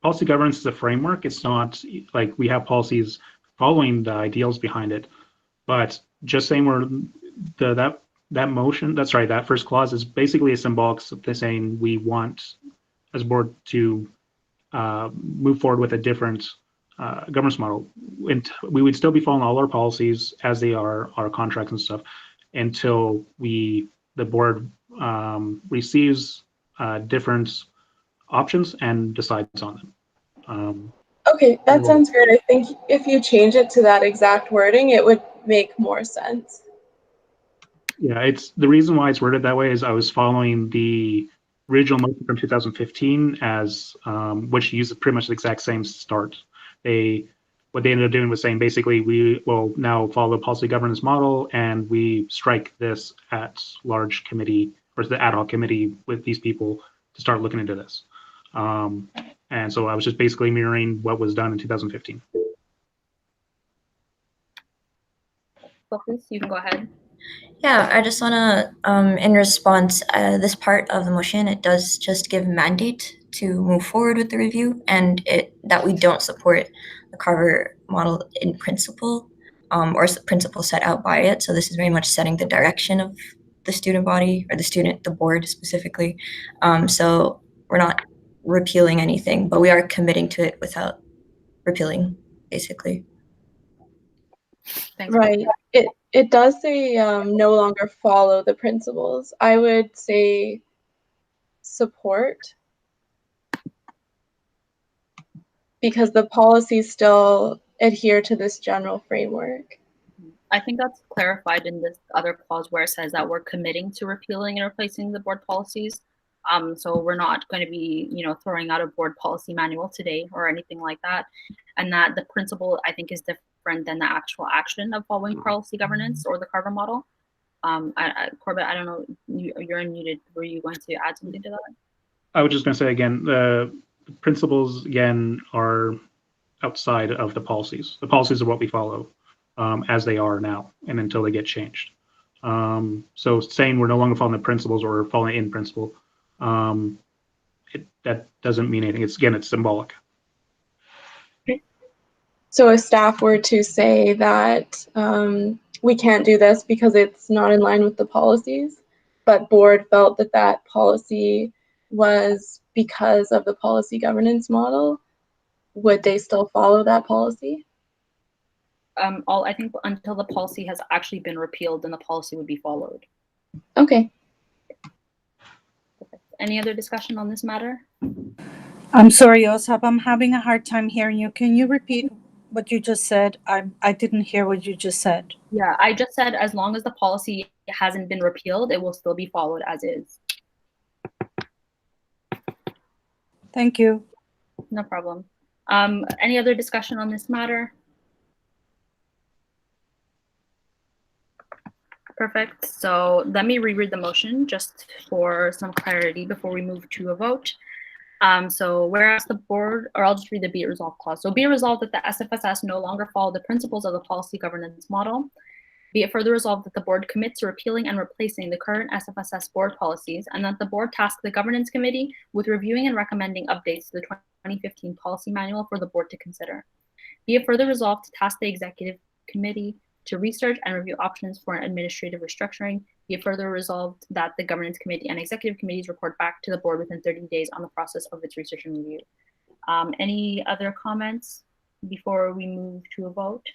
policy governance is a framework. It's not like we have policies following the ideals behind it, but just saying that first clause is basically a symbolic saying we want as a board to move forward with a different governance model. And we would still be following all our policies as they are, our contracts and stuff, until the board receives different options and decides on them. Okay, that sounds good. I think if you change it to that exact wording, it would make more sense. Yeah, it's the reason why it's worded that way is I was following the original motion from 2015 as which used pretty much the exact same start. What they ended up doing was saying basically we will now follow the policy governance model and we strike this at large committee or the ad hoc committee with these people to start looking into this. And so I was just basically mirroring what was done in 2015. Buckley, you can go ahead. Yeah, I just want to, in response, this part of the motion, it does just give mandate to move forward with the review, and that we don't support the Carver model in principle, or principle set out by it. So this is very much setting the direction of the student body, or the board specifically. So we're not repealing anything, but we are committing to it without repealing, basically. Thanks. Right. It does say no longer follow the principles. I would say support, because the policies still adhere to this general framework. I think that's clarified in this other clause where it says that we're committing to repealing and replacing the board policies. So we're not going to be, throwing out a board policy manual today or anything like that. And that the principle, I think, is different than the actual action of following policy governance or the Carver model. Corbett, I don't know, you're unmuted. Were you going to add something to that? I was just going to say again, the principles again are outside of the policies. The policies are what we follow as they are now and until they get changed. So saying we're no longer following the principles or following in principle, that doesn't mean anything. It's symbolic. So if staff were to say that we can't do this because it's not in line with the policies, but board felt that that policy was because of the policy governance model, would they still follow that policy? I think until the policy has actually been repealed, then the policy would be followed. Okay. Any other discussion on this matter? I'm sorry, Osap, I'm having a hard time hearing you. Can you repeat what you just said? I didn't hear what you just said. Yeah, I just said as long as the policy hasn't been repealed, it will still be followed as is. Thank you. No problem. Any other discussion on this matter? Perfect. So let me reread the motion just for some clarity before we move to a vote. So whereas the board, or I'll just read the be it resolved clause. So be it resolved that the SFSS no longer follow the principles of the policy governance model, Be it further resolved that the board commits to repealing and replacing the current SFSS board policies, and that the board task the governance committee with reviewing and recommending updates to the 2015 policy manual for the board to consider. Be it further resolved to task the executive committee to research and review options for an administrative restructuring. Be it further resolved that the governance committee and executive committees report back to the board within 30 days on the process of its research and review. Any other comments before we move to a vote?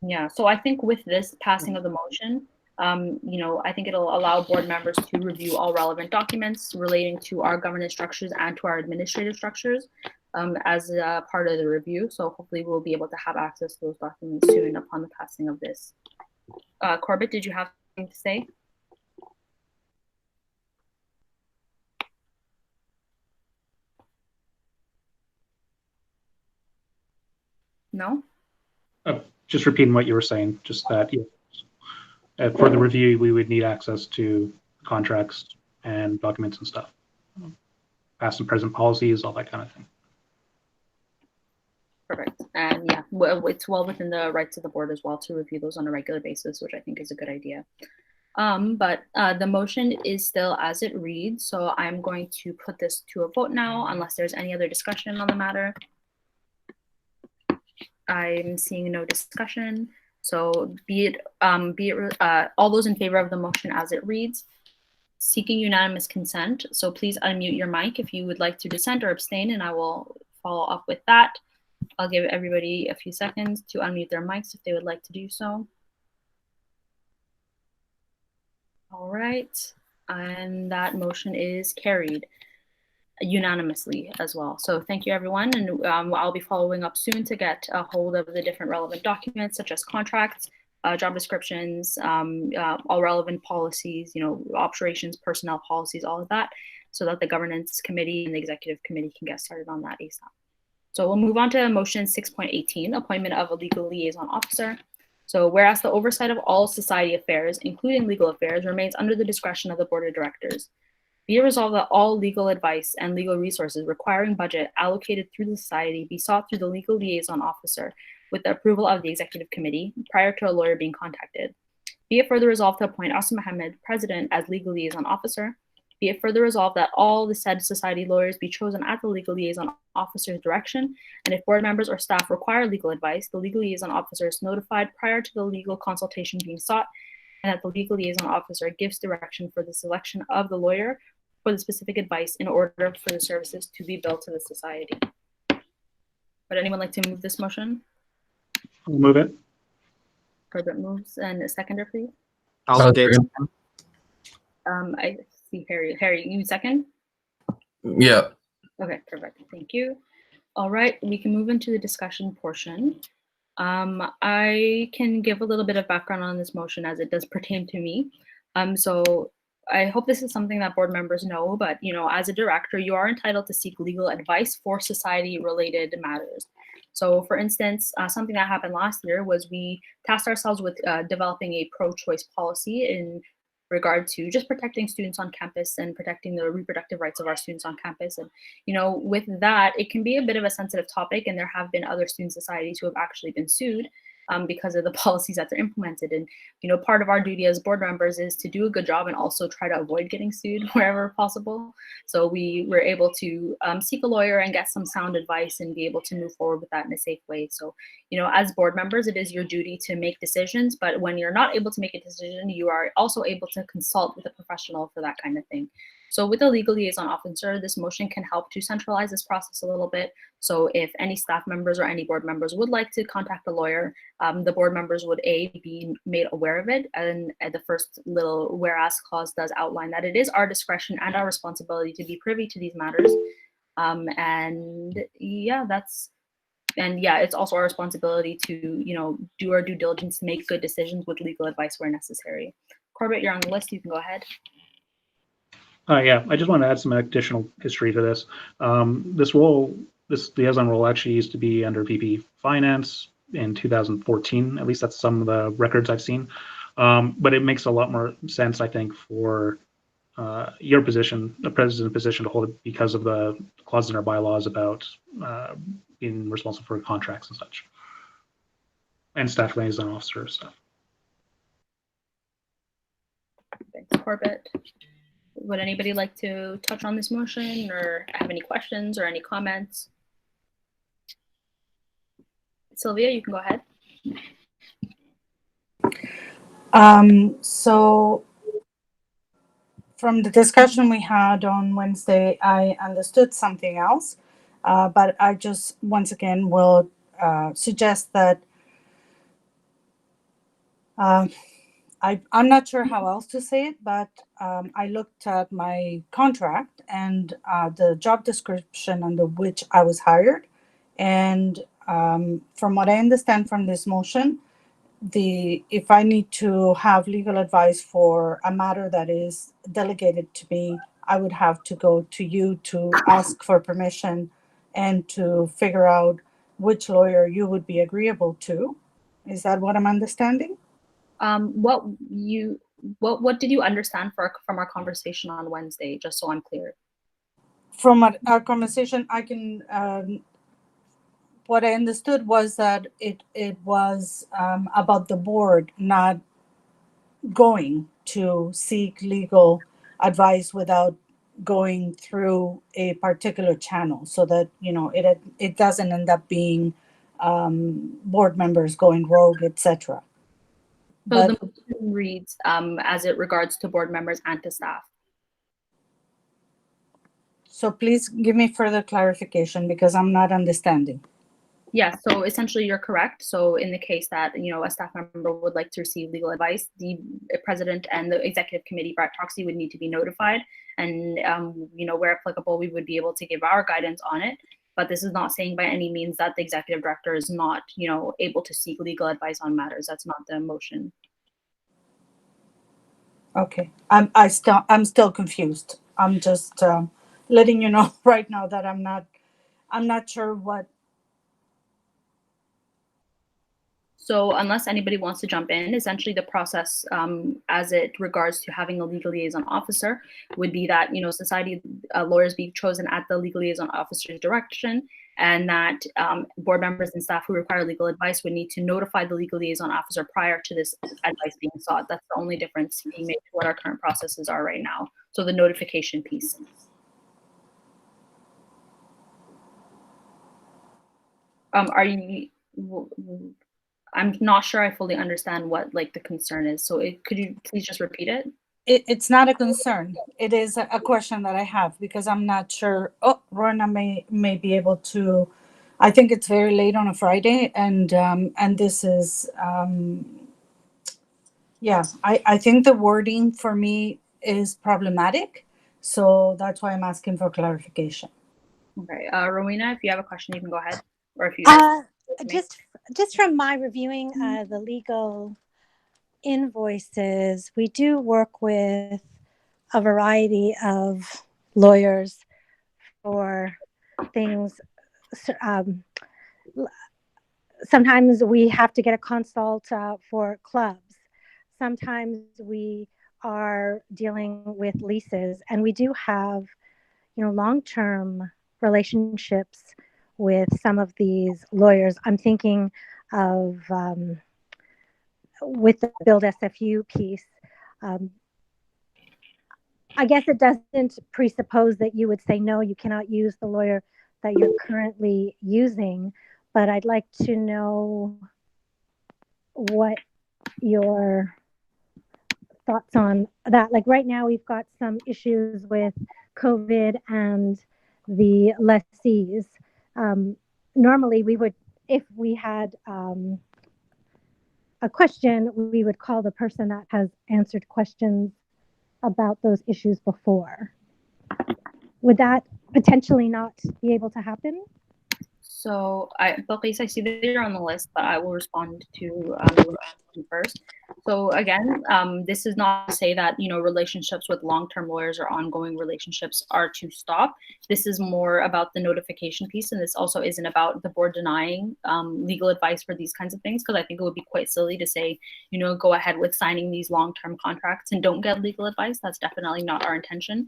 Yeah, so I think with this passing of the motion, I think it'll allow board members to review all relevant documents relating to our governance structures and to our administrative structures as a part of the review. So hopefully we'll be able to have access to those documents soon upon the passing of this. Corbett, did you have something to say? No? Just repeating what you were saying, just that for the review, we would need access to contracts and documents and stuff. Past and present policies, all that kind of thing. Perfect. And yeah, well, it's well within the rights of the board as well to review those on a regular basis, which I think is a good idea. But the motion is still as it reads, so I'm going to put this to a vote now, unless there's any other discussion on the matter. I'm seeing no discussion, so be it all those in favor of the motion as it reads, seeking unanimous consent. So please unmute your mic if you would like to dissent or abstain, and I will follow up with that. I'll give everybody a few seconds to unmute their mics if they would like to do so. All right, and that motion is carried unanimously as well. So thank you, everyone, and I'll be following up soon to get a hold of the different relevant documents, such as contracts, job descriptions, all relevant policies, operations, personnel policies, all of that, so that the governance committee and the executive committee can get started on that ASAP. So we'll move on to motion 6.18, appointment of a legal liaison officer. So whereas the oversight of all society affairs, including legal affairs, remains under the discretion of the board of directors. Be it resolved that all legal advice and legal resources requiring budget allocated through the society be sought through the legal liaison officer with the approval of the executive committee prior to a lawyer being contacted. Be it further resolved to appoint Asa Mohammed, president, as legal liaison officer. Be it further resolved that all the said society lawyers be chosen at the legal liaison officer's direction, and if board members or staff require legal advice, the legal liaison officer is notified prior to the legal consultation being sought, and that the legal liaison officer gives direction for the selection of the lawyer for the specific advice in order for the services to be billed to the society. Would anyone like to move this motion? I'll move it. Corbett moves, and a seconder, please. I'll give. I see Harry. Harry, you second? Yeah. Okay, perfect. Thank you. All right, we can move into the discussion portion. I can give a little bit of background on this motion as it does pertain to me. So I hope this is something that board members know, but as a director, you are entitled to seek legal advice for society-related matters. So for instance, something that happened last year was we tasked ourselves with developing a pro-choice policy in regard to just protecting students on campus and protecting the reproductive rights of our students on campus. And, with that, it can be a bit of a sensitive topic, and there have been other student societies who have actually been sued because of the policies that they're implemented. And, part of our duty as board members is to do a good job and also try to avoid getting sued wherever possible. So we were able to seek a lawyer and get some sound advice and be able to move forward with that in a safe way. So, as board members, it is your duty to make decisions, but when you're not able to make a decision, you are also able to consult with a professional for that kind of thing. So with a legal liaison officer, this motion can help to centralize this process a little bit. So if any staff members or any board members would like to contact a lawyer, the board members would be made aware of it. And the first little whereas clause does outline that it is our discretion and our responsibility to be privy to these matters. It's also our responsibility to, do our due diligence to make good decisions with legal advice where necessary. Corbett, you're on the list. You can go ahead. Yeah, I just want to add some additional history to this. This liaison role actually used to be under VP Finance in 2014. At least that's some of the records I've seen. But it makes a lot more sense, I think, for your position, the president's position, to hold it because of the clauses in our bylaws about being responsible for contracts and such, and staff liaison officer stuff. Thanks, Corbett. Would anybody like to touch on this motion or have any questions or any comments? Sylvia, you can go ahead. So from the discussion we had on Wednesday, I understood something else, but I just once again will suggest that I'm not sure how else to say it, but I looked at my contract and the job description under which I was hired. And from what I understand from this motion, if I need to have legal advice for a matter that is delegated to me, I would have to go to you to ask for permission and to figure out which lawyer you would be agreeable to. Is that what I'm understanding? What did you understand from our conversation on Wednesday, just so I'm clear? From our conversation, I can what I understood was that it was about the board not going to seek legal advice without going through a particular channel, so that it doesn't end up being board members going rogue, etc. So the motion reads as it regards to board members and to staff. So please give me further clarification because I'm not understanding. Yeah, so essentially you're correct. So in the case that, a staff member would like to receive legal advice, the president and the executive committee, Brett Troxy, would need to be notified. And, where applicable, we would be able to give our guidance on it. But this is not saying by any means that the executive director is not, able to seek legal advice on matters. That's not the motion. Okay, I'm still confused. I'm just letting you know right now that I'm not sure what. So unless anybody wants to jump in, essentially the process as it regards to having a legal liaison officer would be that, society lawyers be chosen at the legal liaison officer's direction, and that board members and staff who require legal advice would need to notify the legal liaison officer prior to this advice being sought. That's the only difference being made to what our current processes are right now. So the notification piece. I'm not sure I fully understand what the concern is. So could you please just repeat it? It's not a concern. It is a question that I have because I'm not sure. Oh, Rona may be able to. I think it's very late on a Friday, and this is yeah. I think the wording for me is problematic, so that's why I'm asking for clarification. Okay, Rowena, if you have a question, you can go ahead, or if you just from my reviewing the legal invoices, we do work with a variety of lawyers for things. Sometimes we have to get a consult for clubs. Sometimes we are dealing with leases, and we do have, long-term relationships with some of these lawyers. I'm thinking of with the Build SFU piece. I guess it doesn't presuppose that you would say, no, you cannot use the lawyer that you're currently using, but I'd like to know what your thoughts on that. Like right now, we've got some issues with COVID and the lessees. Normally, we would, if we had a question, we would call the person that has answered questions about those issues before. Would that potentially not be able to happen? So, Buckley, I see that you're on the list, but I will respond to notification first. So again, this is not to say that, relationships with long-term lawyers or ongoing relationships are to stop. This is more about the notification piece, and this also isn't about the board denying legal advice for these kinds of things, because I think it would be quite silly to say, go ahead with signing these long-term contracts and don't get legal advice. That's definitely not our intention.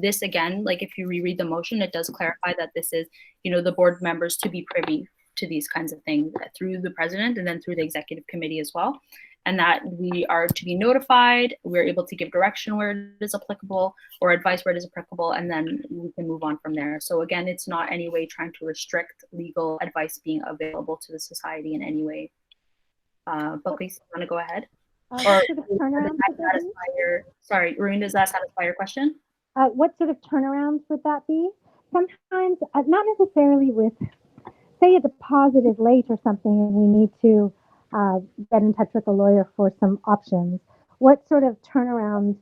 This again, like if you reread the motion, it does clarify that this is, the board members to be privy to these kinds of things through the president and then through the executive committee as well. And that we are to be notified, we're able to give direction where it is applicable or advice where it is applicable, and then we can move on from there. So again, it's not any way trying to restrict legal advice being available to the society in any way. Buckley, you want to go ahead? Or sorry, Rune, does that satisfy your question? What sort of turnarounds would that be? Sometimes, not necessarily with, say a deposit is late or something and we need to get in touch with a lawyer for some options. What sort of turnaround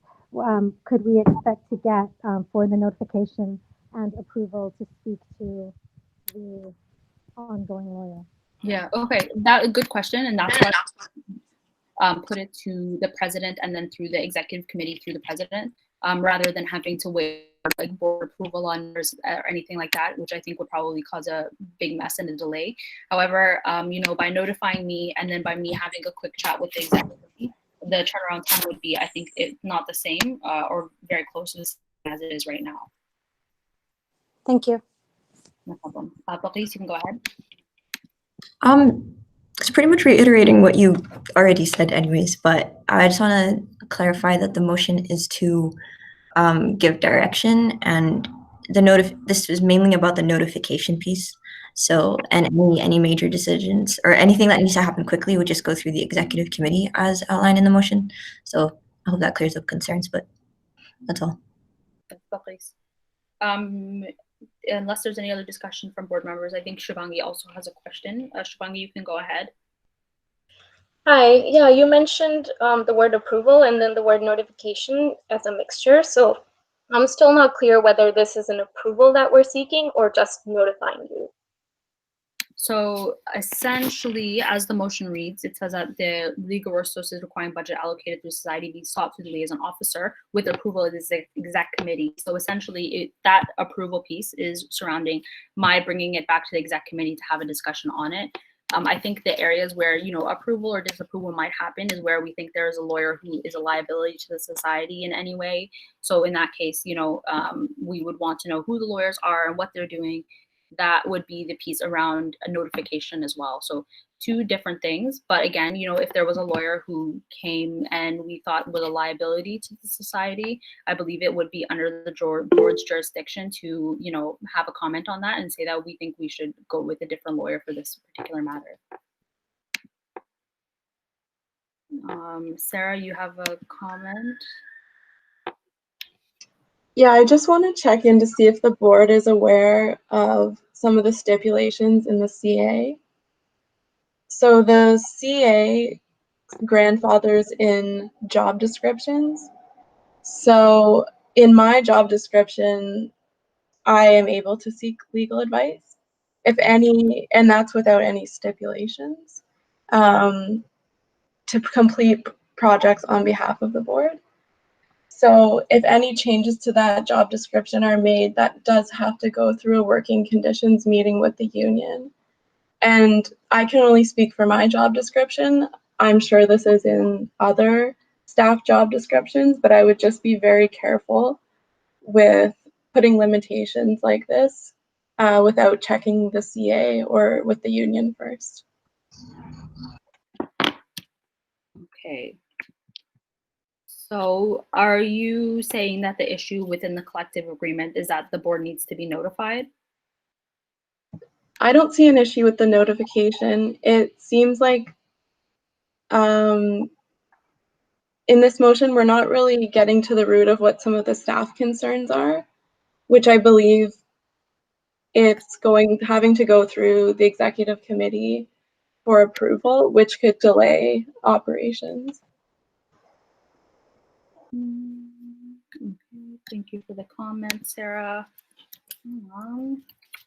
could we expect to get for the notification and approval to speak to the ongoing lawyer? Yeah, okay, that a good question, and that's why put it to the president and then through the executive committee through the president, rather than having to wait like board approval on or anything like that, which I think would probably cause a big mess and a delay. However, by notifying me and then by me having a quick chat with the executive committee, the turnaround time would be, I think, not the same or very close to the same as it is right now. Thank you. No problem. Please, you can go ahead. It's pretty much reiterating what you already said anyways, but I just want to clarify that the motion is to give direction, and this is mainly about the notification piece. So, and any major decisions or anything that needs to happen quickly would just go through the executive committee as outlined in the motion. So I hope that clears up concerns, but that's all. Please. Unless there's any other discussion from board members, I think Shivangi also has a question. Shivangi, you can go ahead. Hi, yeah, you mentioned the word approval and then the word notification as a mixture. So I'm still not clear whether this is an approval that we're seeking or just notifying you. So essentially, as the motion reads, it says that the legal resources requiring budget allocated through society be sought through the liaison officer with approval of the exec committee. So essentially, that approval piece is surrounding my bringing it back to the exec committee to have a discussion on it. I think the areas where, approval or disapproval might happen is where we think there is a lawyer who is a liability to the society in any way. So in that case, we would want to know who the lawyers are and what they're doing. That would be the piece around a notification as well. So two different things. But again, if there was a lawyer who came and we thought was a liability to the society, I believe it would be under the board's jurisdiction to, have a comment on that and say that we think we should go with a different lawyer for this particular matter. Sarah, you have a comment? Yeah, I just want to check in to see if the board is aware of some of the stipulations in the CA. So the CA grandfathers in job descriptions. So in my job description, I am able to seek legal advice, if any, and that's without any stipulations, to complete projects on behalf of the board. So if any changes to that job description are made, that does have to go through a working conditions meeting with the union. And I can only speak for my job description. I'm sure this is in other staff job descriptions, but I would just be very careful with putting limitations like this without checking the CA or with the union first. Okay. So are you saying that the issue within the collective agreement is that the board needs to be notified? I don't see an issue with the notification. It seems like in this motion, we're not really getting to the root of what some of the staff concerns are, which I believe it's having to go through the executive committee for approval, which could delay operations. Okay, thank you for the comment, Sarah.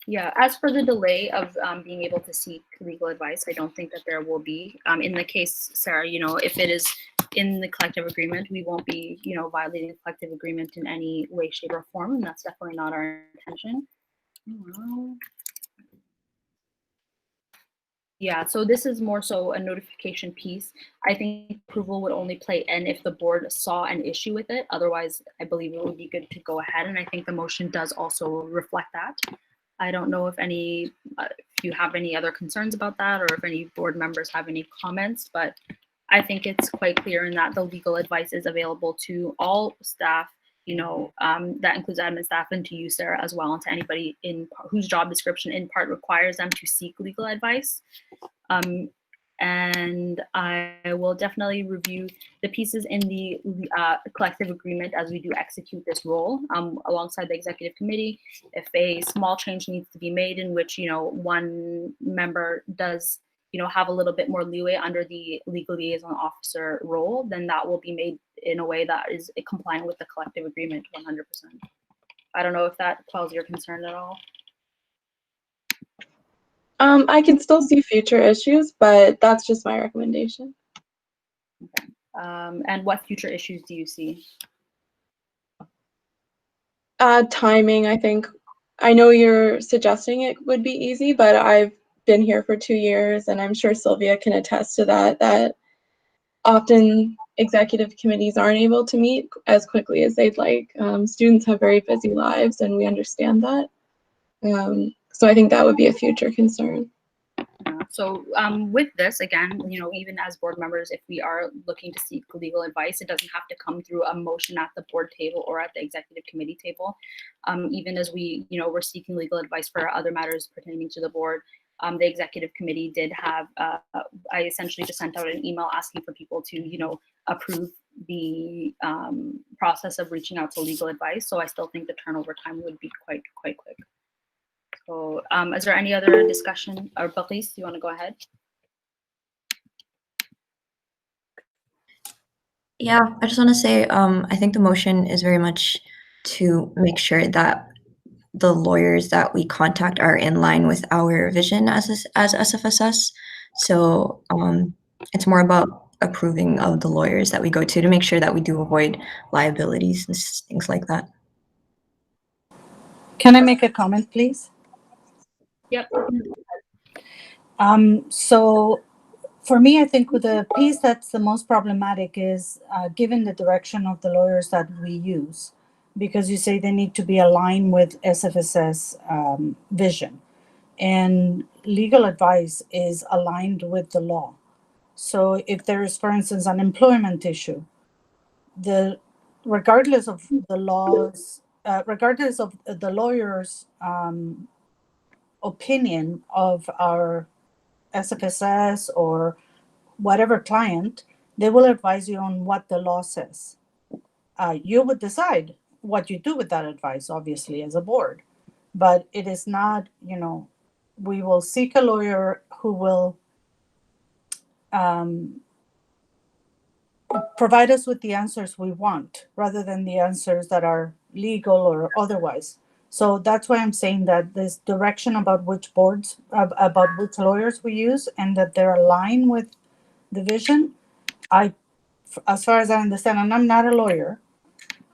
Yeah, as for the delay of being able to seek legal advice, I don't think that there will be. In the case, Sarah, if it is in the collective agreement, we won't be, violating the collective agreement in any way, shape, or form, and that's definitely not our intention. Yeah, so this is more so a notification piece. I think approval would only play in if the board saw an issue with it. Otherwise, I believe it would be good to go ahead, and I think the motion does also reflect that. I don't know if if you have any other concerns about that, or if any board members have any comments, but I think it's quite clear in that the legal advice is available to all staff, that includes admin staff, and to you, Sarah, as well, and to anybody whose job description in part requires them to seek legal advice. And I will definitely review the pieces in the collective agreement as we do execute this role alongside the executive committee. If a small change needs to be made in which, one member does, have a little bit more leeway under the legal liaison officer role, then that will be made in a way that is compliant with the collective agreement 100%. I don't know if that quells your concern at all. I can still see future issues, but that's just my recommendation. Okay. And what future issues do you see? Timing, I think. I know you're suggesting it would be easy, but I've been here for 2 years, and I'm sure Sylvia can attest to that often executive committees aren't able to meet as quickly as they'd like. Students have very busy lives, and we understand that. So I think that would be a future concern. So with this, again, even as board members, if we are looking to seek legal advice, it doesn't have to come through a motion at the board table or at the executive committee table. Even as we're seeking legal advice for other matters pertaining to the board, the executive committee did have, I essentially just sent out an email asking for people to, approve the process of reaching out to legal advice. So I still think the turnover time would be quite quick. So is there any other discussion? Or Buckley, do you want to go ahead? Yeah, I just want to say, I think the motion is very much to make sure that the lawyers that we contact are in line with our vision as SFSS. So it's more about approving of the lawyers that we go to make sure that we do avoid liabilities and things like that. Can I make a comment, please? Yep. So for me, I think with the piece that's the most problematic is given the direction of the lawyers that we use, because you say they need to be aligned with SFSS vision, and legal advice is aligned with the law. So if there is, for instance, an employment issue, regardless of the laws, regardless of the lawyer's opinion of our SFSS or whatever client, they will advise you on what the law says. You would decide what you do with that advice, obviously, as a board. But it is not, we will seek a lawyer who will provide us with the answers we want rather than the answers that are legal or otherwise. So that's why I'm saying that this direction about which boards, about which lawyers we use, and that they're aligned with the vision, as far as I understand, and I'm not a lawyer,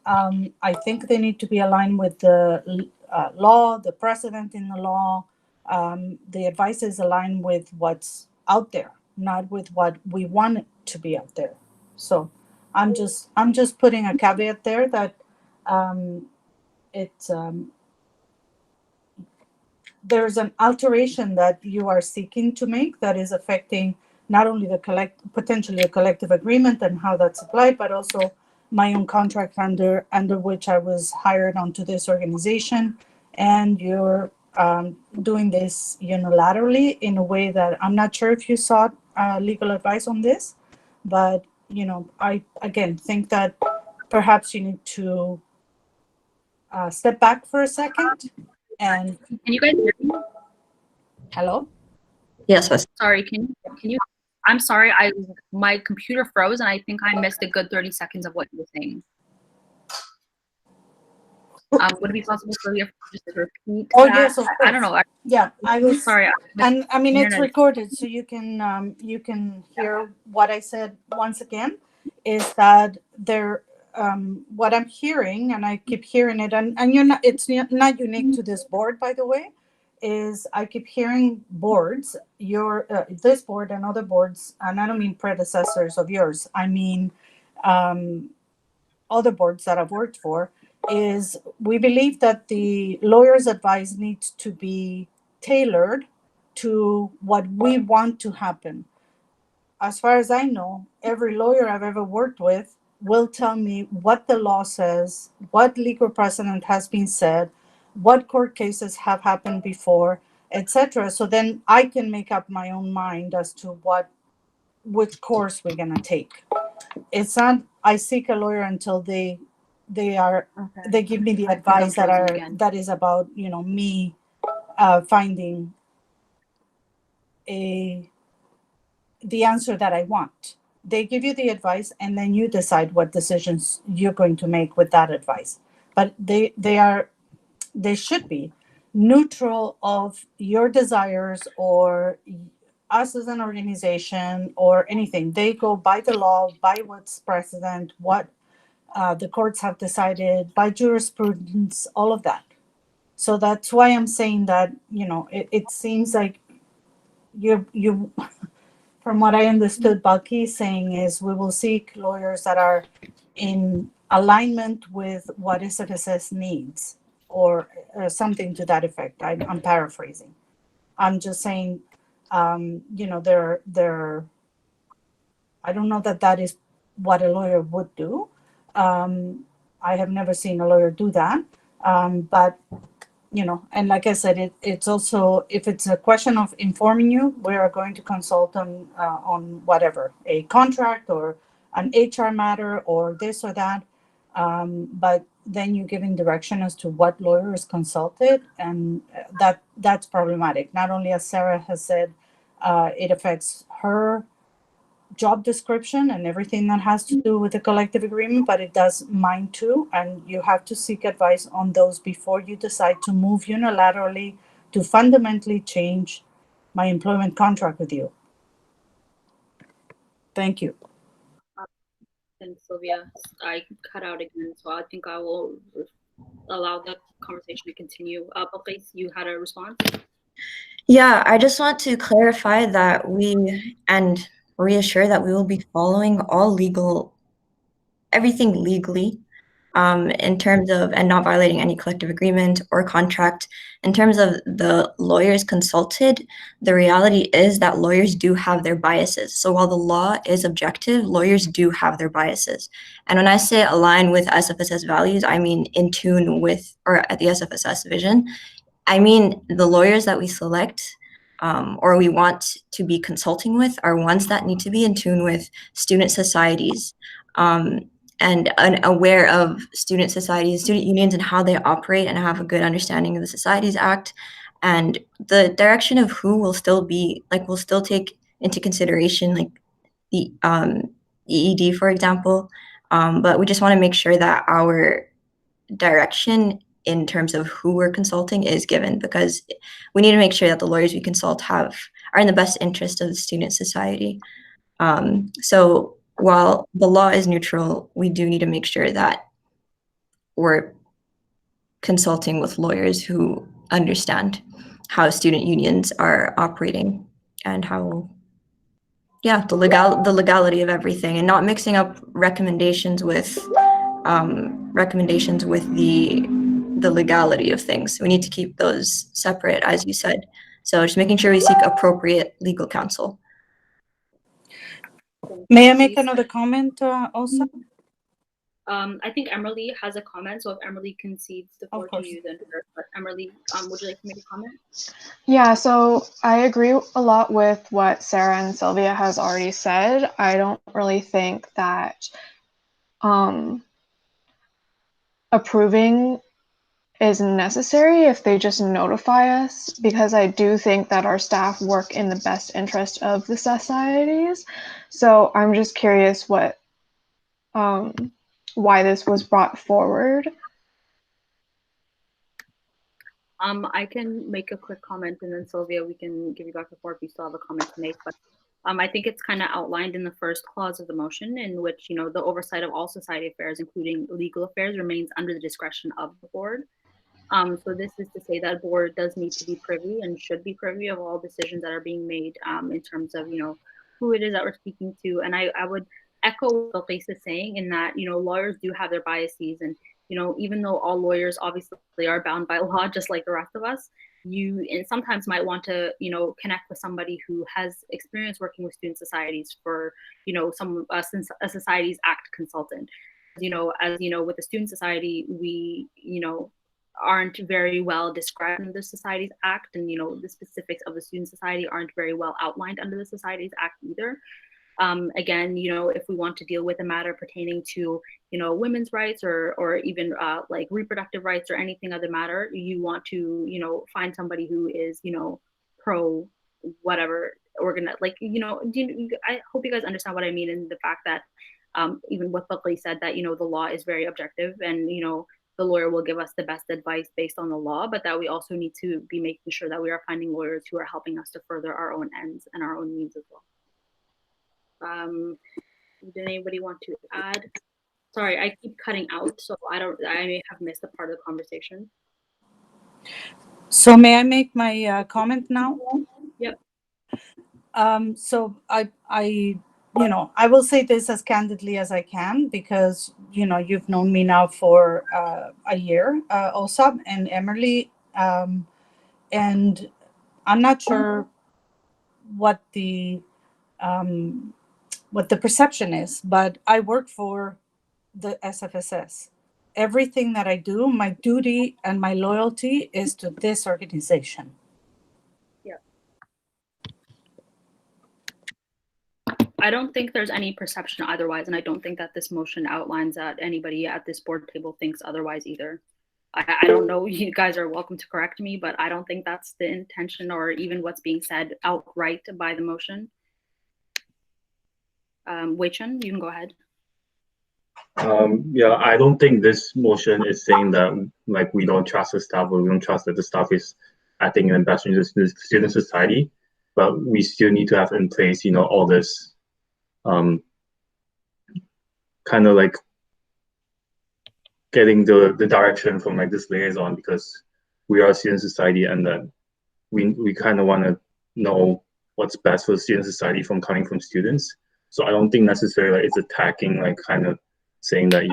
I think they need to be aligned with the law, the precedent in the law. The advice is aligned with what's out there, not with what we want it to be out there. So I'm just putting a caveat there that there's an alteration that you are seeking to make that is affecting not only the potentially a collective agreement and how that's applied, but also my own contract under which I was hired onto this organization. And you're doing this unilaterally in a way that I'm not sure if you sought legal advice on this, but I again think that perhaps you need to step back for a second. And can you guys hear me? Hello? Yes. Sorry, can you? I'm sorry, my computer froze and I think I missed a good 30 seconds of what you were saying. Would it be possible for you just to repeat Oh that? yes, of course. I don't know. Yeah, I was Sorry. and I mean it's internet- recorded, so you can hear what I said once again. Is that there? What I'm hearing, and I keep hearing it, and you're not. It's not unique to this board, by the way. Is I keep hearing boards, your this board and other boards, and I don't mean predecessors of yours. I mean other boards that I've worked for. Is we believe that the lawyer's advice needs to be tailored to what we want to happen. As far as I know, every lawyer I've ever worked with will tell me what the law says, what legal precedent has been said, what court cases have happened before, etc. So then I can make up my own mind as to which course we're gonna take. It's not I seek a lawyer until they give me the advice that is about me finding the answer that I want. They give you the advice and then you decide what decisions you're going to make with that advice. But they should be neutral of your desires or us as an organization or anything. They go by the law, by what's precedent, what the courts have decided, by jurisprudence, all of that. So that's why I'm saying that, it seems like you from what I understood Buckley saying is we will seek lawyers that are in alignment with what SFSS needs or something to that effect. I'm paraphrasing. I'm just saying, they're I don't know that is what a lawyer would do. I have never seen a lawyer do that. But, and like I said, it's also, if it's a question of informing you, we are going to consult on whatever, a contract or an HR matter or this or that. But then you're giving direction as to what lawyer is consulted, and that's problematic. Not only, as Sarah has said, it affects her job description and everything that has to do with the collective agreement, but it does mine too. And you have to seek advice on those before you decide to move unilaterally to fundamentally change my employment contract with you. Thank you. Thanks, Sylvia. I cut out again, so I think I will allow the conversation to continue. Buckley, you had a response? Yeah, I just want to clarify that and reassure that we will be following everything legally, in terms of, and not violating any collective agreement or contract. In terms of the lawyers consulted, the reality is that lawyers do have their biases. So while the law is objective, lawyers do have their biases. And when I say align with SFSS values, I mean in tune with, or at the SFSS vision, I mean the lawyers that we select or we want to be consulting with are ones that need to be in tune with student societies, and aware of student societies, student unions, and how they operate, and have a good understanding of the Societies Act, and the direction of who will still take into consideration like the EED, for example. But we just want to make sure that our direction in terms of who we're consulting is given, because we need to make sure that the lawyers we consult are in the best interest of the student society. So while the law is neutral, we do need to make sure that we're consulting with lawyers who understand how student unions are operating and how, the legality of everything, and not mixing up recommendations with the legality of things. We need to keep those separate, as you said. So just making sure we seek appropriate legal counsel. May I make another comment also? I think Emily has a comment, so if Emily concedes the floor to you, then her. But Emily, would you like to make a comment? Yeah, so I agree a lot with what Sarah and Sylvia has already said. I don't really think that approving is necessary if they just notify us, because I do think that our staff work in the best interest of the societies. So I'm just curious why this was brought forward. I can make a quick comment, and then Sylvia, we can give you back the floor if you still have a comment to make. But I think it's kind of outlined in the first clause of the motion, in which, you know, the oversight of all society affairs, including legal affairs, remains under the discretion of the board. So this is to say that board does need to be privy and should be privy of all decisions that are being made in terms of, you know, who it is that we're speaking to. And I would echo what Lisa is saying, in that, you know, lawyers do have their biases, and, you know, even though all lawyers obviously are bound by law, just like the rest of us, you and sometimes might want to, you know, connect with somebody who has experience working with student societies, for, you know, a Societies Act consultant. You know, as you know, with the student society, we, you know, aren't very well described in the Societies Act, and, you know, the specifics of the student society aren't very well outlined under the Societies Act either. Again, you know, if we want to deal with a matter pertaining to, you know, women's rights, or even like reproductive rights or anything other matter, you want to, you know, find somebody who is, you know, pro whatever like, you know, I hope you guys understand what I mean, in the fact that even what Buckley said, that, you know, the law is very objective, and, you know, the lawyer will give us the best advice based on the law, but that we also need to be making sure that we are finding lawyers who are helping us to further our own ends and our own needs as well. Did anybody want to add? Sorry, I keep cutting out, so I may have missed a part of the conversation. So may I make my comment now? Yep. So I you know, I will say this as candidly as I can, because, you know, you've known me now for a year, Osab and Emily, and I'm not sure what the perception is, but I work for the SFSS. Everything that I do, my duty and my loyalty is to this organization. Yeah. I don't think there's any perception otherwise, and I don't think that this motion outlines that anybody at this board table thinks otherwise either. I don't know, you guys are welcome to correct me, but I don't think that's the intention, or even what's being said outright by the motion. Wei-Chun, you can go ahead. Yeah, I don't think this motion is saying that, like, we don't trust the staff, or we don't trust that the staff is acting in the best interest of the student society, but we still need to have in place, you know, all this kind of like getting the direction from, like, this liaison, because we are a student society, and that we kind of want to know what's best for the student society from coming from students. So I don't think necessarily like, it's attacking, like, kind of saying that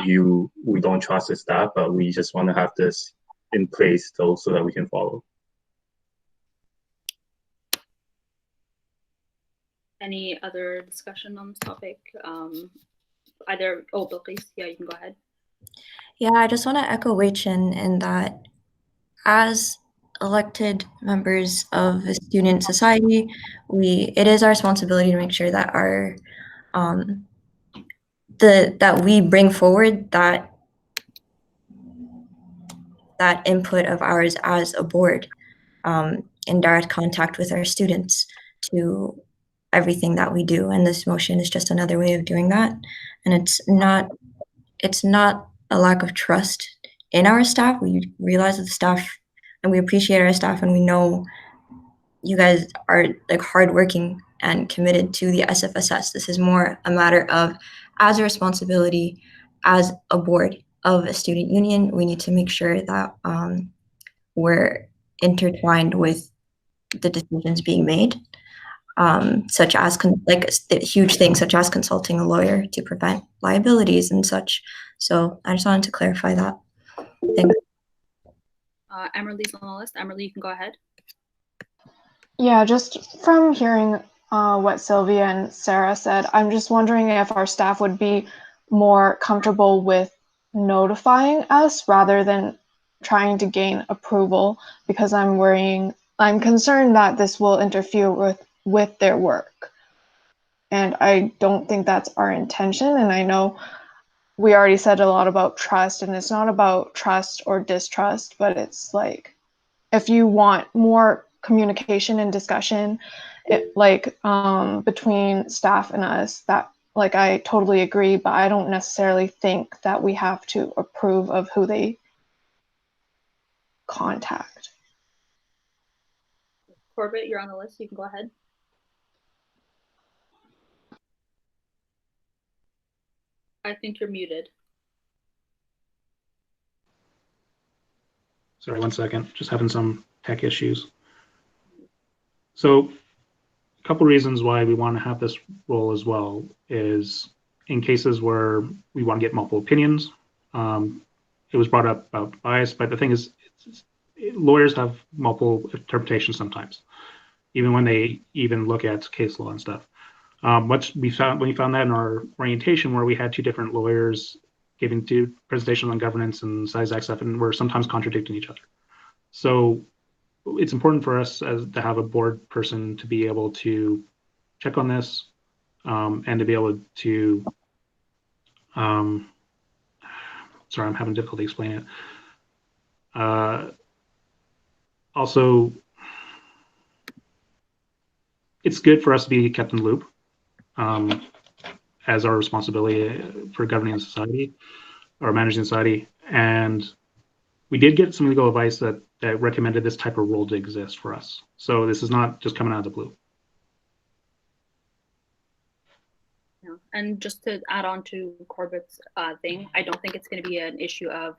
we don't trust the staff, but we just want to have this in place so that we can follow. Any other discussion on this topic? Either, Bill, please. Yeah, you can go ahead. Yeah, I just want to echo Wei-Chun in that as elected members of a student society, it is our responsibility to make sure that our that we bring forward that input of ours as a board, in direct contact with our students, to everything that we do. And this motion is just another way of doing that. And it's not a lack of trust in our staff. We realize that the staff, and we appreciate our staff, and we know you guys are like hardworking and committed to the SFSS. This is more a matter of, as a responsibility, as a board of a student union, we need to make sure that we're intertwined with the decisions being made, such as like huge things such as consulting a lawyer to prevent liabilities and such. So I just wanted to clarify that. Thanks. Emerly's on the list. Emily, you can go ahead. Yeah, just from hearing what Sylvia and Sarah said, I'm just wondering if our staff would be more comfortable with notifying us rather than trying to gain approval, because I'm concerned that this will interfere with their work. And I don't think that's our intention. And I know we already said a lot about trust, and it's not about trust or distrust, but it's like, if you want more communication and discussion, between staff and us, that, like, I totally agree, but I don't necessarily think that we have to approve of who they contact. Corbett, you're on the list. You can go ahead. I think you're muted. Sorry, 1 second. Just having some tech issues. So a couple reasons why we want to have this role as well is in cases where we want to get multiple opinions. It was brought up about bias, but the thing is, lawyers have multiple interpretations sometimes, even when they even look at case law and stuff. What we found when we found that in our orientation, where we had two different lawyers giving two presentations on governance and size act stuff, and were sometimes contradicting each other. So it's important for us to have a board person to be able to check on this and to be able to. Sorry, I'm having difficulty explaining it. Also, it's good for us to be kept in the loop as our responsibility for governing the society or managing society. And we did get some legal advice that recommended this type of role to exist for us. So this is not just coming out of the blue. Yeah. And just to add on to Corbett's thing, I don't think it's going to be an issue of,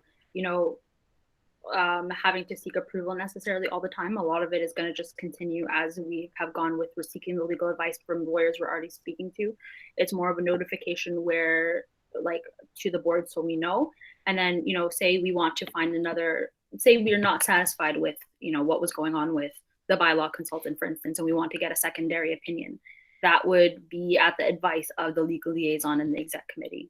having to seek approval necessarily all the time. A lot of it is going to just continue as we have gone with seeking the legal advice from lawyers we're already speaking to. It's more of a notification where, like, to the board so we know. And then, say we want to find say we're not satisfied with, what was going on with the bylaw consultant, for instance, and we want to get a secondary opinion. That would be at the advice of the legal liaison and the exec committee.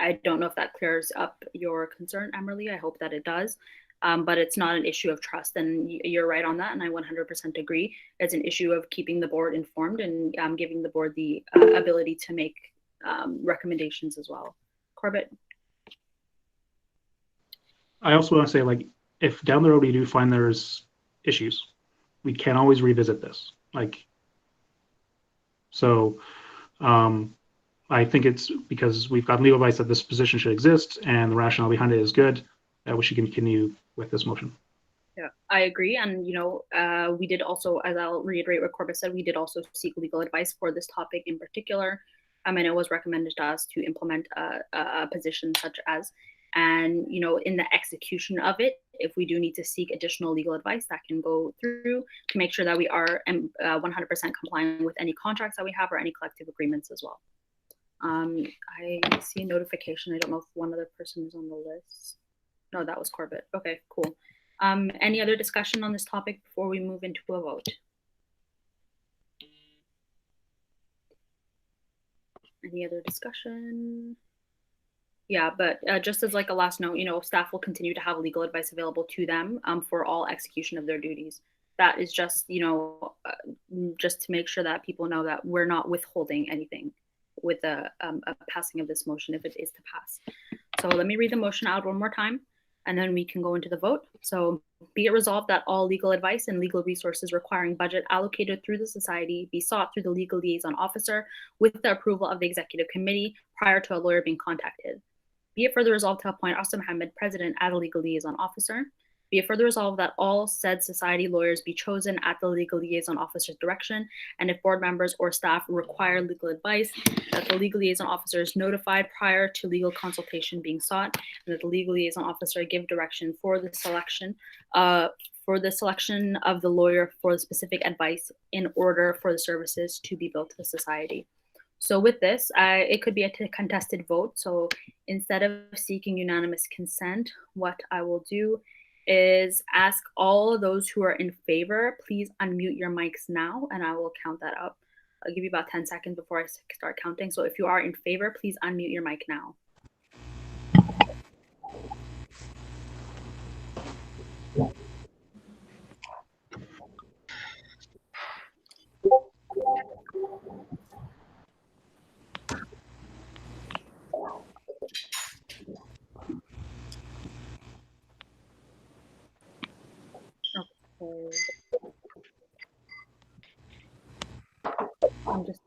I don't know if that clears up your concern, Emily. I hope that it does. But it's not an issue of trust, and you're right on that, and I 100% agree. It's an issue of keeping the board informed and giving the board the ability to make recommendations as well. Corbett? I also want to say, like, if down the road we do find there's issues, we can always revisit this. I think it's because we've got legal advice that this position should exist and the rationale behind it is good, that we should continue with this motion. Yeah, I agree. And, we did also, as I'll reiterate what Corbett said, we did also seek legal advice for this topic in particular. And it was recommended to us to implement a position such as, and, in the execution of it, if we do need to seek additional legal advice, that can go through to make sure that we are 100% compliant with any contracts that we have or any collective agreements as well. I see a notification. I don't know if one other person is on the list. No, that was Corbett. Okay, cool. Any other discussion on this topic before we move into a vote? Any other discussion? Yeah, but just as like a last note, staff will continue to have legal advice available to them for all execution of their duties. That is just, just to make sure that people know that we're not withholding anything with the passing of this motion if it is to pass. So let me read the motion out one more time, and then we can go into the vote. So be it resolved that all legal advice and legal resources requiring budget allocated through the society be sought through the legal liaison officer with the approval of the executive committee prior to a lawyer being contacted. Be it further resolved to appoint Asam Mohammed, president, as a legal liaison officer. Be it further resolved that all said society lawyers be chosen at the legal liaison officer's direction, and if board members or staff require legal advice, that the legal liaison officer is notified prior to legal consultation being sought, and that the legal liaison officer give direction for the selection of the lawyer for the specific advice in order for the services to be billed to the society. So with this, it could be a contested vote. So instead of seeking unanimous consent, what I will do is ask all those who are in favor, please unmute your mics now, and I will count that up. I'll give you about 10 seconds before I start counting. So if you are in favor, please unmute your mic now. Okay. I'm just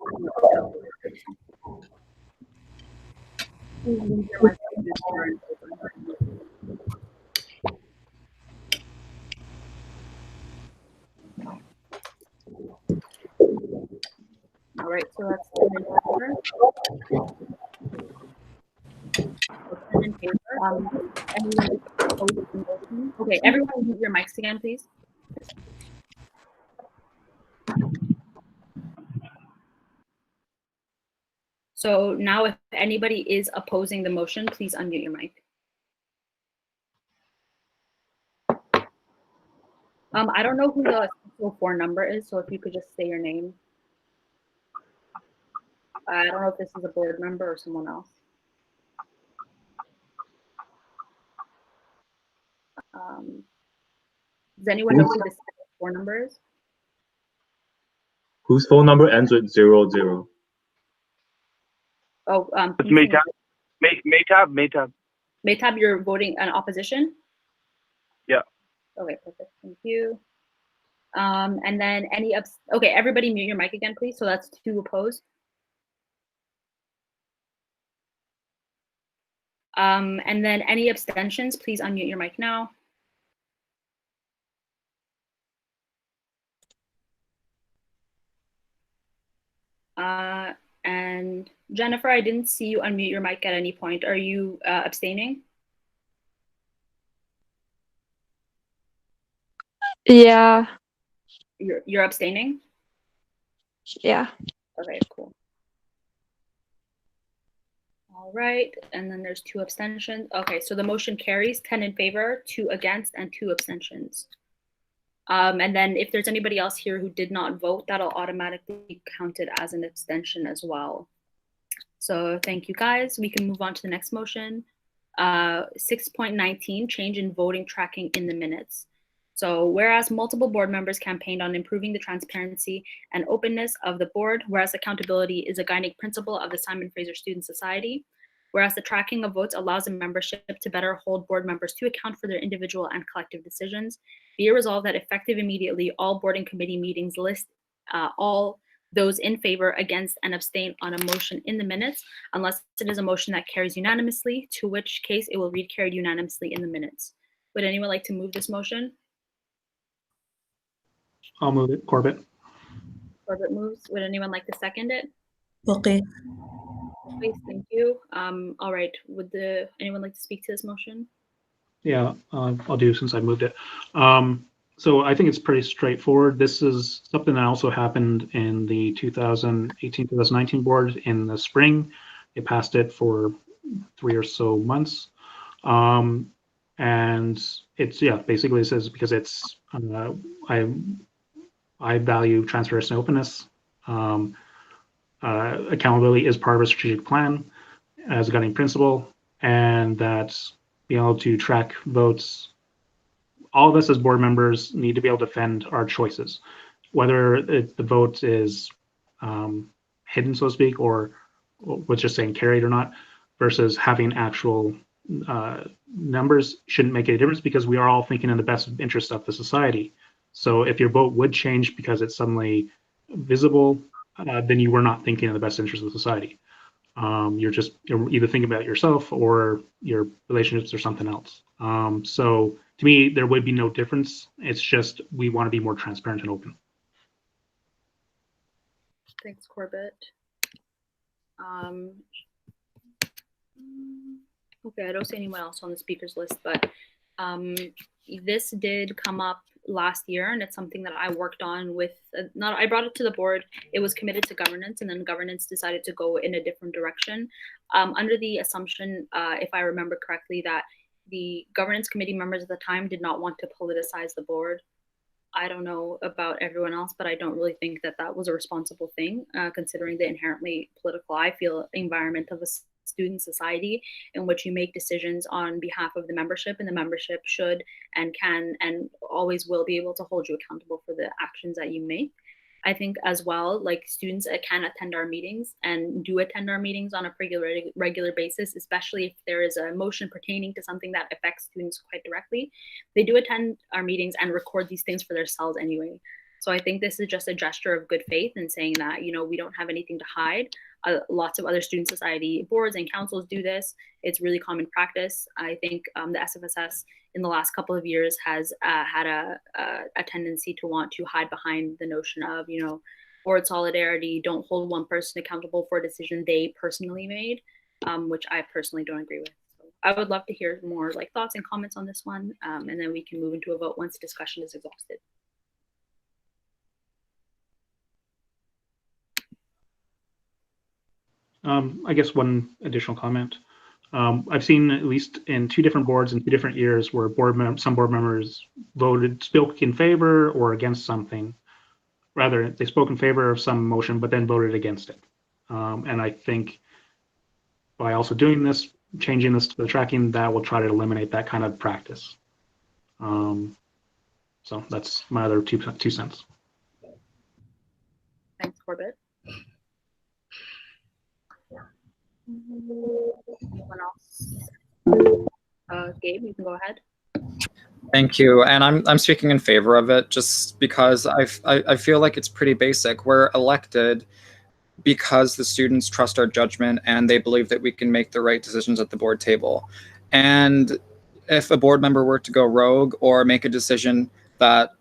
right, so that's 10 in favor. 10 in favor. Anyone oppose the motion? Okay, everyone mute your mics again, please. So now if anybody is opposing the motion, please unmute your mic. I don't know who the 604 number is, so if you could just say your name. I don't know if this is a board member or someone else. Does anyone know who the 604 number is? Whose phone number ends with 00? Oh, It's Maytab. Maytab. Maytab, you're voting an opposition? Yeah. Okay, perfect. Thank you. And then any okay, everybody mute your mic again, please. So that's 2 opposed. And then any abstentions, please unmute your mic now. And Jennifer, I didn't see you unmute your mic at any point. Are you abstaining? Yeah. You're abstaining? Yeah. Okay, cool. All right, and then there's 2 abstentions. Okay, so the motion carries 10 in favor, 2 against, and 2 abstentions. And then if there's anybody else here who did not vote, that'll automatically be counted as an abstention as well. So thank you guys. We can move on to the next motion. 6.19, change in voting tracking in the minutes. So whereas multiple board members campaigned on improving the transparency and openness of the board, whereas accountability is a guiding principle of the Simon Fraser Student Society, whereas the tracking of votes allows the membership to better hold board members to account for their individual and collective decisions, be it resolved that effective immediately, all board and committee meetings list all those in favor, against, and abstain on a motion in the minutes, unless it is a motion that carries unanimously, to which case it will read carried unanimously in the minutes. Would anyone like to move this motion? I'll move it. Corbett. Corbett moves. Would anyone like to second it? Okay. Please, thank you. All right. Would anyone like to speak to this motion? Yeah, I'll do since I moved it. So I think it's pretty straightforward. This is something that also happened in the 2018-2019 board in the spring. They passed it for 3 or so months. And it's, yeah, basically it says because it's, I value transparency and openness. Accountability is part of a strategic plan as a guiding principle, and that being able to track votes, all of us as board members need to be able to defend our choices, whether the vote is hidden, so to speak, or what's just saying carried or not, versus having actual numbers shouldn't make any difference because we are all thinking in the best interest of the society. So if your vote would change because it's suddenly visible, then you were not thinking in the best interest of society. You're either thinking about yourself or your relationships or something else. So to me, there would be no difference. It's just we want to be more transparent and open. Thanks, Corbett. Okay, I don't see anyone else on the speakers list, but this did come up last year, and it's something that I worked on with, I brought it to the board. It was committed to governance, and then governance decided to go in a different direction under the assumption, if I remember correctly, that the governance committee members at the time did not want to politicize the board. I don't know about everyone else, but I don't really think that that was a responsible thing, considering the inherently political, I feel, environment of a student society in which you make decisions on behalf of the membership, and the membership should and can and always will be able to hold you accountable for the actions that you make. I think as well, like, students can attend our meetings and do attend our meetings on a regular basis, especially if there is a motion pertaining to something that affects students quite directly. They do attend our meetings and record these things for themselves anyway. So I think this is just a gesture of good faith and saying that, you know, we don't have anything to hide. Lots of other student society boards and councils do this. It's really common practice. I think the SFSS in the last couple of years has had a tendency to want to hide behind the notion of, you know, board solidarity, don't hold one person accountable for a decision they personally made, which I personally don't agree with. So I would love to hear more like thoughts and comments on this one, and then we can move into a vote once discussion is exhausted. I guess one additional comment. I've seen at least in 2 different boards in 2 different years where some board members spoke in favor or against something. Rather, they spoke in favor of some motion, but then voted against it. And I think by also doing this, changing this to the tracking, that will try to eliminate that kind of practice. So that's my other two cents. Thanks, Corbett. Anyone else? Gabe, you can go ahead. Thank you, and I'm speaking in favor of it just because I feel like it's pretty basic. We're elected because the students trust our judgment and they believe that we can make the right decisions at the board table. And if a board member were to go rogue or make a decision that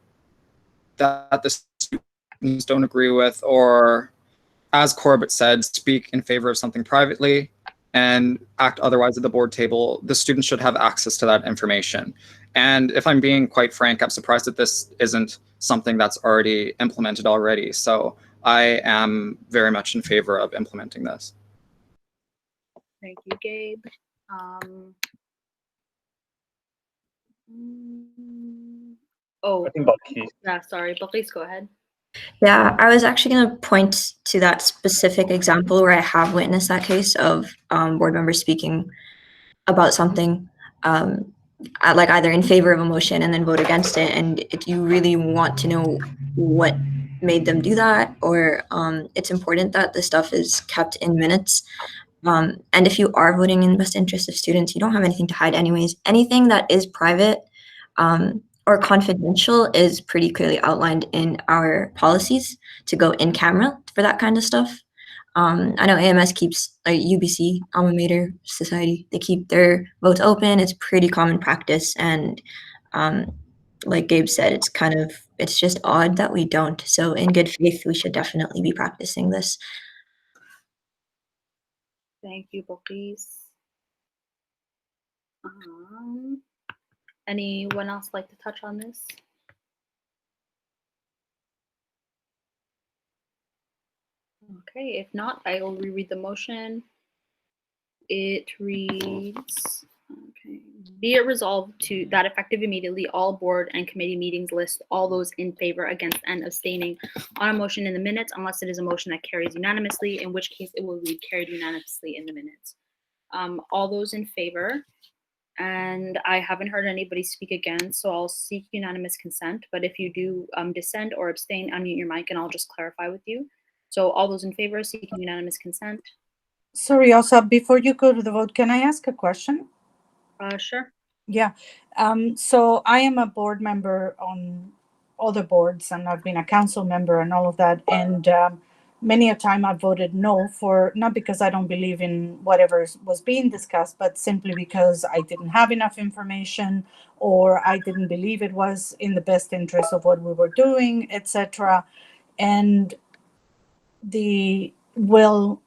the students don't agree with, or as Corbett said, speak in favor of something privately and act otherwise at the board table, the students should have access to that information. And if I'm being quite frank, I'm surprised that this isn't something that's already implemented already. So I am very much in favor of implementing this. Thank you, Gabe. Oh, I think Buckley. Yeah, sorry, Buckley, go ahead. Yeah, I was actually going to point to that specific example where I have witnessed that case of board members speaking about something like either in favor of a motion and then vote against it. And if you really want to know what made them do that, or it's important that the stuff is kept in minutes. And if you are voting in the best interest of students, you don't have anything to hide anyways. Anything that is private or confidential is pretty clearly outlined in our policies to go in camera for that kind of stuff. I know AMS keeps, like UBC, Alma Mater Society, they keep their votes open. It's pretty common practice. And like Gabe said, it's just odd that we don't. So in good faith, we should definitely be practicing this. Thank you, Buckley. Anyone else like to touch on this? Okay, if not, I will reread the motion. It reads, okay, be it resolved to that effective immediately, all board and committee meetings list all those in favor, against, and abstaining on a motion in the minutes, unless it is a motion that carries unanimously, in which case it will read carried unanimously in the minutes. All those in favor, and I haven't heard anybody speak against, so I'll seek unanimous consent, but if you do dissent or abstain, unmute your mic and I'll just clarify with you. So all those in favor, seeking unanimous consent. Sorry, Elsa, before you go to the vote, can I ask a question? Sure. Yeah. So I am a board member on other boards, and I've been a council member and all of that. And many a time I voted no for, not because I don't believe in whatever was being discussed, but simply because I didn't have enough information, or I didn't believe it was in the best interest of what we were doing, etc. And the vote,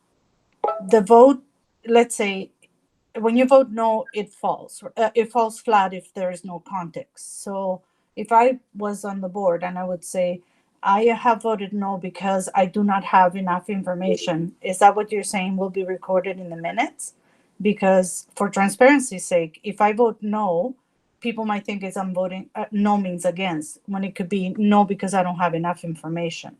let's say, when you vote no, it falls flat if there is no context. So if I was on the board and I would say, I have voted no because I do not have enough information, is that what you're saying will be recorded in the minutes? Because for transparency's sake, if I vote no, people might think it's I'm voting no means against, when it could be no because I don't have enough information.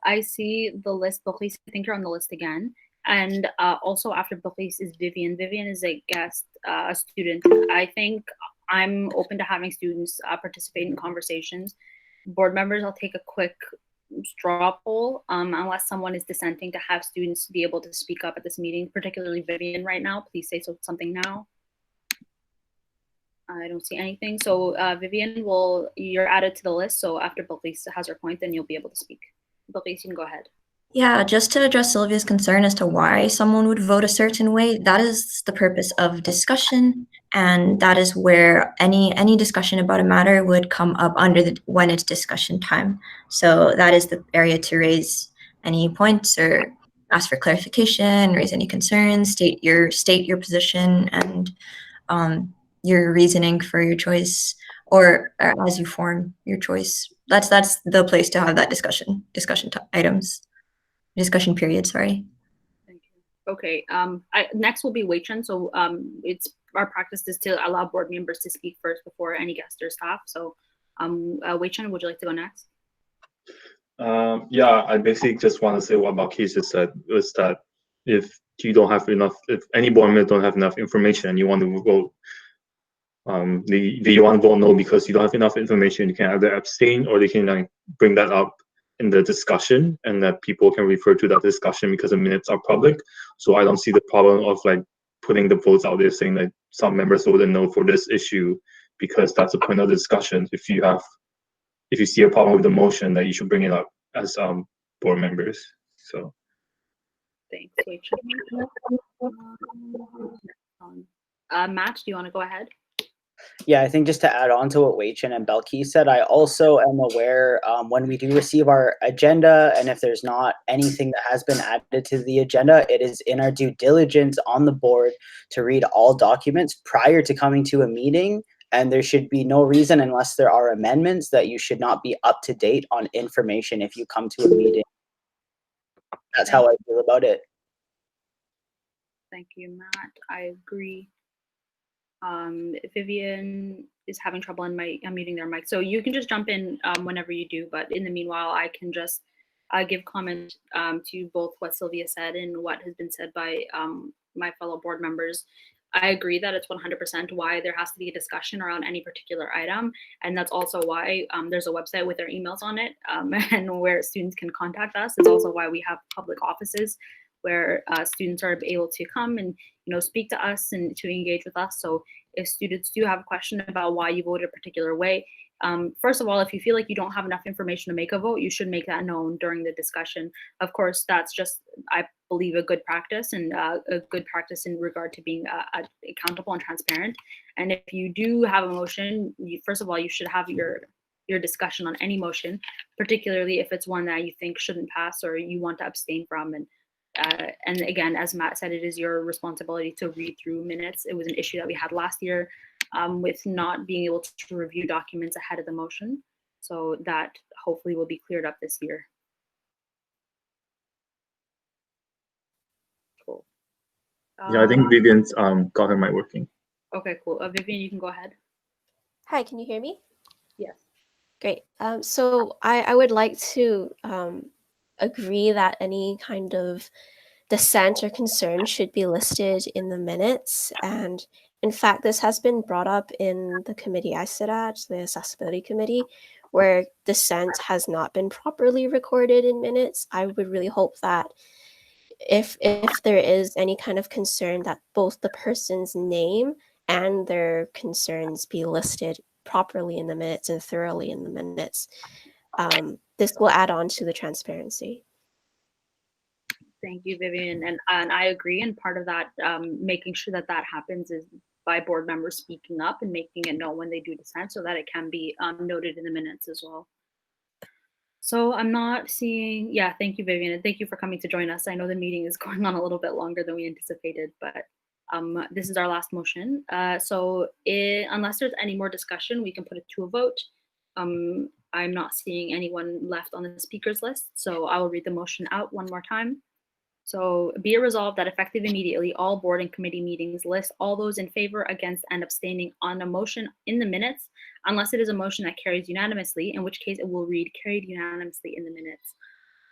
I see the list, Buckley. I think you're on the list again. And also after Buckley is Vivian. Vivian is a guest, a student. I think I'm open to having students participate in conversations. Board members, I'll take a quick straw poll, unless someone is dissenting, to have students be able to speak up at this meeting, particularly Vivian right now. Please say something now. I don't see anything. So Vivian, you're added to the list. So after Buckley has her point, then you'll be able to speak. Buckley, you can go ahead. Yeah, just to address Sylvia's concern as to why someone would vote a certain way, that is the purpose of discussion, and that is where any discussion about a matter would come up when it's discussion time. So that is the area to raise any points or ask for clarification, raise any concerns, state your position and your reasoning for your choice, or as you form your choice. That's the place to have that discussion items. Discussion period, sorry. Okay, next will be Wei Chen. So it's our practice is to allow board members to speak first before any guests or staff. So Wei Chen, would you like to go next? Yeah, I basically just want to say what Buckley just said, was that if you don't have enough, if any board member don't have enough information and you want to vote, you want to vote no because you don't have enough information, you can either abstain or they can like bring that up in the discussion and that people can refer to that discussion because the minutes are public. So I don't see the problem of like putting the votes out there saying that some members voted no for this issue, because that's the point of the discussion. If you see a problem with the motion, that you should bring it up as board members. So thanks, Wei Chen. Matt, do you want to go ahead? Yeah, I think just to add on to what Wei Chen and Belkey said, I also am aware when we do receive our agenda, and if there's not anything that has been added to the agenda, it is in our due diligence on the board to read all documents prior to coming to a meeting. And there should be no reason, unless there are amendments, that you should not be up to date on information if you come to a meeting. That's how I feel about it. Thank you, Matt. I agree. Vivian is having trouble unmuting their mic, so you can just jump in whenever you do, but in the meanwhile I can just give comment to both what Sylvia said and what has been said by my fellow board members. I agree that it's 100% why there has to be a discussion around any particular item, and that's also why there's a website with our emails on it and where students can contact us. It's also why we have public offices where students are able to come and speak to us and to engage with us. So if students do have a question about why you voted a particular way, first of all, if you feel like you don't have enough information to make a vote, you should make that known during the discussion. Of course, that's just, I believe, a good practice, and a good practice in regard to being accountable and transparent. And if you do have a motion, first of all, you should have your discussion on any motion, particularly if it's one that you think shouldn't pass or you want to abstain from. And again, as Matt said, it is your responsibility to read through minutes. It was an issue that we had last year with not being able to review documents ahead of the motion. So that hopefully will be cleared up this year. Cool. Yeah, I think Vivian's got her mic working. Okay, cool. Vivian, you can go ahead. Hi, can you hear me? Yes. Great. So I would like to agree that any kind of dissent or concern should be listed in the minutes. And in fact, this has been brought up in the committee I sit at, the accessibility committee, where dissent has not been properly recorded in minutes. I would really hope that if there is any kind of concern, that both the person's name and their concerns be listed properly in the minutes and thoroughly in the minutes. This will add on to the transparency. Thank you, Vivian. And I agree. And part of that, making sure that that happens is by board members speaking up and making it known when they do dissent so that it can be noted in the minutes as well. So I'm not seeing, yeah, thank you, Vivian. And thank you for coming to join us. I know the meeting is going on a little bit longer than we anticipated, but this is our last motion. Unless there's any more discussion, we can put it to a vote. I'm not seeing anyone left on the speakers list, so I will read the motion out one more time. So be it resolved that effective immediately, all board and committee meetings list all those in favor, against, and abstaining on a motion in the minutes, unless it is a motion that carries unanimously, in which case it will read carried unanimously in the minutes.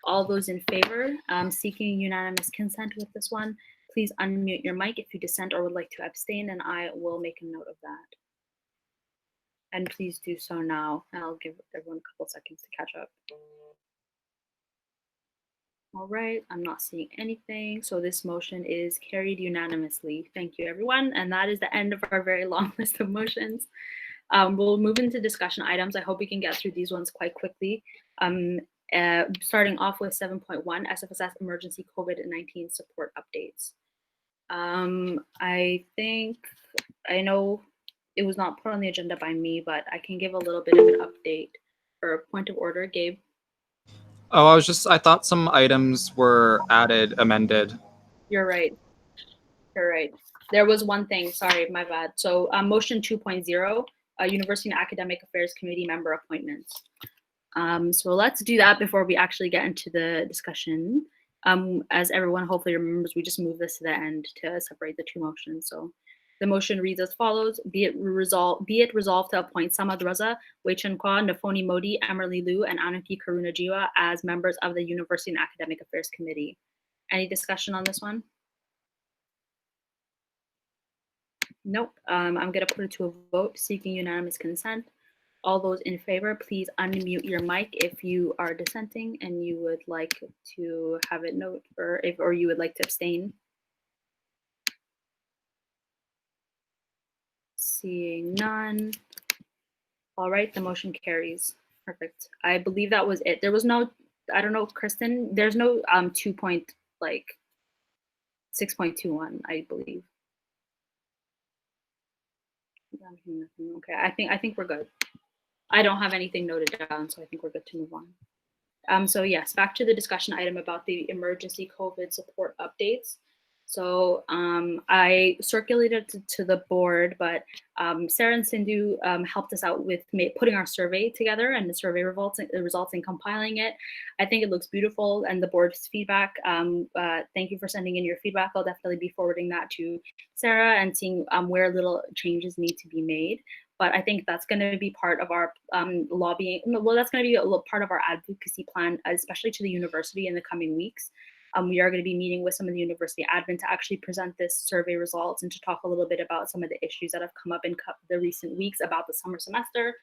All those in favor, seeking unanimous consent with this one, please unmute your mic if you dissent or would like to abstain, and I will make a note of that. And please do so now, and I'll give everyone a couple seconds to catch up. All right, I'm not seeing anything. So this motion is carried unanimously. Thank you, everyone. And that is the end of our very long list of motions. We'll move into discussion items. I hope we can get through these ones quite quickly. starting off with 7.1 SFSS emergency COVID-19 support updates. I know it was not put on the agenda by me, but I can give a little bit of an update or point of order. Gabe? Oh, I thought some items were added, amended. You're right. You're right. There was one thing, sorry, my bad. So motion 2.0, University and Academic Affairs Committee member appointments. So let's do that before we actually get into the discussion. As everyone hopefully remembers, we just moved this to the end to separate the two motions. So the motion reads as follows: be it resolved to appoint Samad Raza, Wei Chen Kwa, Nafoni Modi, Emerly Liu, and Anuki Karunajiwa as members of the University and Academic Affairs Committee. Any discussion on this one? Nope. I'm going to put it to a vote seeking unanimous consent. All those in favor, please unmute your mic if you are dissenting and you would like to have it note, or you would like to abstain. Seeing none. All right, the motion carries. Perfect. I believe that was it. There was no, I don't know, Kristen, there's no 6.21, I believe. Okay, I think we're good. I don't have anything noted down, so I think we're good to move on. So yes, back to the discussion item about the emergency COVID support updates. So I circulated to the board, but Sarah and Sindhu helped us out with putting our survey together and the survey results and compiling it. I think it looks beautiful, and the board's feedback. Thank you for sending in your feedback. I'll definitely be forwarding that to Sarah and seeing where little changes need to be made. But I think that's going to be part of our lobbying. Well, that's going to be a little part of our advocacy plan, especially to the university in the coming weeks. We are going to be meeting with some of the university admin to actually present this survey results and to talk a little bit about some of the issues that have come up in the recent weeks about the summer semester.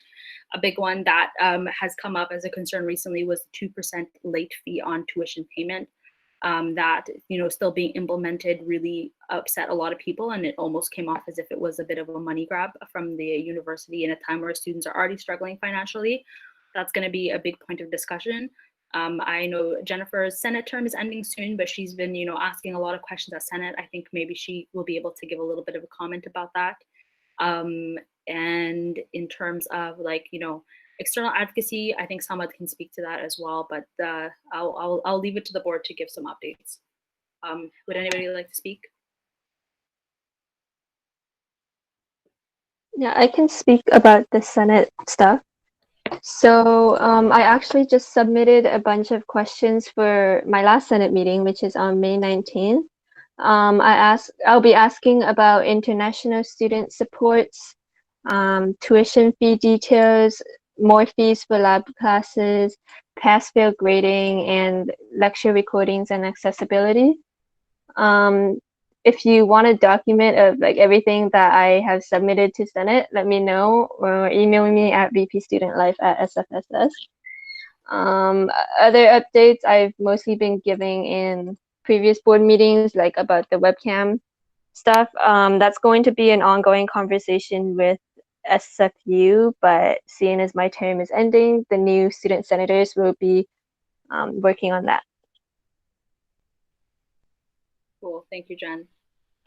A big one that has come up as a concern recently was the 2% late fee on tuition payment. That, still being implemented really upset a lot of people, and it almost came off as if it was a bit of a money grab from the university in a time where students are already struggling financially. That's going to be a big point of discussion. I know Jennifer's Senate term is ending soon, but she's been, asking a lot of questions at Senate. I think maybe she will be able to give a little bit of a comment about that. And in terms of external advocacy, I think Samad can speak to that as well, but I'll leave it to the board to give some updates. Would anybody like to speak? Yeah, I can speak about the Senate stuff. So I actually just submitted a bunch of questions for my last Senate meeting, which is on May 19th. I'll be asking about international student supports, tuition fee details, more fees for lab classes, pass-fail grading, and lecture recordings and accessibility. If you want a document of everything that I have submitted to Senate, let me know, or email me at vpstudentlife@sfss. Other updates I've mostly been giving in previous board meetings, about the webcam stuff. That's going to be an ongoing conversation with SFU, but seeing as my term is ending, the new student senators will be working on that. Cool, thank you, Jen.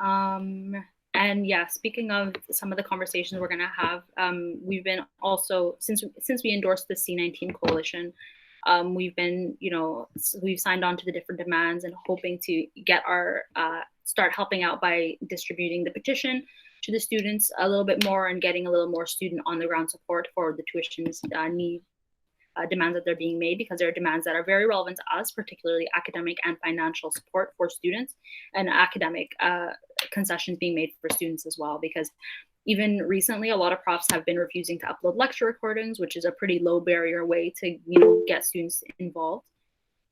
And yeah, speaking of some of the conversations we're gonna have, we've been also, since we endorsed the C19 coalition, we've been, we've signed on to the different demands and hoping to get our, start helping out by distributing the petition to the students a little bit more and getting a little more student on the ground support for the tuitions demands that they're being made, because there are demands that are very relevant to us, particularly academic and financial support for students, and academic concessions being made for students as well, because even recently a lot of profs have been refusing to upload lecture recordings, which is a pretty low barrier way to get students involved.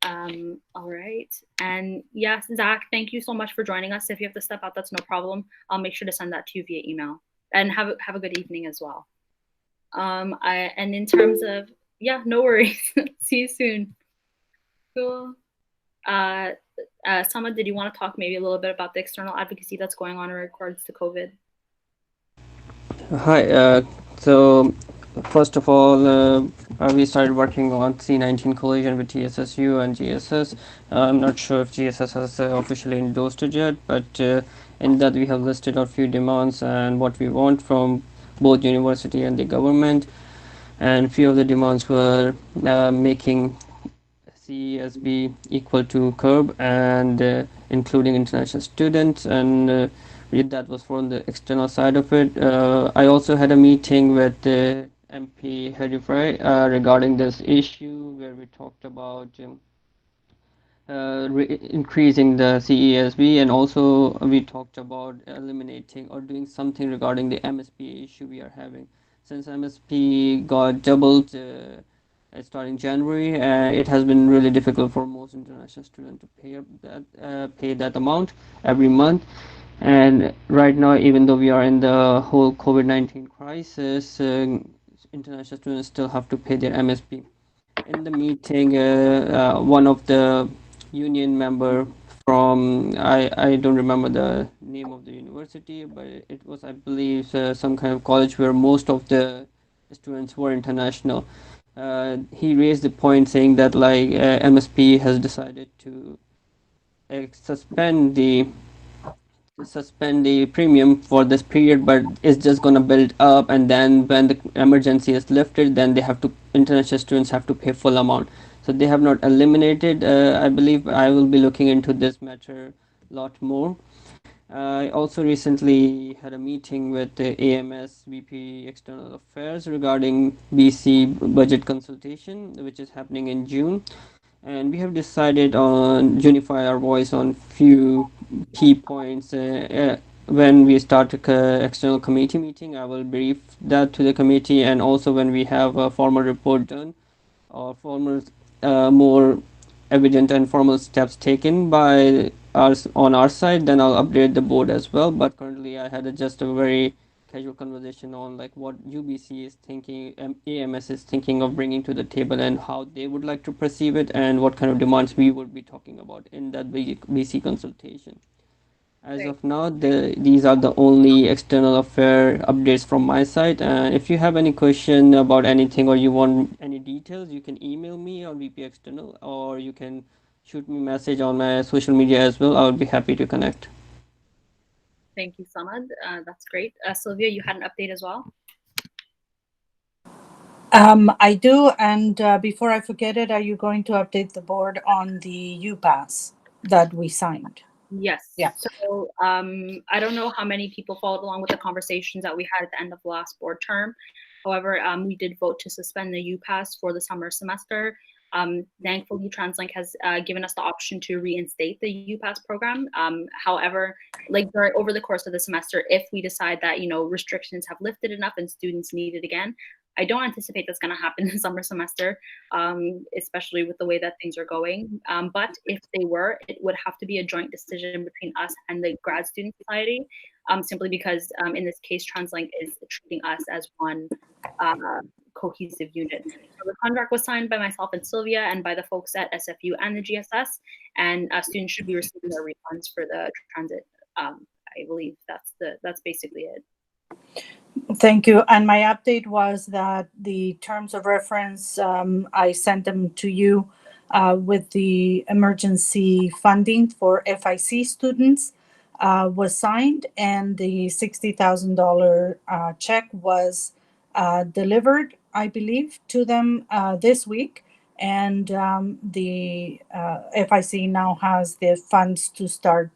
All right, and yes, Zach, thank you so much for joining us. If you have to step out, that's no problem. I'll make sure to send that to you via email, and have a good evening as well. And in terms of, yeah, no worries. See you soon. Cool. Samad, did you want to talk maybe a little bit about the external advocacy that's going on in regards to COVID? Hi. So first of all, we started working on C19 collision with TSSU and GSS. I'm not sure if GSS has officially endorsed it yet, but in that we have listed a few demands and what we want from both university and the government. And few of the demands were making CESB equal to CURB and including international students, and that was from the external side of it. I also had a meeting with MP Harry Fry regarding this issue where we talked about increasing the CESB, and also we talked about eliminating or doing something regarding the MSP issue we are having. Since MSP got doubled starting January, it has been really difficult for most international students to pay that amount every month. And right now, even though we are in the whole COVID-19 crisis, international students still have to pay their MSP. In the meeting, one of the union member from I don't remember the name of the university, but it was, I believe, some kind of college where most of the students were international. He raised the point saying that like MSP has decided to suspend the premium for this period, but it's just gonna build up, and then when the emergency is lifted, then international students have to pay full amount. So they have not eliminated. I believe I will be looking into this matter a lot more. I also recently had a meeting with the AMS VP External Affairs regarding BC budget consultation, which is happening in June. And we have decided on unify our voice on few key points. When we start external committee meeting, I will brief that to the committee, and also when we have a formal report done or formal more evident and formal steps taken by us on our side, then I'll update the board as well. But currently I had just a very casual conversation on like what UBC is thinking, AMS is thinking of bringing to the table, and how they would like to perceive it, and what kind of demands we would be talking about in that BC consultation. As of now, these are the only external affair updates from my side. If you have any question about anything or you want any details, you can email me on VP External, or you can shoot me a message on my social media as well. I would be happy to connect. Thank you, Samad. That's great. Sylvia, you had an update as well? I do, and before I forget it, are you going to update the board on the UPass that we signed? Yes. Yeah. So I don't know how many people followed along with the conversations that we had at the end of the last board term. However, we did vote to suspend the UPass for the summer semester. Thankfully, TransLink has given us the option to reinstate the UPass program. However, like over the course of the semester, if we decide that restrictions have lifted enough and students need it again, I don't anticipate that's going to happen in the summer semester, especially with the way that things are going. But if they were, it would have to be a joint decision between us and the Grad Student Society, simply because in this case, TransLink is treating us as one cohesive unit. So the contract was signed by myself and Sylvia and by the folks at SFU and the GSS, and students should be receiving their refunds for the transit. I believe that's basically it. Thank you. And my update was that the terms of reference, I sent them to you with the emergency funding for FIC students was signed, and the $60,000 check was delivered, I believe, to them this week. And the FIC now has the funds to start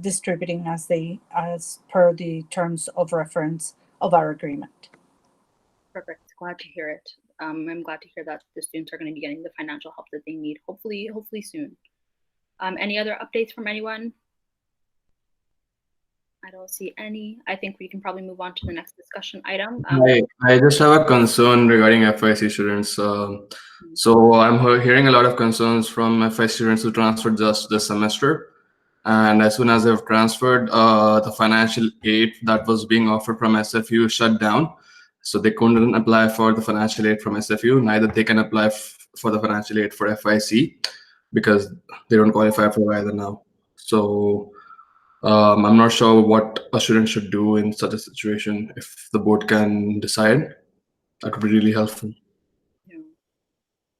distributing as per the terms of reference of our agreement. Perfect. Glad to hear it. I'm glad to hear that the students are going to be getting the financial help that they need, hopefully soon. Any other updates from anyone? I don't see any. I think we can probably move on to the next discussion item. I just have a concern regarding FIC students. So I'm hearing a lot of concerns from FIC students who transferred just this semester. And as soon as they've transferred, the financial aid that was being offered from SFU shut down. So they couldn't apply for the financial aid from SFU, neither they can apply for the financial aid for FIC because they don't qualify for either now. So I'm not sure what a student should do in such a situation. If the board can decide, that would be really helpful.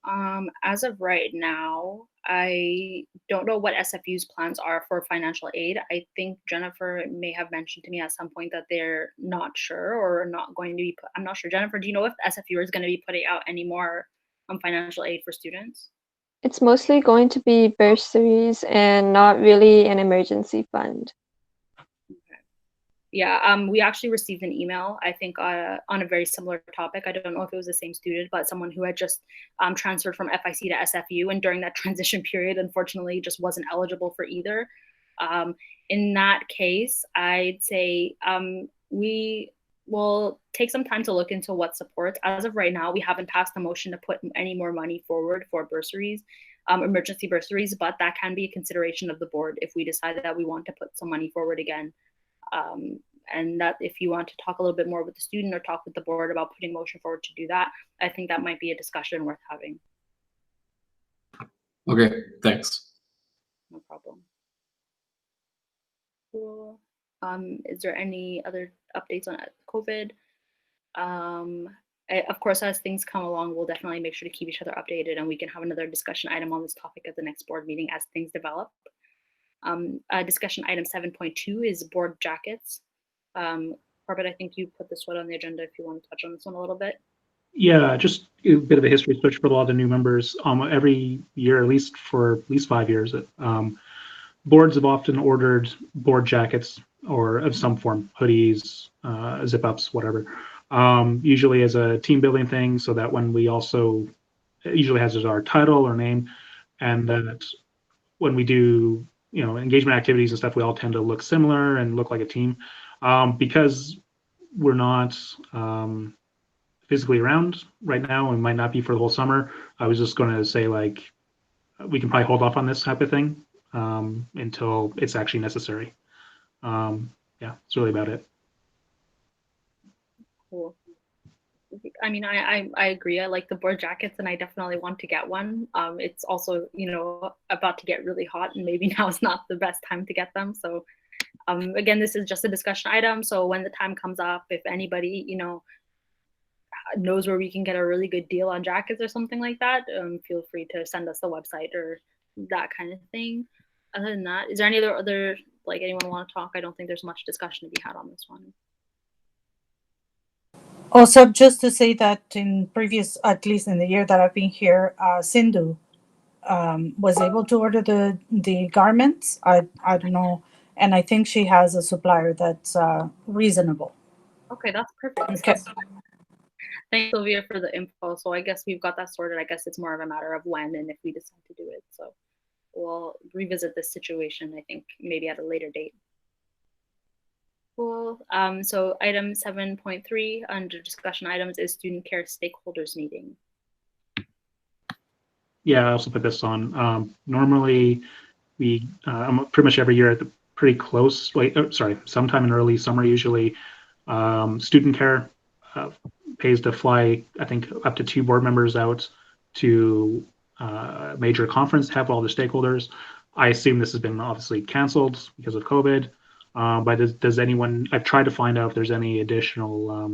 As of right now, I don't know what SFU's plans are for financial aid. I think Jennifer may have mentioned to me at some point that they're not sure or not going to be I'm not sure. Jennifer, do you know if SFU is going to be putting out any more financial aid for students? It's mostly going to be bursaries and not really an emergency fund. Yeah, we actually received an email, I think, on a very similar topic. I don't know if it was the same student, but someone who had just transferred from FIC to SFU, and during that transition period, unfortunately, just wasn't eligible for either. In that case, I'd say we will take some time to look into what supports. As of right now, we haven't passed the motion to put any more money forward for bursaries, emergency bursaries, but that can be a consideration of the board if we decide that we want to put some money forward again. And that if you want to talk a little bit more with the student or talk with the board about putting motion forward to do that, I think that might be a discussion worth having. Okay, thanks. No problem. Cool. Is there any other updates on COVID? Of course, as things come along, we'll definitely make sure to keep each other updated, and we can have another discussion item on this topic at the next board meeting as things develop. Discussion item 7.2 is board jackets. Corbett, I think you put this one on the agenda if you want to touch on this one a little bit. Yeah, just a bit of a history switch for a lot of the new members. Every year, at least 5 years, boards have often ordered board jackets or of some form, hoodies, zip-ups, whatever, usually as a team building thing, so that when we also, it usually has our title or name, and that when we do engagement activities and stuff, we all tend to look similar and look like a team. Because we're not physically around right now and might not be for the whole summer, I was just going to say, like, we can probably hold off on this type of thing until it's actually necessary. Yeah, that's really about it. Cool. I mean, I agree. I like the board jackets, and I definitely want to get one. It's also, about to get really hot, and maybe now is not the best time to get them. So, again, this is just a discussion item. So when the time comes up, if anybody, knows where we can get a really good deal on jackets or something like that, feel free to send us the website or that kind of thing. Other than that, is there any other like anyone want to talk? I don't think there's much discussion to be had on this one. Also, just to say that in previous, at least in the year that I've been here, Sindhu was able to order the garments. I don't know, and I think she has a supplier that's reasonable. Okay, that's perfect. Okay. Thanks, Sylvia, for the info. So I guess we've got that sorted. I guess it's more of a matter of when and if we decide to do it. So we'll revisit this situation, I think, maybe at a later date. Cool. So item 7.3 under discussion items is student care stakeholders meeting. Yeah, I also put this on. Normally, we pretty much every year at the pretty close, sometime in early summer usually, student care pays to fly, I think, up to 2 board members out to a major conference, have all the stakeholders. I assume this has been obviously canceled because of COVID. But does anyone, I've tried to find out if there's any additional,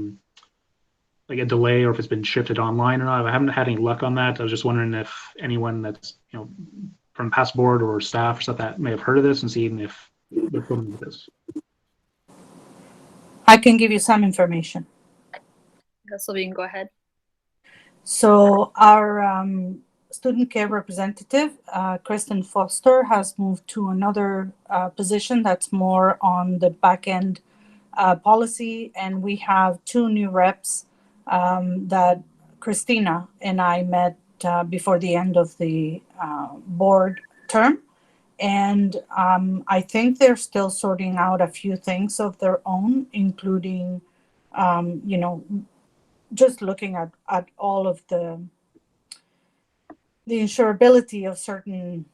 like a delay or if it's been shifted online or not. I haven't had any luck on that. I was just wondering if anyone that's, from past board or staff or stuff that may have heard of this and seen if they're putting with this. I can give you some information. Sylvia, you can go ahead. So our student care representative, Kristen Foster, has moved to another position that's more on the back end policy, and we have 2 new reps that Christina and I met before the end of the board term. And I think they're still sorting out a few things of their own, including, just looking at all of the insurability of certain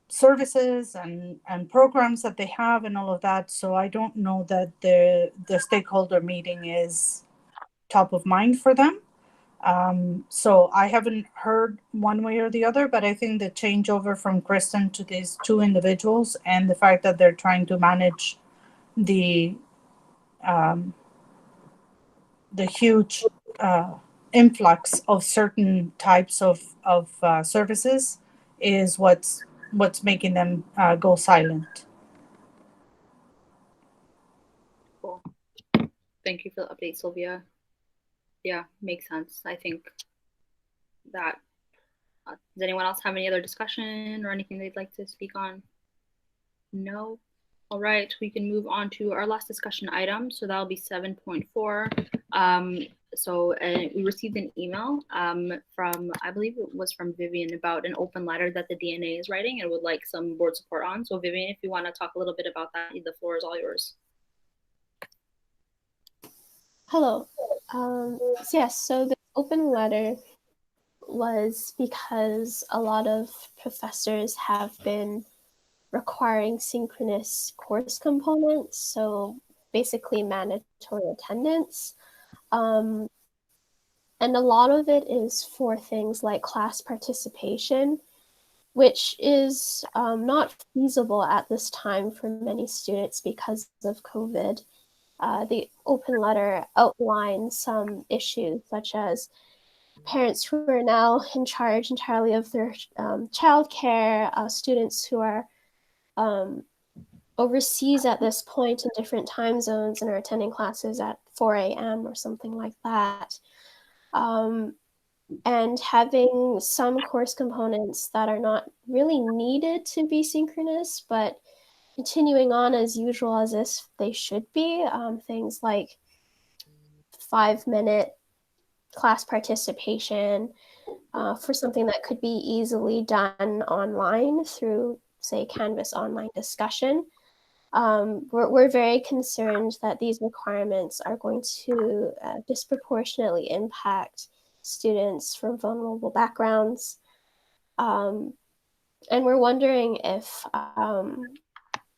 services and programs that they have and all of that. So I don't know that the stakeholder meeting is top of mind for them. So I haven't heard one way or the other, but I think the changeover from Kristen to these 2 individuals and the fact that they're trying to manage the huge influx of certain types of services is what's making them go silent. Cool. Thank you for the update, Sylvia. Yeah, makes sense. I think that, does anyone else have any other discussion or anything they'd like to speak on? No? All right, we can move on to our last discussion item. So that'll be 7.4. We received an email from, I believe it was from Vivian, about an open letter that the DNA is writing and would like some board support on. So Vivian, if you want to talk a little bit about that, the floor is all yours. Hello. So the open letter was because a lot of professors have been requiring synchronous course components, so basically mandatory attendance. And a lot of it is for things like class participation, which is not feasible at this time for many students because of COVID. The open letter outlines some issues such as parents who are now in charge entirely of their childcare, students who are overseas at this point in different time zones and are attending classes at 4 a.m. or something like that. And having some course components that are not really needed to be synchronous, but continuing on as usual as if they should be. Things like 5-minute class participation for something that could be easily done online through, say, Canvas online discussion. We're very concerned that these requirements are going to disproportionately impact students from vulnerable backgrounds. And we're wondering if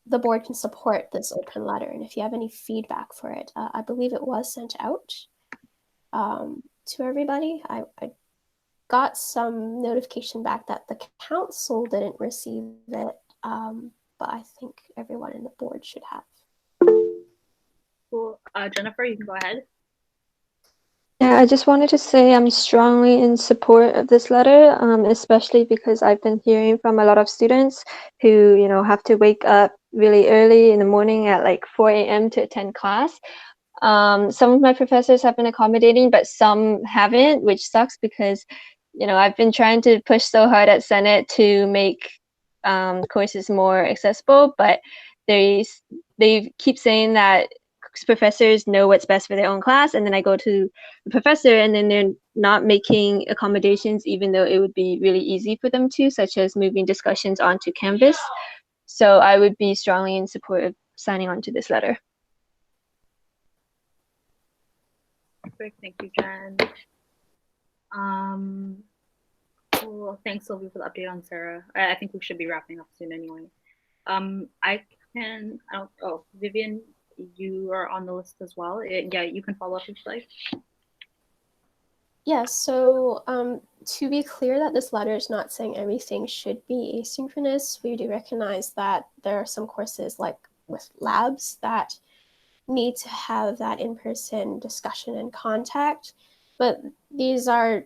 the board can support this open letter, and if you have any feedback for it. I believe it was sent out to everybody. I got some notification back that the council didn't receive it, but I think everyone in the board should have. Cool. Jennifer, you can go ahead. Yeah, I just wanted to say I'm strongly in support of this letter, especially because I've been hearing from a lot of students who, have to wake up really early in the morning at like 4 a.m. to attend class. Some of my professors have been accommodating, but some haven't, which sucks because, I've been trying to push so hard at Senate to make courses more accessible, but they keep saying that professors know what's best for their own class, and then I go to the professor and then they're not making accommodations even though it would be really easy for them to, such as moving discussions onto Canvas. So I would be strongly in support of signing on to this letter. Perfect, thank you, Jen. Cool. Thanks, Sylvia, for the update on Sarah. I think we should be wrapping up soon anyway. Vivian, you are on the list as well. Yeah, you can follow up if you'd like. Yeah, so to be clear that this letter is not saying everything should be asynchronous, we do recognize that there are some courses like with labs that need to have that in-person discussion and contact, but these are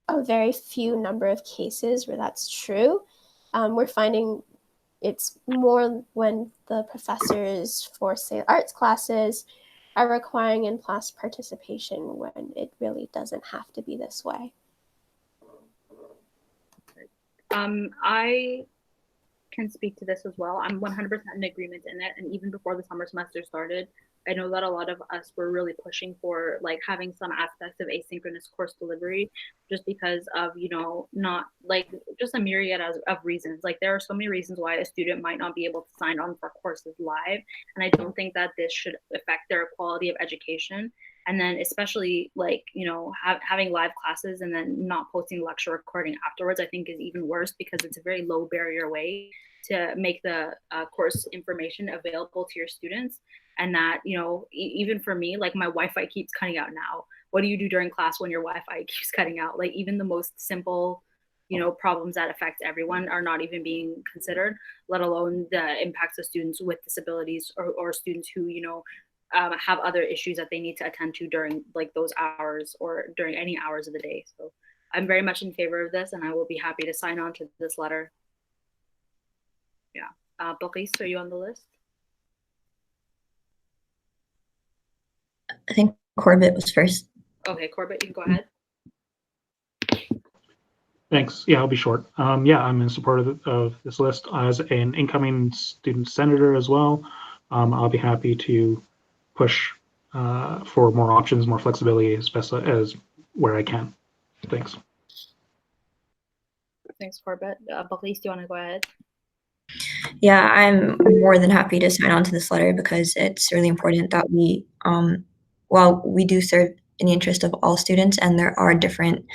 a very few number of cases where that's true. We're finding it's more when the professors for, say, arts classes are requiring in-class participation when it really doesn't have to be this way. I can speak to this as well. I'm 100% in agreement in it. And even before the summer semester started, I know that a lot of us were really pushing for like having some aspects of asynchronous course delivery, just because of, not like just a myriad of reasons. Like there are so many reasons why a student might not be able to sign on for courses live. And I don't think that this should affect their quality of education. And then especially like, having live classes and then not posting lecture recording afterwards, I think is even worse because it's a very low barrier way to make the course information available to your students. And that, even for me, like my Wi-Fi keeps cutting out now. What do you do during class when your Wi-Fi keeps cutting out? Like even the most simple, problems that affect everyone are not even being considered, let alone the impacts of students with disabilities or students who, have other issues that they need to attend to during like those hours or during any hours of the day. So I'm very much in favor of this, and I will be happy to sign on to this letter. Yeah. Buckley, are you on the list? I think Corbett was first. Okay, Corbett, you can go ahead. Thanks. Yeah, I'll be short. Yeah, I'm in support of this list as an incoming student senator as well. I'll be happy to push for more options, more flexibility, especially as where I can. Thanks. Thanks, Corbett. Buckley, do you want to go ahead? Yeah, I'm more than happy to sign on to this letter because it's really important that we, while we do serve in the interest of all students, and there are different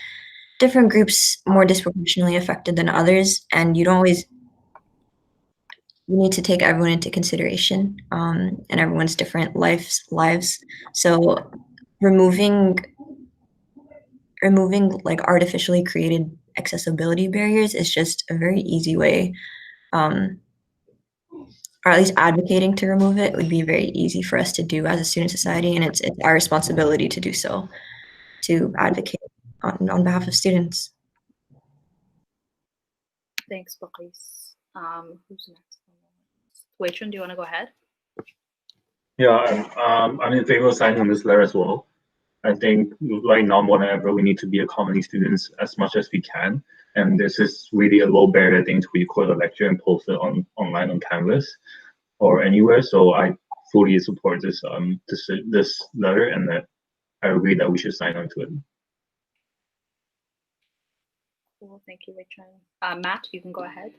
groups more disproportionately affected than others, and you need to take everyone into consideration, and everyone's different lives. So removing like artificially created accessibility barriers is just a very easy way, or at least advocating to remove it would be very easy for us to do as a student society, and it's our responsibility to do so, to advocate on behalf of students. Thanks, Buckley. Who's next? Wei-Chun, do you want to go ahead? Yeah, I'm in favor of signing on this letter as well. I think right now more than ever, we need to be accommodating students as much as we can. And this is really a low barrier thing to record a lecture and post it online on Canvas or anywhere. So I fully support this this letter, and that I agree that we should sign on to it. Cool, thank you, Wei-Chun. Matt, you can go ahead.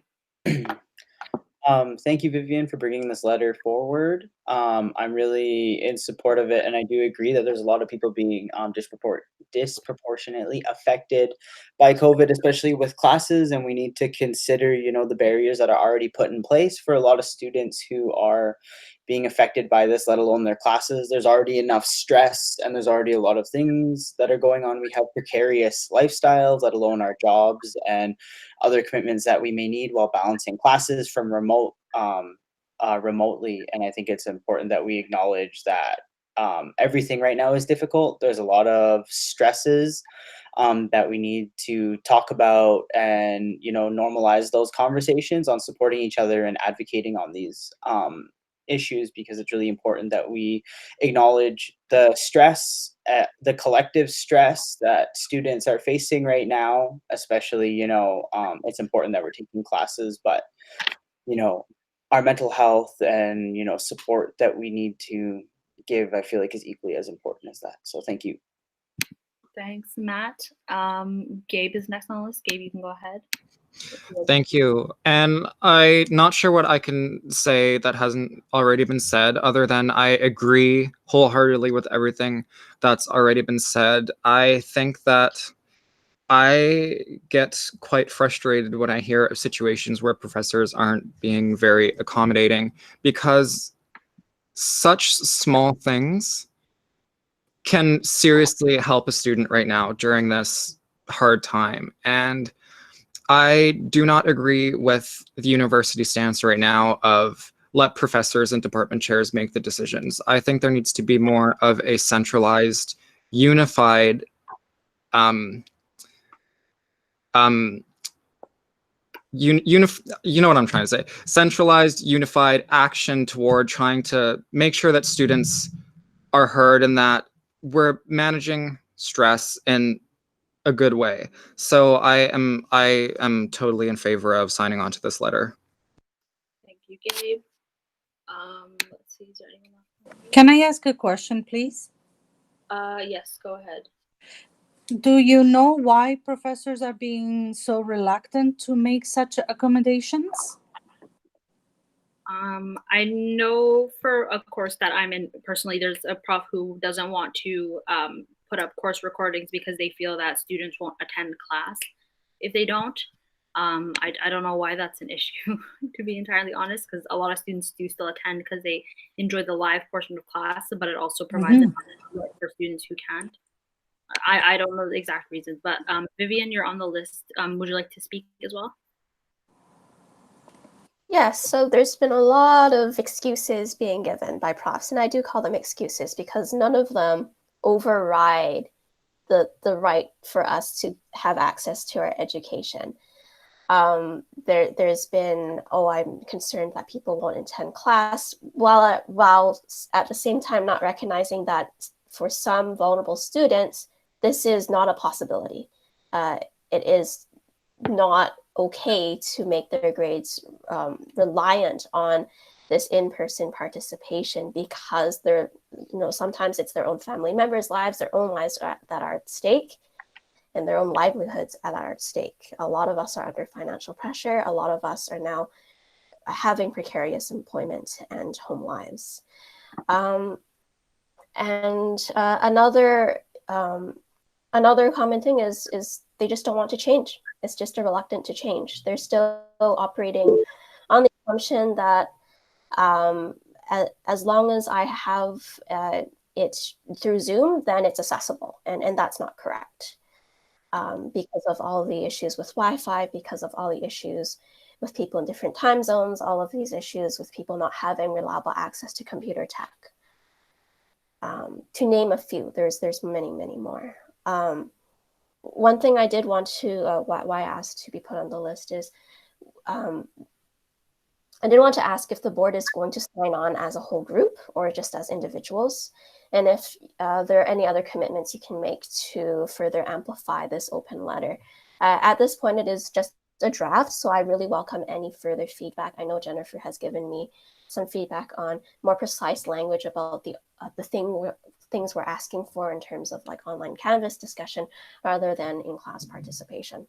Thank you, Vivian, for bringing this letter forward. I'm really in support of it, and I do agree that there's a lot of people being disproportionately affected by COVID, especially with classes, and we need to consider, the barriers that are already put in place for a lot of students who are being affected by this, let alone their classes. There's already enough stress, and there's already a lot of things that are going on. We have precarious lifestyles, let alone our jobs and other commitments that we may need while balancing classes from remotely. And I think it's important that we acknowledge that everything right now is difficult. There's a lot of stresses that we need to talk about and, normalize those conversations on supporting each other and advocating on these issues, because it's really important that we acknowledge the stress, the collective stress that students are facing right now, especially, it's important that we're taking classes, but, our mental health and, support that we need to give, I feel like is equally as important as that. So thank you. Thanks, Matt. Gabe is next on the list. Gabe, you can go ahead. Thank you. And I'm not sure what I can say that hasn't already been said, other than I agree wholeheartedly with everything that's already been said. I think that I get quite frustrated when I hear of situations where professors aren't being very accommodating, because such small things can seriously help a student right now during this hard time. And I do not agree with the university stance right now of let professors and department chairs make the decisions. I think there needs to be more of a centralized, unified, you know what I'm trying to say, centralized, unified action toward trying to make sure that students are heard and that we're managing stress in a good way. So I am totally in favor of signing on to this letter. Thank you, Gabe. Let's see, is there anyone else? Can I ask a question, please? Yes, go ahead. Do you know why professors are being so reluctant to make such accommodations? I know for a course that I'm in personally, there's a prof who doesn't want to put up course recordings because they feel that students won't attend class if they don't. I don't know why that's an issue, to be entirely honest, because a lot of students do still attend because they enjoy the live portion of class, but it also provides for students who can't. I don't know the exact reasons, but Vivian, you're on the list. Would you like to speak as well? Yes, so there's been a lot of excuses being given by profs, and I do call them excuses because none of them override the right for us to have access to our education. There's been, oh, I'm concerned that people won't attend class, while at the same time not recognizing that for some vulnerable students, this is not a possibility. It is not okay to make their grades reliant on this in-person participation because they're, sometimes it's their own family members' lives, their own lives that are at stake, and their own livelihoods that are at stake. A lot of us are under financial pressure. A lot of us are now having precarious employment and home lives. Another common thing is they just don't want to change. It's just a reluctant to change. They're still operating on the assumption that as long as I have it through Zoom, then it's accessible, and that's not correct. Because of all the issues with Wi-Fi, because of all the issues with people in different time zones, all of these issues with people not having reliable access to computer tech. To name a few, there's many, many more. One thing I did want to, why I asked to be put on the list is, I did want to ask if the board is going to sign on as a whole group or just as individuals, and if there are any other commitments you can make to further amplify this open letter. At this point, it is just a draft, so I really welcome any further feedback. I know Jennifer has given me some feedback on more precise language about the things we're asking for in terms of like online Canvas discussion rather than in-class participation.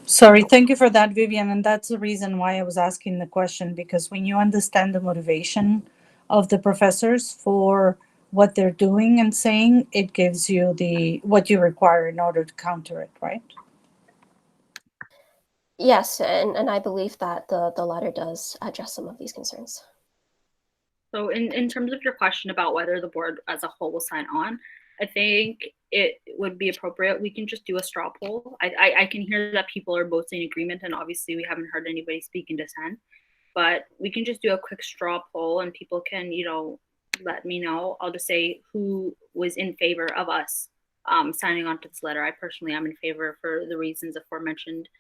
Sorry, thank you for that, Vivian. And that's the reason why I was asking the question, because when you understand the motivation of the professors for what they're doing and saying, it gives you what you require in order to counter it, right? Yes, and I believe that the letter does address some of these concerns. So in terms of your question about whether the board as a whole will sign on, I think it would be appropriate. We can just do a straw poll. I can hear that people are mostly in agreement, and obviously we haven't heard anybody speak in dissent, but we can just do a quick straw poll and people can, let me know. I'll just say who was in favor of us signing on to this letter. I personally am in favor for the reasons aforementioned.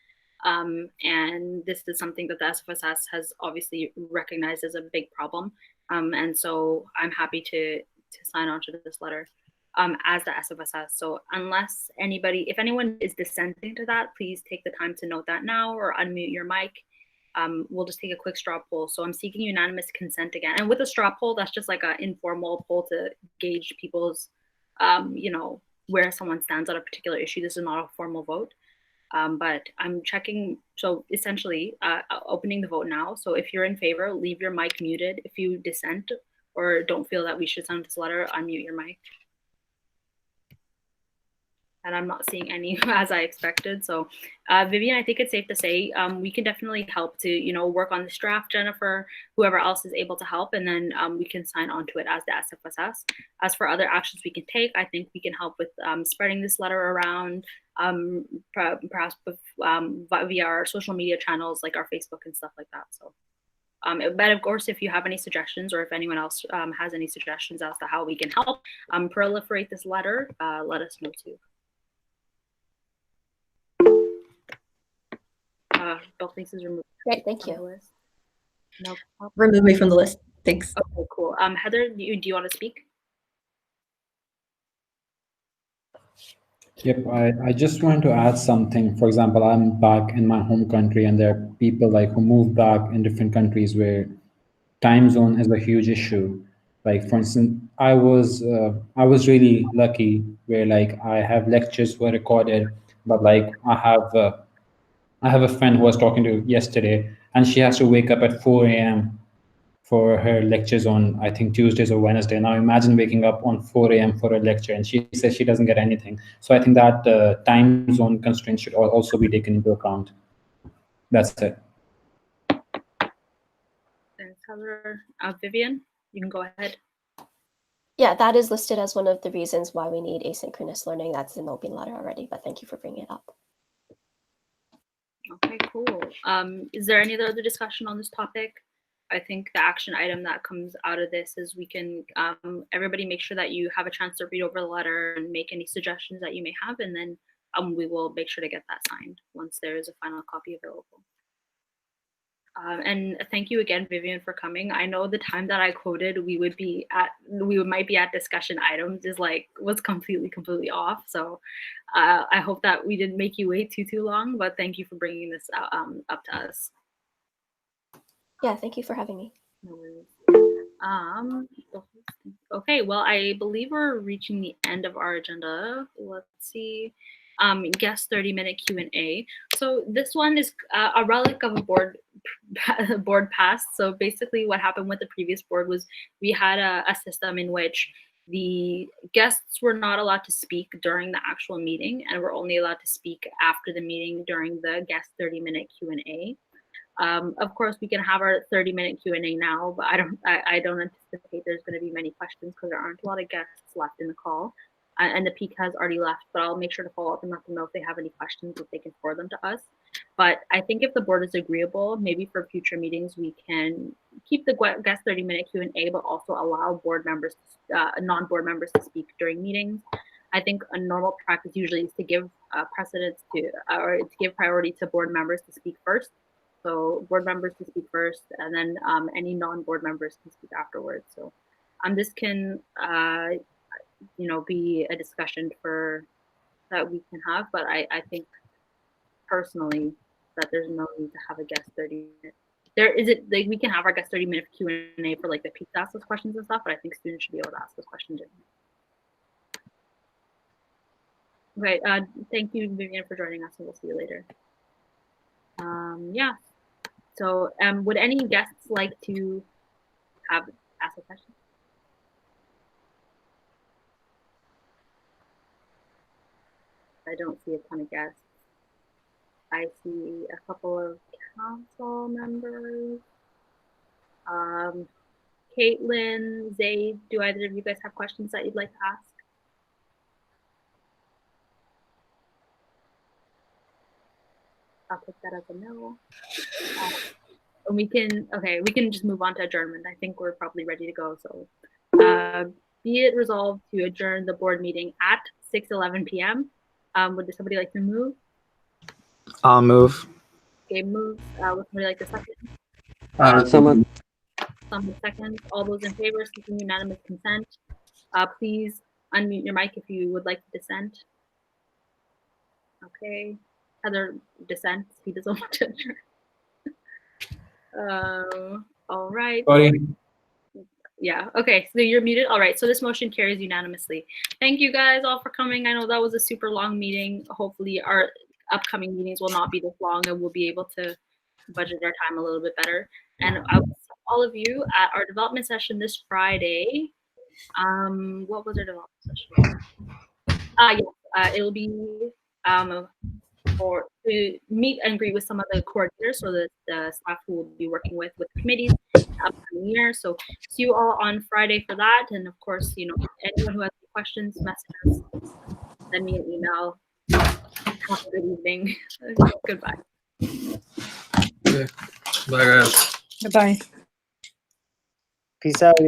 And this is something that the SFSS has obviously recognized as a big problem. And so I'm happy to sign on to this letter as the SFSS. So if anyone is dissenting to that, please take the time to note that now or unmute your mic. We'll just take a quick straw poll. So I'm seeking unanimous consent again. And with a straw poll, that's just like an informal poll to gauge people's, where someone stands on a particular issue. This is not a formal vote. But I'm checking, so essentially opening the vote now. So if you're in favor, leave your mic muted. If you dissent or don't feel that we should send this letter, unmute your mic. And I'm not seeing any as I expected. So Vivian, I think it's safe to say we can definitely help to, work on this draft, Jennifer, whoever else is able to help, and then we can sign on to it as the SFSS. As for other actions we can take, I think we can help with spreading this letter around, perhaps via our social media channels like our Facebook and stuff like that. So, but of course, if you have any suggestions or if anyone else has any suggestions as to how we can help proliferate this letter, let us know too. Buckley is removed. Great, thank you. No problem. Remove me from the list. Thanks. Okay, cool. Heather, do you want to speak? Yep, I just want to add something. For example, I'm back in my home country, and there are people like who move back in different countries where time zone is a huge issue. Like for instance, I was really lucky where like I have lectures were recorded, but like I have a friend who I was talking to yesterday, and she has to wake up at 4 a.m. for her lectures on, I think, Tuesdays or Wednesday. Now imagine waking up on 4 a.m. for a lecture, and she says she doesn't get anything. So I think that time zone constraint should also be taken into account. That's it. Thanks, Heather. Vivian, you can go ahead. Yeah, that is listed as one of the reasons why we need asynchronous learning. That's in the open letter already, but thank you for bringing it up. Okay, cool. Is there any other discussion on this topic? I think the action item that comes out of this is we can, everybody make sure that you have a chance to read over the letter and make any suggestions that you may have, and then we will make sure to get that signed once there is a final copy available. And thank you again, Vivian, for coming. I know the time that I quoted, we might be at discussion items was completely off. So I hope that we didn't make you wait too long, but thank you for bringing this up to us. Yeah, thank you for having me. No worries. Okay, well, I believe we're reaching the end of our agenda. Let's see. Guest 30-minute Q&A. So this one is a relic of a board pass. So basically what happened with the previous board was we had a system in which the guests were not allowed to speak during the actual meeting and were only allowed to speak after the meeting during the guest 30-minute Q&A. Of course, we can have our 30-minute Q&A now, but I don't anticipate there's going to be many questions because there aren't a lot of guests left in the call. And the peak has already left, but I'll make sure to follow up and let them know if they have any questions, if they can forward them to us. But I think if the board is agreeable, maybe for future meetings, we can keep the guest 30-minute Q&A, but also allow board members, non-board members to speak during meetings. I think a normal practice usually is to give precedence to, or to give priority to board members to speak first. So board members to speak first, and then any non-board members can speak afterwards. So this can, be a discussion that we can have, but I think personally that there's no need to have a guest 30-minute. We can have our guest 30-minute Q&A for the peak to ask those questions and stuff, but I think students should be able to ask those questions. Okay, thank you, Vivian, for joining us, and we'll see you later. Yeah. So would any guests like to ask a question? I don't see a ton of guests. I see a couple of council members. Caitlin, Zaid, do either of you guys have questions that you'd like to ask? I'll take that as a no. And we can just move on to adjournment. I think we're probably ready to go. So be it resolved to adjourn the board meeting at 6:11 p.m. Would somebody like to move? I'll move. Gabe moves. Would somebody like to second? Someone Second. All those in favor, seeking unanimous consent. Please unmute your mic if you would like to dissent. Okay. Heather dissents. He doesn't want to adjourn. All right. Sorry. Yeah, okay, so you're muted. All right, so this motion carries unanimously. Thank you guys all for coming. I know that was a super long meeting. Hopefully our upcoming meetings will not be this long and we'll be able to budget our time a little bit better. And I will see all of you at our development session this Friday. What was our development session? Yes, it'll be to meet and greet with some of the coordinators, so that the staff who will be working with committees upcoming year. So see you all on Friday for that. And of course, anyone who has any questions, messages, send me an email. Have a good evening. Goodbye. Okay. Bye, guys. Goodbye. Peace out.